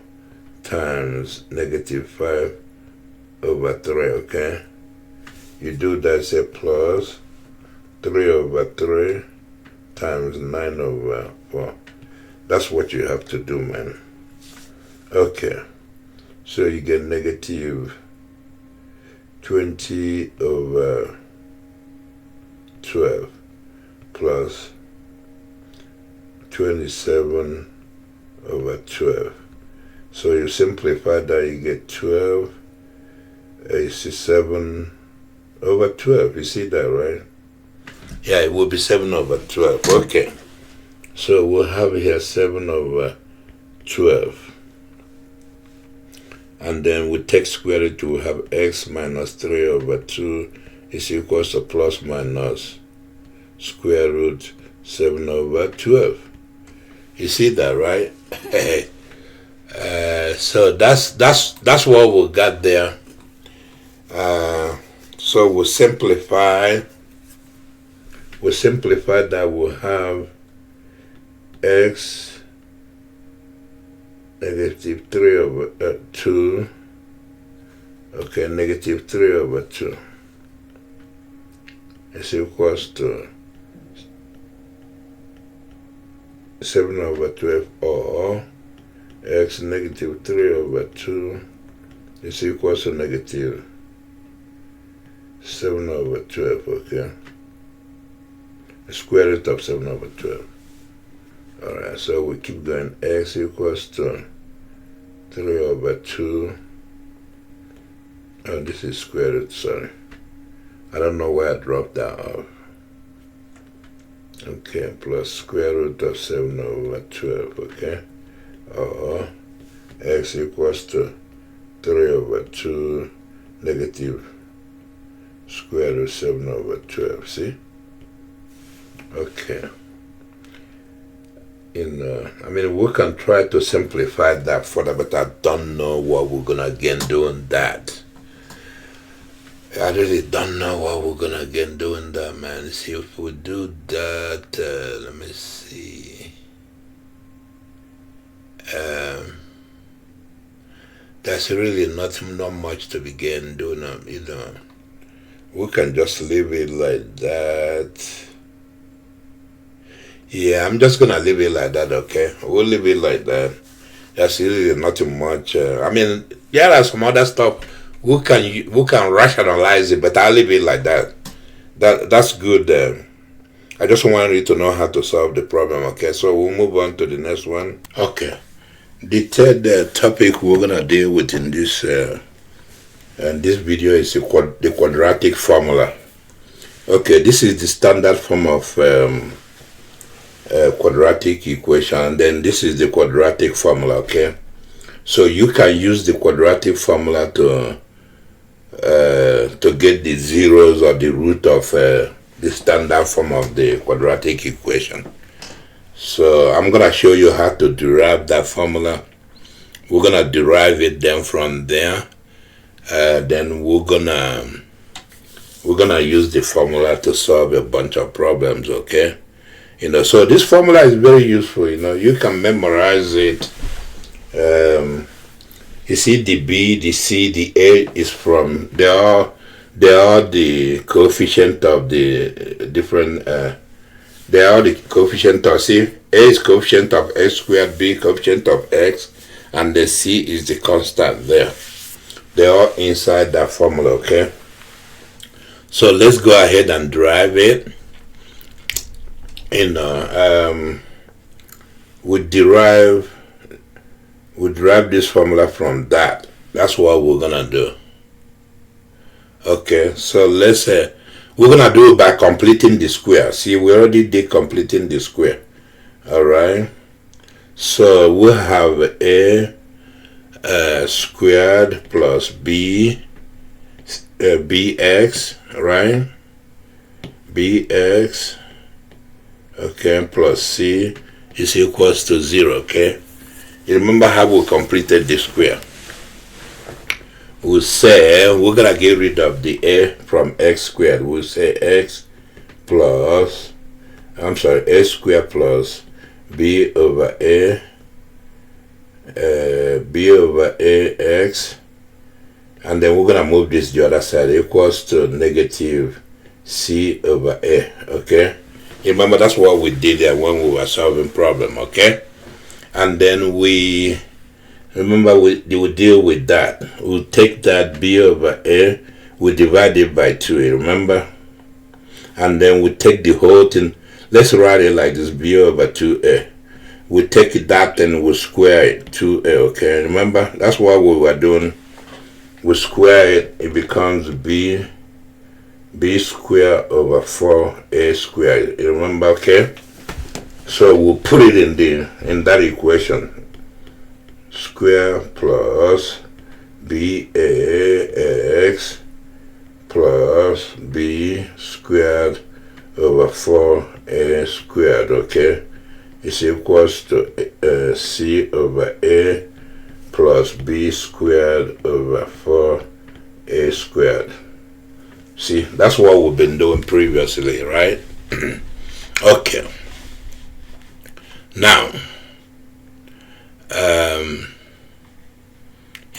times negative 5 over 3, okay? You do that, say plus 3 over 3 times 9 over 4. That's what you have to do, man. Okay. So you get negative 20 over 12 plus 27 over 12. So you simplify that, you get 12, 7 over 12. You see that, right? Yeah, it will be 7 over 12. Okay. So we'll have here 7 over 12. And then we take square root, we'll have x minus 3 over 2 is equals to plus minus square root 7 over 12. You see that, right? So that's what we got there. So we'll simplify that, we'll have x negative 3 over 2. Okay, negative 3 over 2 is equals to 7 over 12, or x negative 3 over 2 is equals to negative 7 over 12, okay? The square root of 7 over 12. Alright, so we keep going. X equals to 3 over 2. Oh, this is square root, sorry. I don't know why I dropped that off. Okay, plus square root of 7 over 12, okay? Or x equals to 3 over 2 negative square root 7 over 12, see? Okay. We can try to simplify that further, but I don't know what we're gonna again doing that. I really don't know what we're gonna again doing that, man. See if we do that. Let me see. There's really not much to begin doing. We can just leave it like that. Yeah, I'm just gonna leave it like that, okay? We'll leave it like that. There's really nothing much. There's some other stuff we can rationalize it, but I'll leave it like that. That's good. I just want you to know how to solve the problem, okay? So we'll move on to the next one. Okay. The third topic we're gonna deal with in this video is the quadratic formula. Okay, this is the standard form of quadratic equation, and then this is the quadratic formula, okay? So you can use the quadratic formula to get the zeros or the root of the standard form of the quadratic equation. So I'm gonna show you how to derive that formula. We're gonna derive it, then from there then we're gonna use the formula to solve a bunch of problems, okay? So this formula is very useful. You can memorize it. You see, the B, the C, the A is from, they are the coefficient of the different, they are the coefficient of, see, A is coefficient of x squared, B coefficient of x, and the C is the constant there. They're all inside that formula, okay? So let's go ahead and derive it. We derive this formula from that. That's what we're gonna do. Okay, so let's say we're gonna do it by completing the square. See, we already did completing the square. All right. So we have a squared plus b bx, right? Bx, okay, plus c is equals to 0. Okay. You remember how we completed the square? We'll say we're gonna get rid of the a from x squared. We'll say x plus, a squared plus b over ax, and then we're gonna move this to the other side, equals to negative c over a. Okay, remember that's what we did there when we were solving problem. Okay, and then we will deal with that. We'll take that b over a, we divide it by 2, remember? And then we take the whole thing. Let's write it like this, b over 2a. We take that and we square it, 2a, okay? Remember, that's what we were doing. We square it, it becomes b squared over 4a squared. You remember, okay? So we'll put it in that equation. Square plus bax plus b squared over 4a squared, okay, is equals to c over a plus b squared over 4a squared. See, that's what we've been doing previously, right? Okay. Now,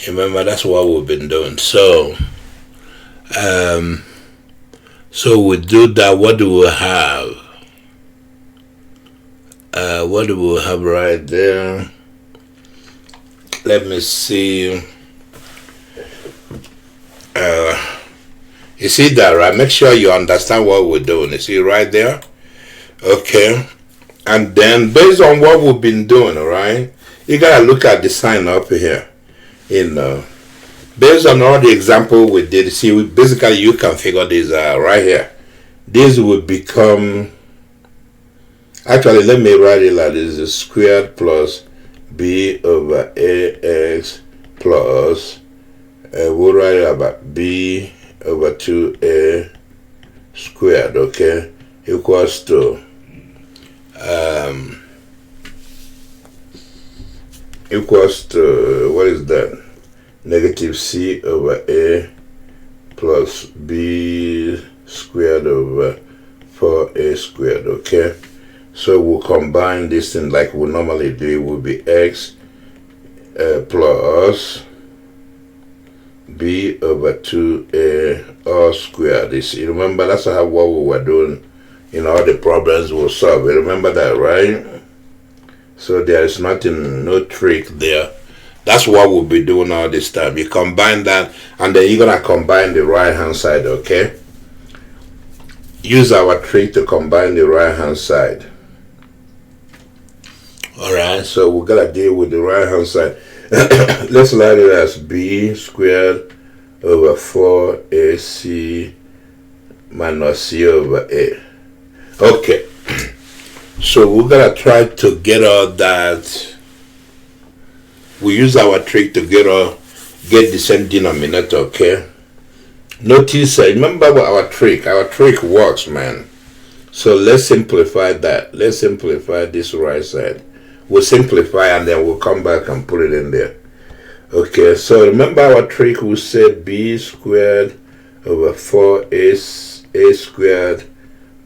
remember that's what we've been doing. So we do that. What do we have? What do we have right there? Let me see. You see that, right? Make sure you understand what we're doing. You see right there? Okay. And then based on what we've been doing, all right, you gotta look at the sign up here. Based on all the example we did, see, basically you can figure this out right here. This will become, actually let me write it like this, is squared plus b over ax plus, we'll write it about b over 2a squared, okay, equals to what is that? Negative c over a plus b squared over 4a squared, okay? So we'll combine this thing like we normally do. It will be x plus b over 2a all squared. You remember that's how what we were doing in all the problems we'll solve. You remember that, right? So there is nothing, no trick there. That's what we'll be doing all this time. You combine that, and then you're gonna combine the right hand side, okay? Use our trick to combine the right hand side. Alright, so we're gonna deal with the right hand side. Let's write it as b squared over 4ac minus c over a. Okay. So we're gonna try to get all that. We use our trick to get the same denominator, okay? Notice, remember what our trick works, man. So let's simplify that. Let's simplify this right side. We'll simplify and then we'll come back and put it in there. Okay, so remember our trick, we said b squared over 4a squared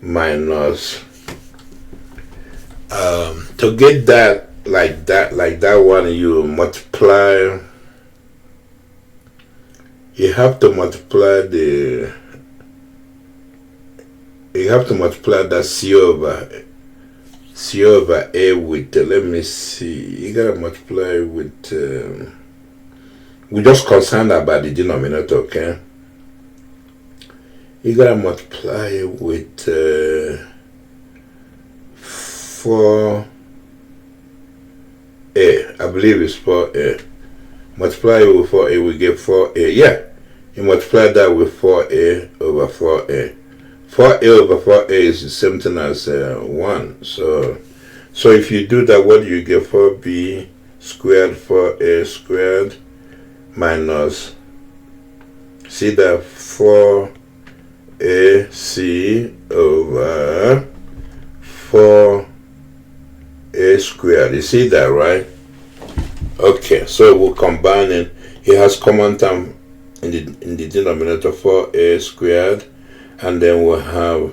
minus, to get that like that one, you multiply, you have to multiply that c over a with, let me see, you gotta multiply with We're just concerned about the denominator, okay? You gotta multiply it with 4a. I believe it's 4a. Multiply it with 4a, we get 4a. Yeah, you multiply that with 4a over 4a. 4a over 4a is the same thing as 1. So if you do that, what do you get? 4b squared 4a squared minus, see that 4ac over 4a squared. You see that, right? Okay, so we'll combine it. It has common term in the denominator, 4a squared, and then we'll have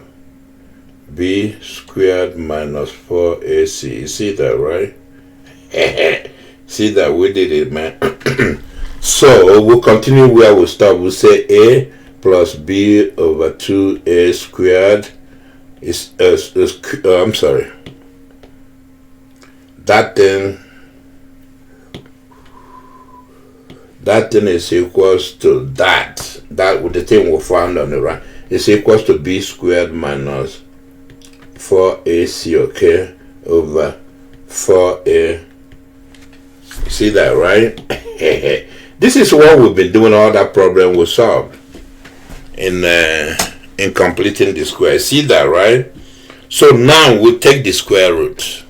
b squared minus 4ac. You see that, right? See that we did it, man. So we'll continue where we start. We'll say a plus b over 2a squared is I'm sorry. That thing is equals to that with the thing we found on the right. It's equals to b squared minus 4ac, okay, over 4a. See that, right? This is what we've been doing. All that problem we solved in completing the square. See that, right? So now we take the square root.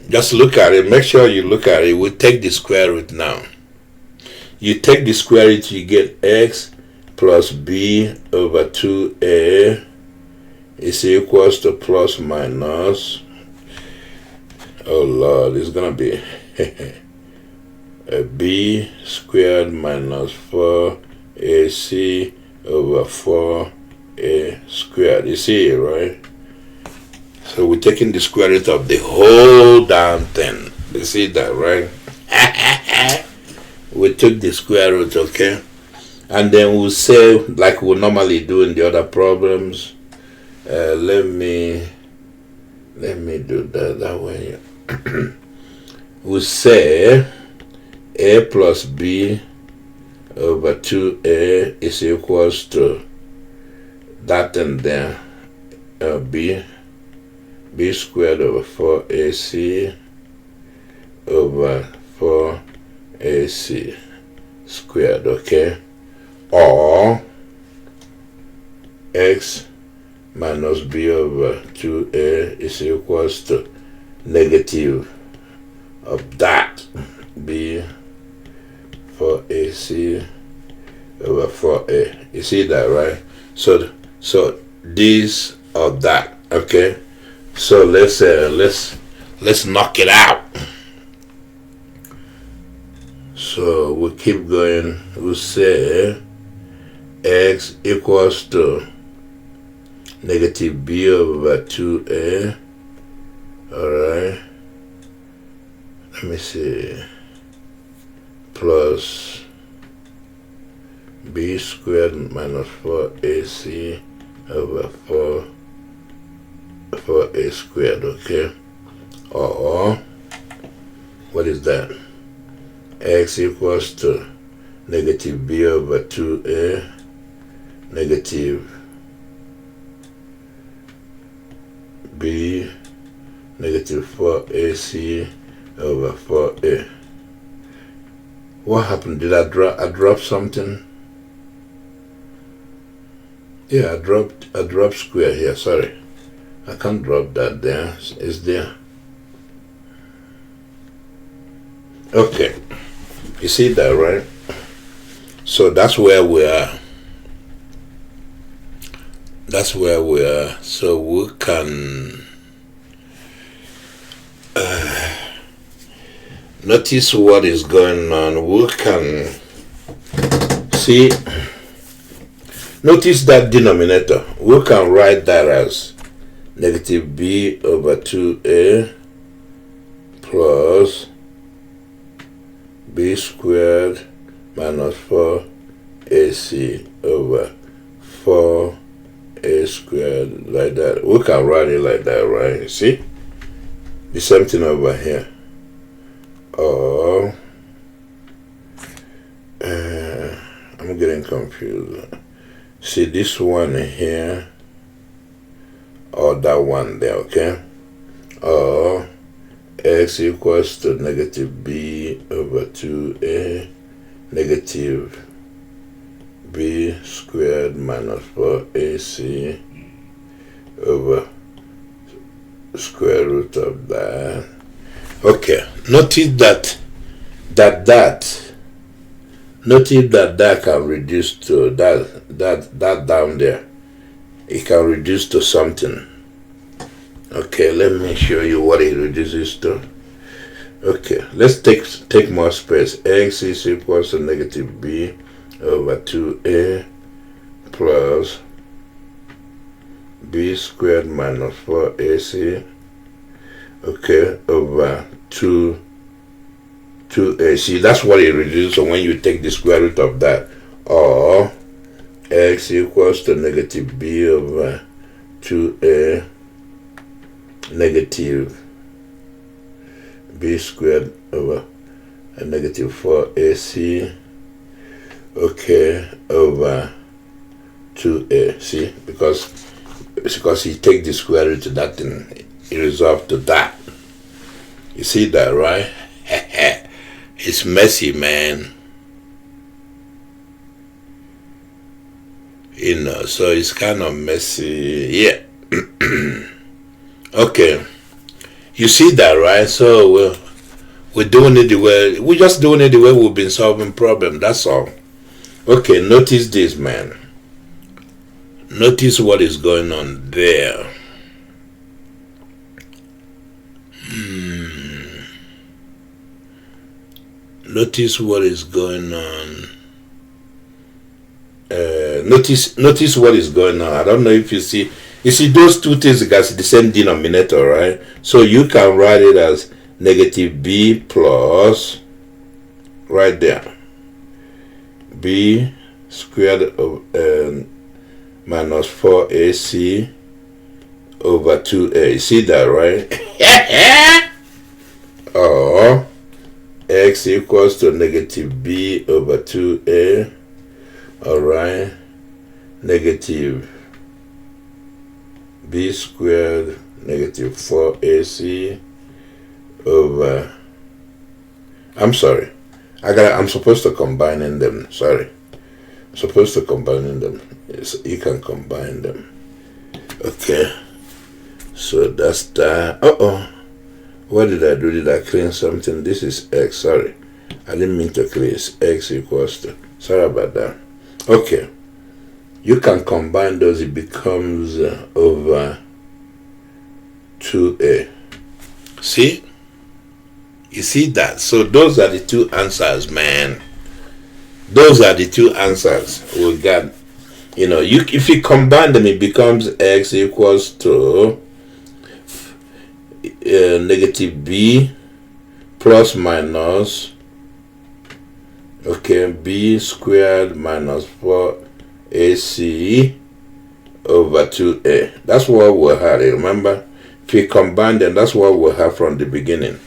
Just look at it. Make sure you look at it. We take the square root now. You take the square root, you get x plus b over 2a is equals to plus minus. Oh Lord, it's gonna be a b squared minus 4ac over 4a squared. You see it, right? So we're taking the square root of the whole damn thing. You see that, right? We took the square root, okay? And then we'll say, like we normally do in the other problems, let me do that way. We'll say a plus b over 2a is equals to that and then b squared over 4ac over 4ac squared, okay? Or x minus b over 2a is equals to negative of that b 4ac over 4a. You see that, right? So this or that, okay? So let's knock it out. So we'll keep going. We'll say x equals to negative b over 2a. Alright. Let me see. Plus b squared minus 4ac over 4a squared, okay? Or what is that? X equals to negative b over 2a negative b negative 4ac over 4a. What happened? Did I drop something? Yeah, I dropped square here. Sorry, I can't drop that there. It's there. Okay, you see that, right? So that's where we are. That's where we are. So we can notice what is going on. We can see. Notice that denominator. We can write that as negative b over 2a plus b squared minus 4ac over 4a squared, like that. We can write it like that, right? You see? The same thing over here. Or getting confused. See this one here or that one there, okay? Or x equals to negative b over 2a negative b squared minus 4ac over square root of that. Okay, notice that can reduce to that down there. It can reduce to something. Okay, let me show you what it reduces to. Okay, let's take more space. X is equals to negative b over 2a plus b squared minus 4ac, okay, over 2a. See, that's what it reduces when you take the square root of that. Or x equals to negative b over 2a negative b squared over a negative 4ac, okay, over 2a. See, because you take the square root of that and it resolves to that. You see that, right? It's messy, man. You know, so it's kind of messy. Yeah. Okay. You see that, right? So we're doing it the way, we're just doing it the way we've been solving problems. That's all. Okay, notice this, man. Notice what is going on there. Notice what is going on. Notice what is going on. I don't know if you see. You see those two things got the same denominator, right? So you can write it as negative b plus, right there, b squared minus 4ac over 2a. You see that, right? Or x equals to negative b over 2a, alright, negative b squared negative 4ac over, I'm sorry, I'm supposed to combine them, sorry. I'm supposed to combine them. Yes, you can combine them. Okay. So that's that. What did I do? Did I clean something? This is x, sorry. I didn't mean to clean. It's x equals to, sorry about that. Okay. You can combine those, it becomes over 2a. See? You see that? So those are the two answers, man. Those are the two answers we got. You know, if you combine them, it becomes x equals to negative b plus minus, okay, b squared minus 4ac over 2a. That's what we had. Remember, if you combine them, that's what we have from the beginning.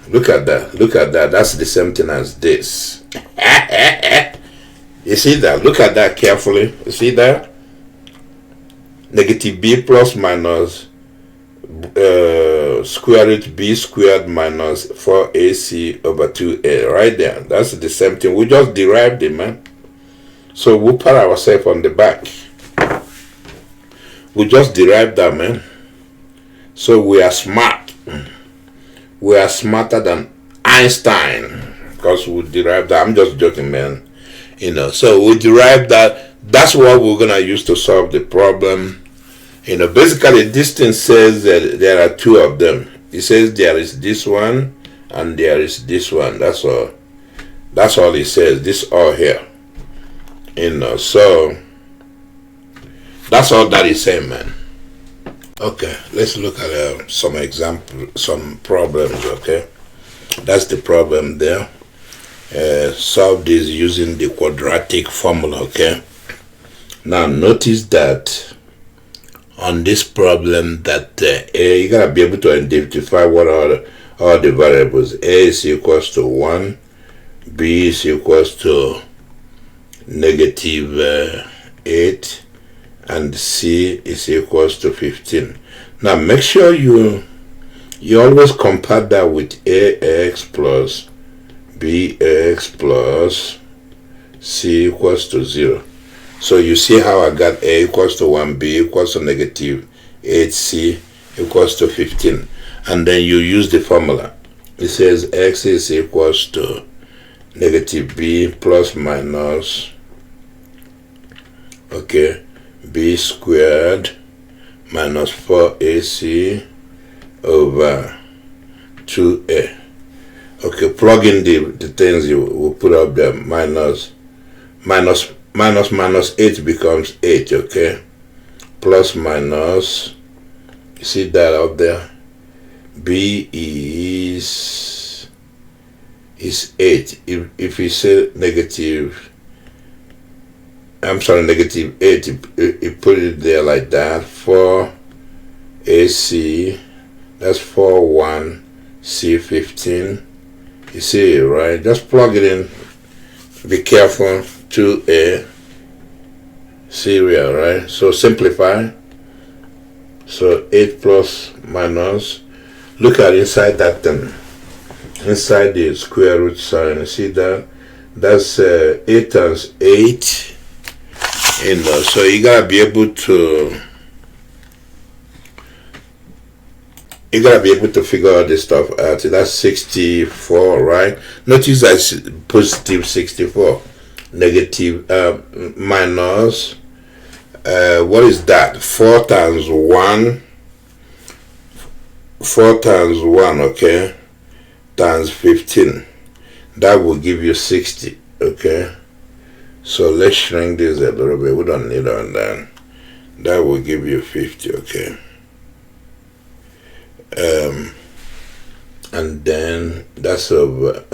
Look at that. Look at that. That's the same thing as this. You see that? Look at that carefully. You see that? Negative b plus minus square root b squared minus 4ac over 2a. Right there. That's the same thing. We just derived it, man. So we'll pat ourselves on the back. We just derived that, man. So we are smart. We are smarter than Einstein because we derived that. I'm just joking, man. You know, so we derived that. That's what we're gonna use to solve the problem. You know, basically this thing says that there are two of them. It says there is this one and there is this one. That's all. That's all it says. This all here. You know, so that's all that is saying, man. Okay, let's look at some problems. Okay, that's the problem there. Solve this using the quadratic formula. Okay, now notice that on this problem that you gotta be able to identify what are all the variables. A is equals to 1, b is equals to negative 8, and c is equals to 15. Now make sure you always compare that with ax plus bx plus c equals to 0. So you see how I got a equals to 1, b equals to negative 8, c equals to 15. And then you use the formula. It says x is equals to negative b plus minus, okay, b squared minus 4ac over 2a. Okay, plug in the things you will put up there. Minus 8 becomes 8, okay? Plus minus, you see that up there? B is 8. If you say negative 8, you put it there like that. 4 AC, that's 4 1 C 15. You see it, right? Just plug it in. Be careful. 2A serial, right? So simplify. So 8 plus minus. Look at inside that thing. Inside the square root sign. You see that? That's 8 times 8. So you gotta be able to. You gotta be able to figure all this stuff out. That's 64, right? Notice that's positive 64. Negative minus. What is that? 4 times 1. 4 times 1, okay? Times 15. That will give you 60, okay? So let's shrink this a little bit. We don't need all that. That will give you 50, okay? And then that's over,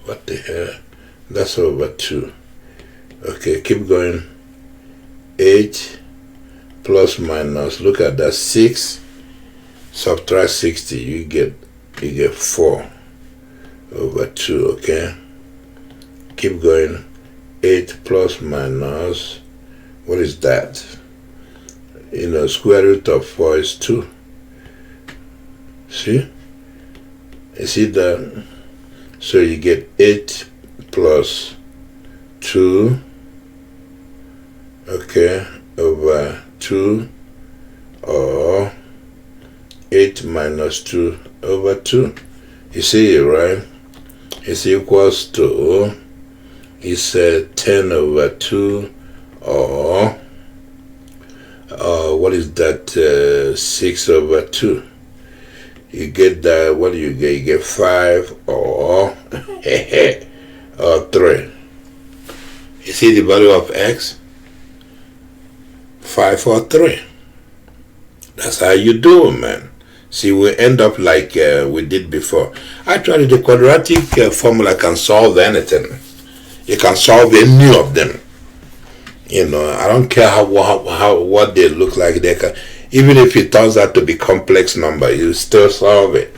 what the hell? That's over 2. Okay, keep going. 8 plus minus, look at that, 6. Subtract 60, you get 4 over 2, okay? Keep going. 8 plus minus, what is that? Square root of 4 is 2. See? You see that? So you get 8 plus 2, okay, over 2, or 8 minus 2 over 2. You see it, right? It's equals to, it's 10 over 2, or what is that, 6 over 2. You get that, what do you get? You get 5 or, or 3. You see the value of x? 5 or 3. That's how you do it, man. See, we end up like we did before. Actually, the quadratic formula can solve anything. You can solve any of them. I don't care what they look like. They can, even if it turns out to be complex number, you still solve it.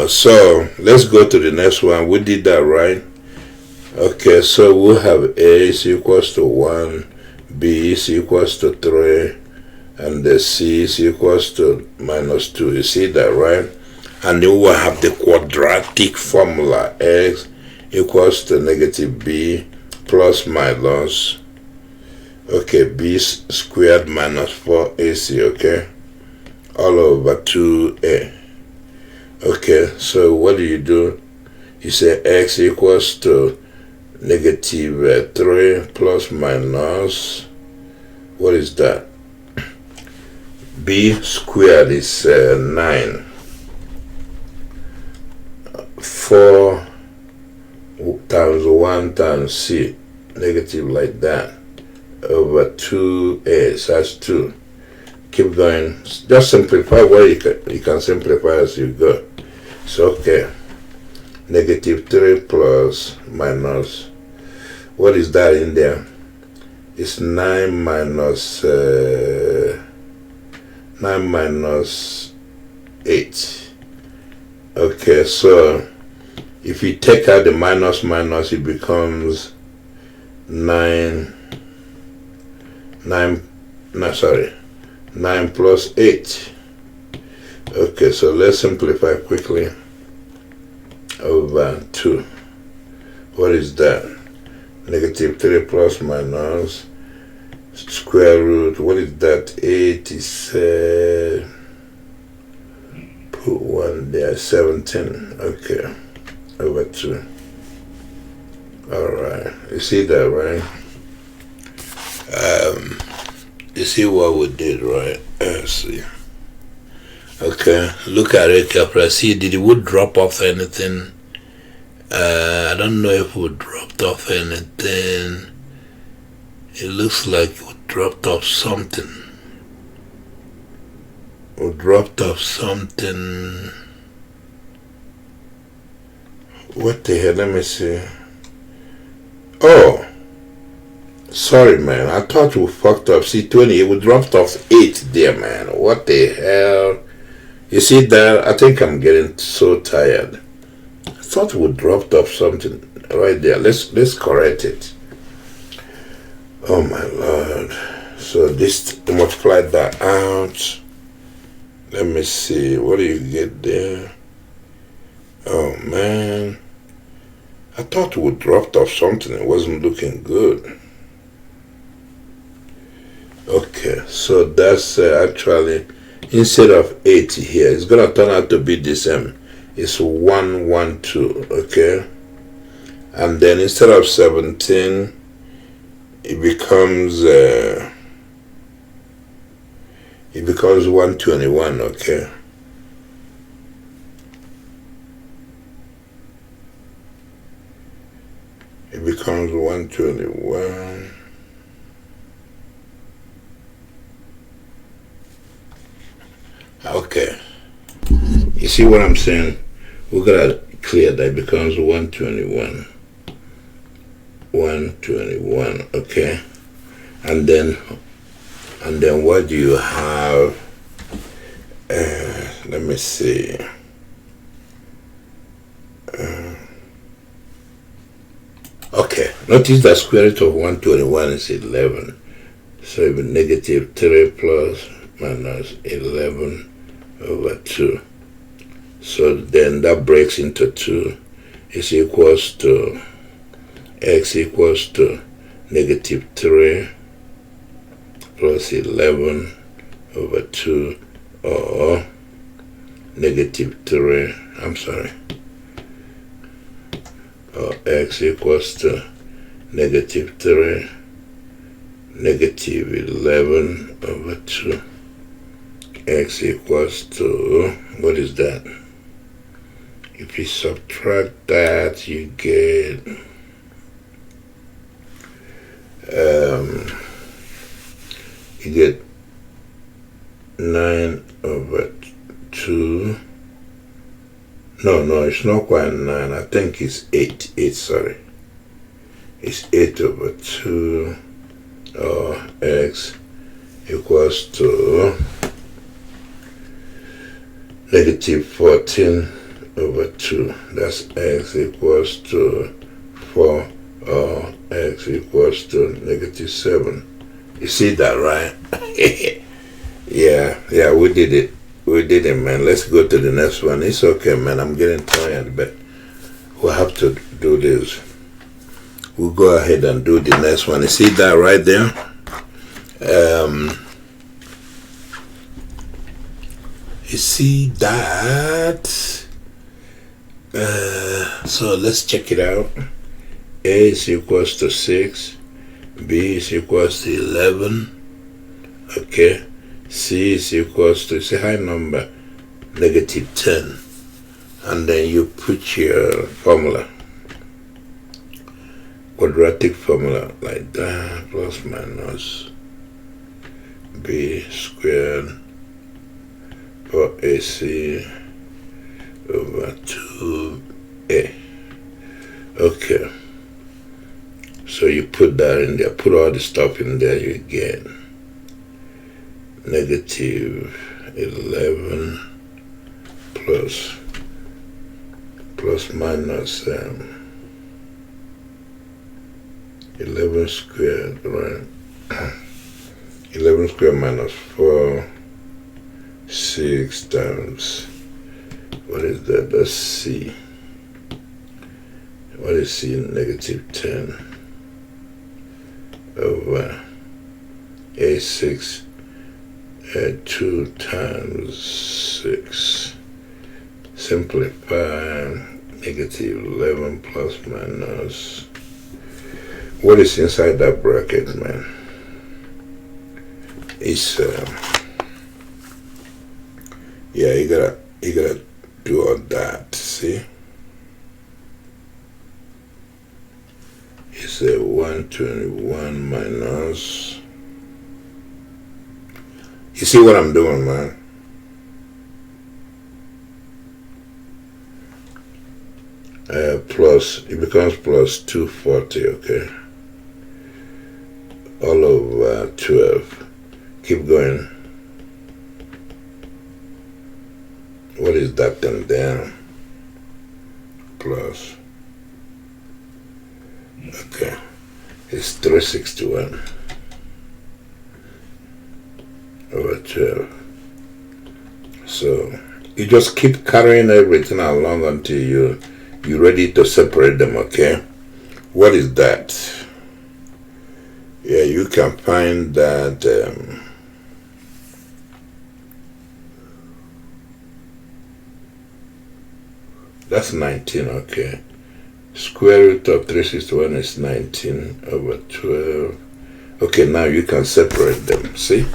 So let's go to the next one. We did that, right? Okay, so we'll have a is equals to 1, b is equals to 3, and the c is equals to minus 2. You see that, right? And then we'll have the quadratic formula. X equals to negative b plus minus, okay, b squared minus 4ac, okay, all over 2a. Okay, so what do? You say x equals to negative 3 plus minus, what is that? B squared is 9. 4 times 1 times c, negative like that, over 2a, so that's 2. Keep going. Just simplify what you can simplify as you go. So, okay. Negative 3 plus minus, what is that in there? It's 9 minus 8. Okay, so if you take out the minus, it becomes 9 9 no sorry 9 plus 8. Okay, so let's simplify quickly. Over 2. What is that? Negative 3 plus minus square root. What is that? 8 is put 1 there. 17. Okay, over 2. Alright, you see that, right? You see what we did, right? Let's see. Okay, look at it carefully. See, did the wood drop off anything? I don't know if we dropped off anything. It looks like we dropped off something. We dropped off something. What the hell? Let me see. Oh, sorry, man. I thought we fucked up. See, 20. We dropped off 8 there, man. What the hell? You see that? I think I'm getting so tired. I thought we dropped off something right there. Let's correct it. Oh my Lord. So this, multiply that out. Let me see. What do you get there? Oh man. I thought we dropped off something. It wasn't looking good. Okay, so that's actually, instead of 80 here, it's gonna turn out to be the same. It's 112, okay? And then instead of 17, it becomes 121, okay? It becomes 121. Okay. You see what I'm saying? We gotta clear that. It becomes 121. 121, okay? And then what do you have? Let me see. Okay, notice that square root of 121 is 11. So it will be negative 3 plus minus 11 over 2. So then that breaks into 2. Is equals to x equals to negative 3 plus 11 over 2, or negative 3, I'm sorry, or x equals to negative 3 negative 11 over 2. X equals to, what is that? If you subtract that, you get you get 9 over 2. No, it's not quite 9. I think it's 8. Sorry. It's 8 over 2, or x equals to negative 14 over 2. That's x equals to 4, or x equals to negative 7. You see that, right? Yeah, we did it. We did it, man. Let's go to the next one. It's okay, man. I'm getting tired, but we'll have to do this. We'll go ahead and do the next one. You see that right there? You see that? So let's check it out. A is equals to 6. B is equals to 11. Okay. C is equals to, it's a high number, negative 10. And then you put your formula. Quadratic formula like that, plus minus b squared for AC over 2a. Okay, so you put that in there, put all the stuff in there, you get negative 11 plus minus 11 squared, right? 11 squared minus 4, 6 times, what is that? That's C. What is C? Negative 10 over A6 at 2 times 6. Simplify, negative 11 plus minus. What is inside that bracket, man? It's yeah, you gotta do all that. See, it's a 121 minus. You see what I'm doing, man? Plus, it becomes plus 240, okay? All over 12. Keep going. What is that then down? Plus. Okay. It's 361 over 12. So you just keep carrying everything along until you're ready to separate them, okay? What is that? Yeah, you can find that that's 19, okay. Square root of 361 is 19 over 12. Okay, now you can separate them, see?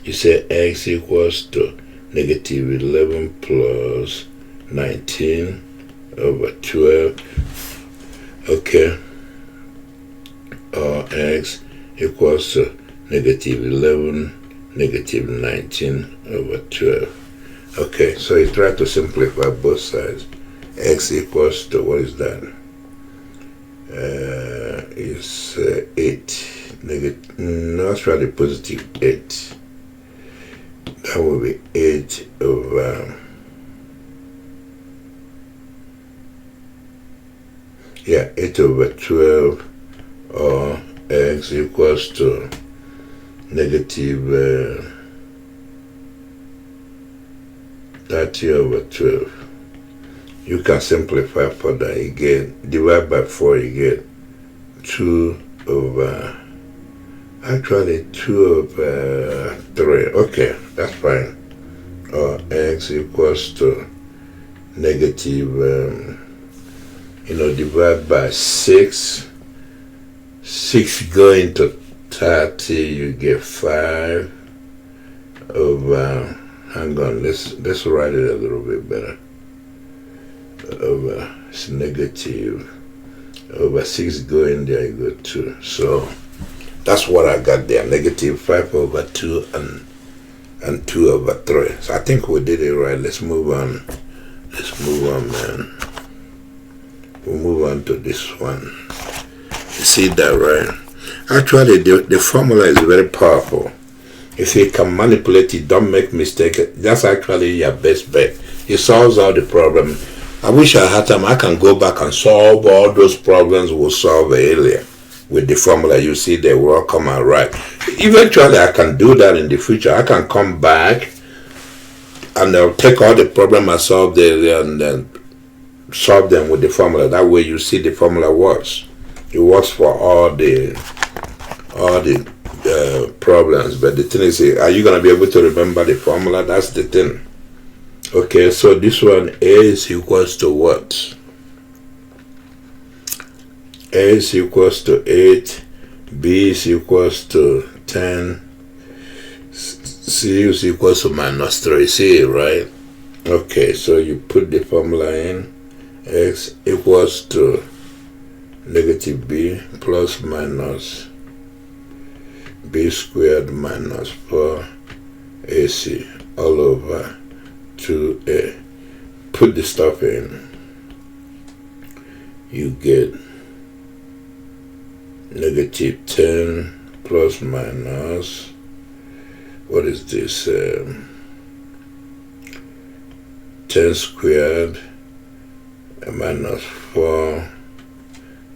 You say x equals to negative 11 plus 19 over 12. Okay. Or x equals to negative 11, negative 19 over 12. Okay, so you try to simplify both sides. X equals to, what is that? It's 8. No, actually positive 8. That will be 8 over... yeah, 8 over 12, or x equals to negative 30 over 12. You can simplify further. You get, divide by 4, you get 2 over, actually 2 over 3. Okay, that's fine. Or x equals to negative, divide by 6. 6 going to 30, you get 5 over, hang on, let's write it a little bit better. Over, it's negative, over 6 going there, you go 2. So that's what I got there, negative 5 over 2 and 2 over 3. So I think we did it right. Let's move on. Man. We'll move on to this one. You see that, right? Actually, the formula is very powerful. If you can manipulate it, don't make mistakes. That's actually your best bet. It solves all the problem. I wish I had time. I can go back and solve all those problems we solved earlier with the formula. You see, they will all come out right. Eventually, I can do that in the future. I can come back and I'll take all the problems I solved earlier and then solve them with the formula. That way, you see the formula works. It works for all the problems. But the thing is, are you going to be able to remember the formula? That's the thing. Okay, so this one, A is equals to what? A is equals to 8, B is equals to 10, C is equals to minus 3, see, right? Okay, so you put the formula in. X equals to negative B plus minus B squared minus 4 AC all over 2A. Put the stuff in. You get negative 10 plus minus, what is this? 10 squared minus 4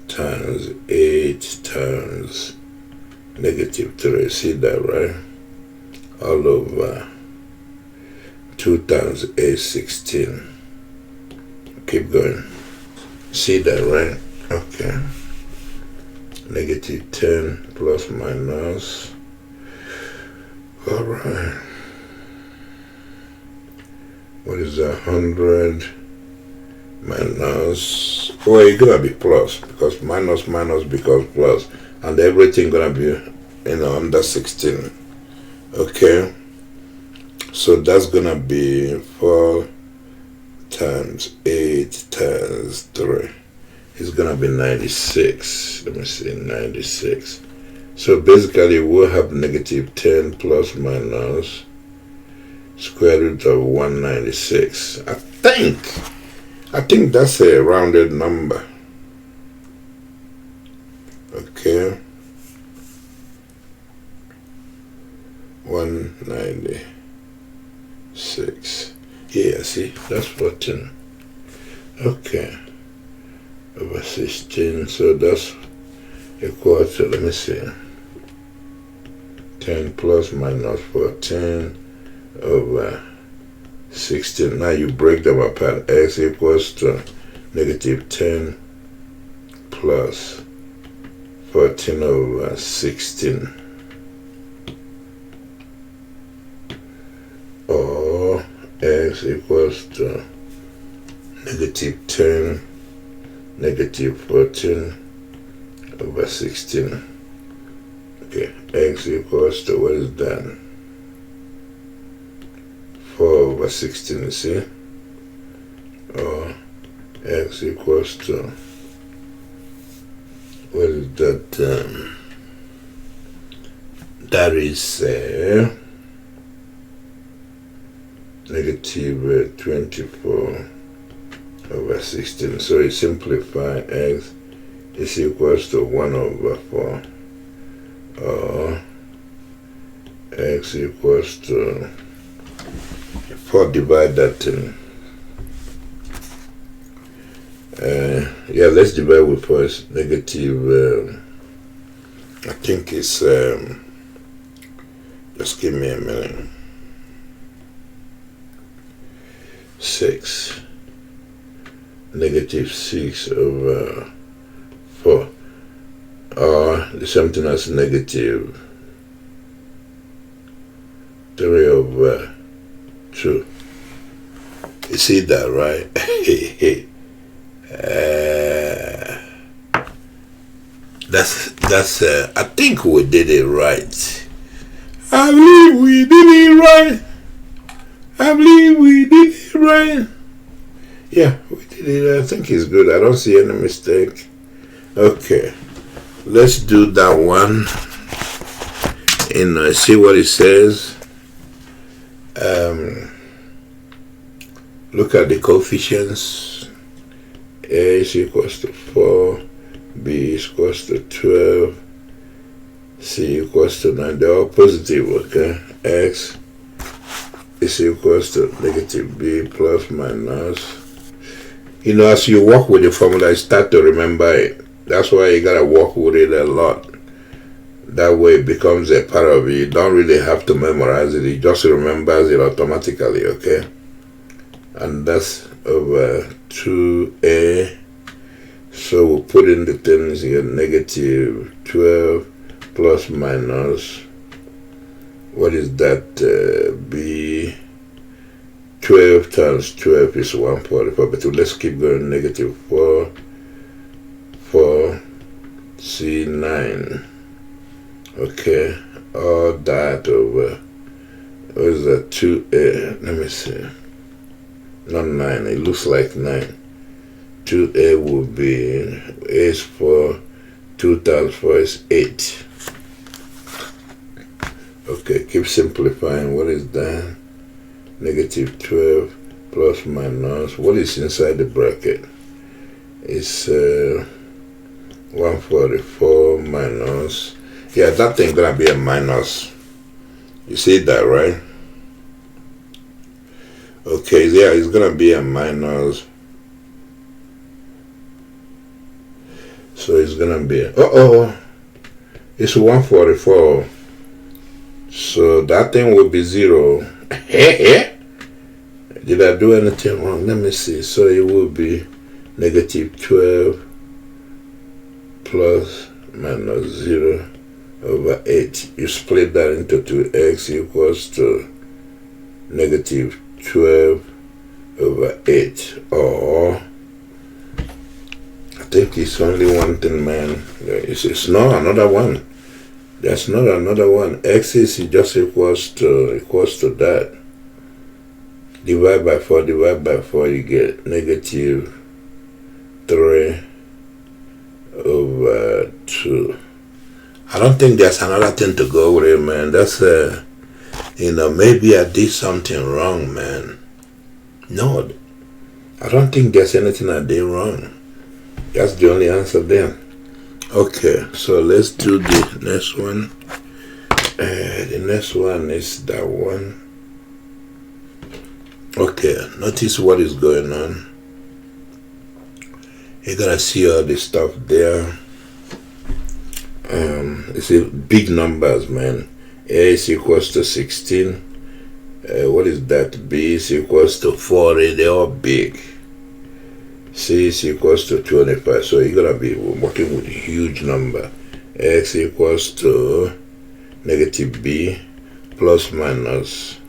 times 8 8 times negative 3. See that, right? All over 2 times 8, 16. Keep going. See that, right? Okay. Negative 10 plus minus. Alright. What is that? 100 minus. Oh, it's gonna be plus because minus becomes plus, and everything gonna be under 16. Okay. So that's gonna be 4 times 8 times 3. It's gonna be 96. Let me see, 96. So basically we'll have negative 10 plus minus square root of 196. I think that's a rounded number. Okay. 196. Yeah, see, that's 14. Okay. Over 16, so that's equal to, let me see, 10 plus minus 14 over 16. Now you break them apart. X equals to negative 10 plus 14 over 16. Or X equals to negative 10 negative 14 over 16. Okay, X equals to, what is that? 4 over 16, you see? Or X equals to, what is that? That is negative 24 over 16. So you simplify X is equals to 1 over 4, or X equals to 4, divide that in. Yeah, let's divide with 4. It's negative, I think it's, just give me a minute, 6. Negative 6 over 4, or something as negative 3 over 2. You see that, right? That's I think we did it right. I believe we did it right. I believe we did it right. Yeah, we did it. I think it's good. I don't see any mistake. Okay, let's do that one and see what it says. Look at the coefficients. A is equals to 4, B is equals to 12, C equals to 9. They're all positive, okay? X is equals to negative B plus minus. You know, as you work with the formula, you start to remember it. That's why you gotta work with it a lot. That way it becomes a part of you. You don't really have to memorize it. It just remembers it automatically, okay? And that's over 2A. So we'll put in the things here, negative 12 plus minus. What is that? B. 12 times 12 is 144. But let's keep going. Negative 4, 4, C, 9. Okay. All that over, what is that? 2A. Let me see. Not 9. It looks like 9. 2A will be, A is 4. 2 times 4 is 8. Okay, keep simplifying. What is that? Negative 12 plus minus. What is inside the bracket? It's 144 minus. Yeah, that thing gonna be a minus. You see that, right? Okay, yeah, it's gonna be a minus So it's gonna be it's 144. So that thing will be 0. Did I do anything wrong? Let me see. So it will be negative 12 plus minus 0 over 8. You split that into 2. X equals to negative 12 over 8. Or I think it's only one thing, man. It's not another one. That's not another one. X is just equals to that. Divide by 4, you get negative 3 over 2. I don't think there's another thing to go with it, man. That's maybe I did something wrong, man. No, I don't think there's anything I did wrong. That's the only answer there. Okay, so let's do the next one. The next one is that one. Okay, notice what is going on. You're gonna see all this stuff there. It's big numbers, man. A is equals to 16. What is that? B is equals to 40. They're all big. C is equals to 25. So you're gonna be working with a huge number. X equals to negative b plus minus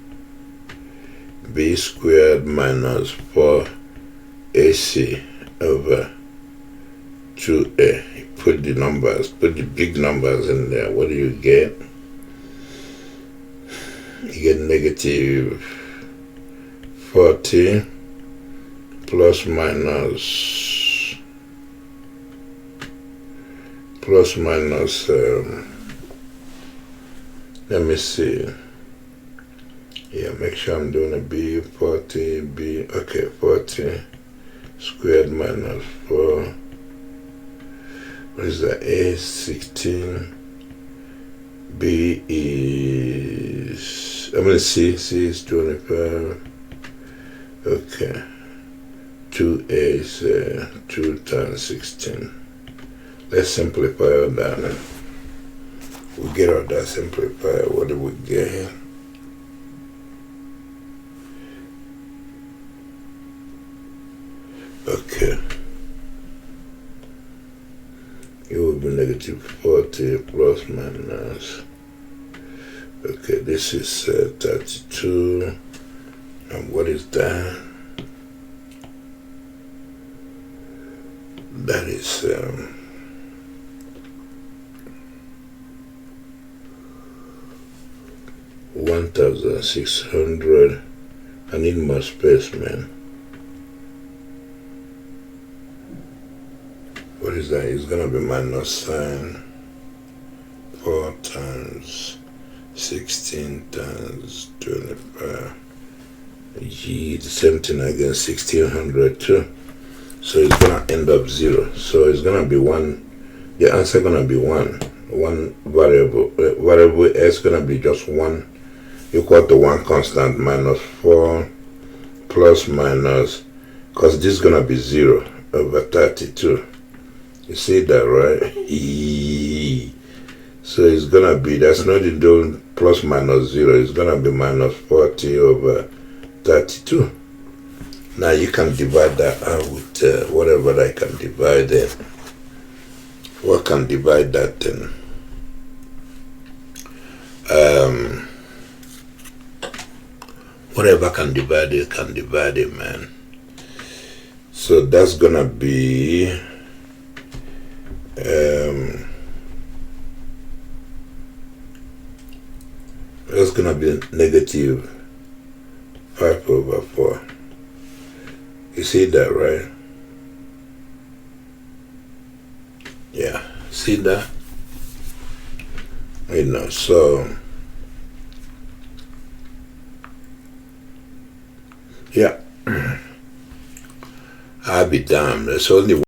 b squared minus 4ac over 2a. Put the numbers, put the big numbers in there. What do you get? You get negative 40 plus minus let me see. Yeah, make sure I'm doing a b. 40 b. Okay, 40 squared minus 4. What is that? A is 16. B is, C is 25. Okay. 2a is 2 times 16. Let's simplify all that. We get all that simplified. What do we get here? Okay. It will be negative 40 plus minus. Okay, this is 32. And what is that? That is 1,600. I need more space, man. What is that? It's gonna be minus sign 4 times 16 times 25. The same thing again, 1,600 too. So it's gonna end up 0. So it's gonna be 1. The answer gonna be 1. One variable. Variable s gonna be just 1 equal to 1 constant minus 4 plus minus, because this is gonna be 0 over 32. You see that, right? So it's gonna be, that's not in doing plus minus 0. It's gonna be minus 40 over 32. Now you can divide that out with whatever I can divide it. What can divide that thing? Whatever can divide it, man. So that's gonna be that's gonna be negative 5 over 4. You see that, right? Yeah, see that? So yeah. I'll be damned. There's only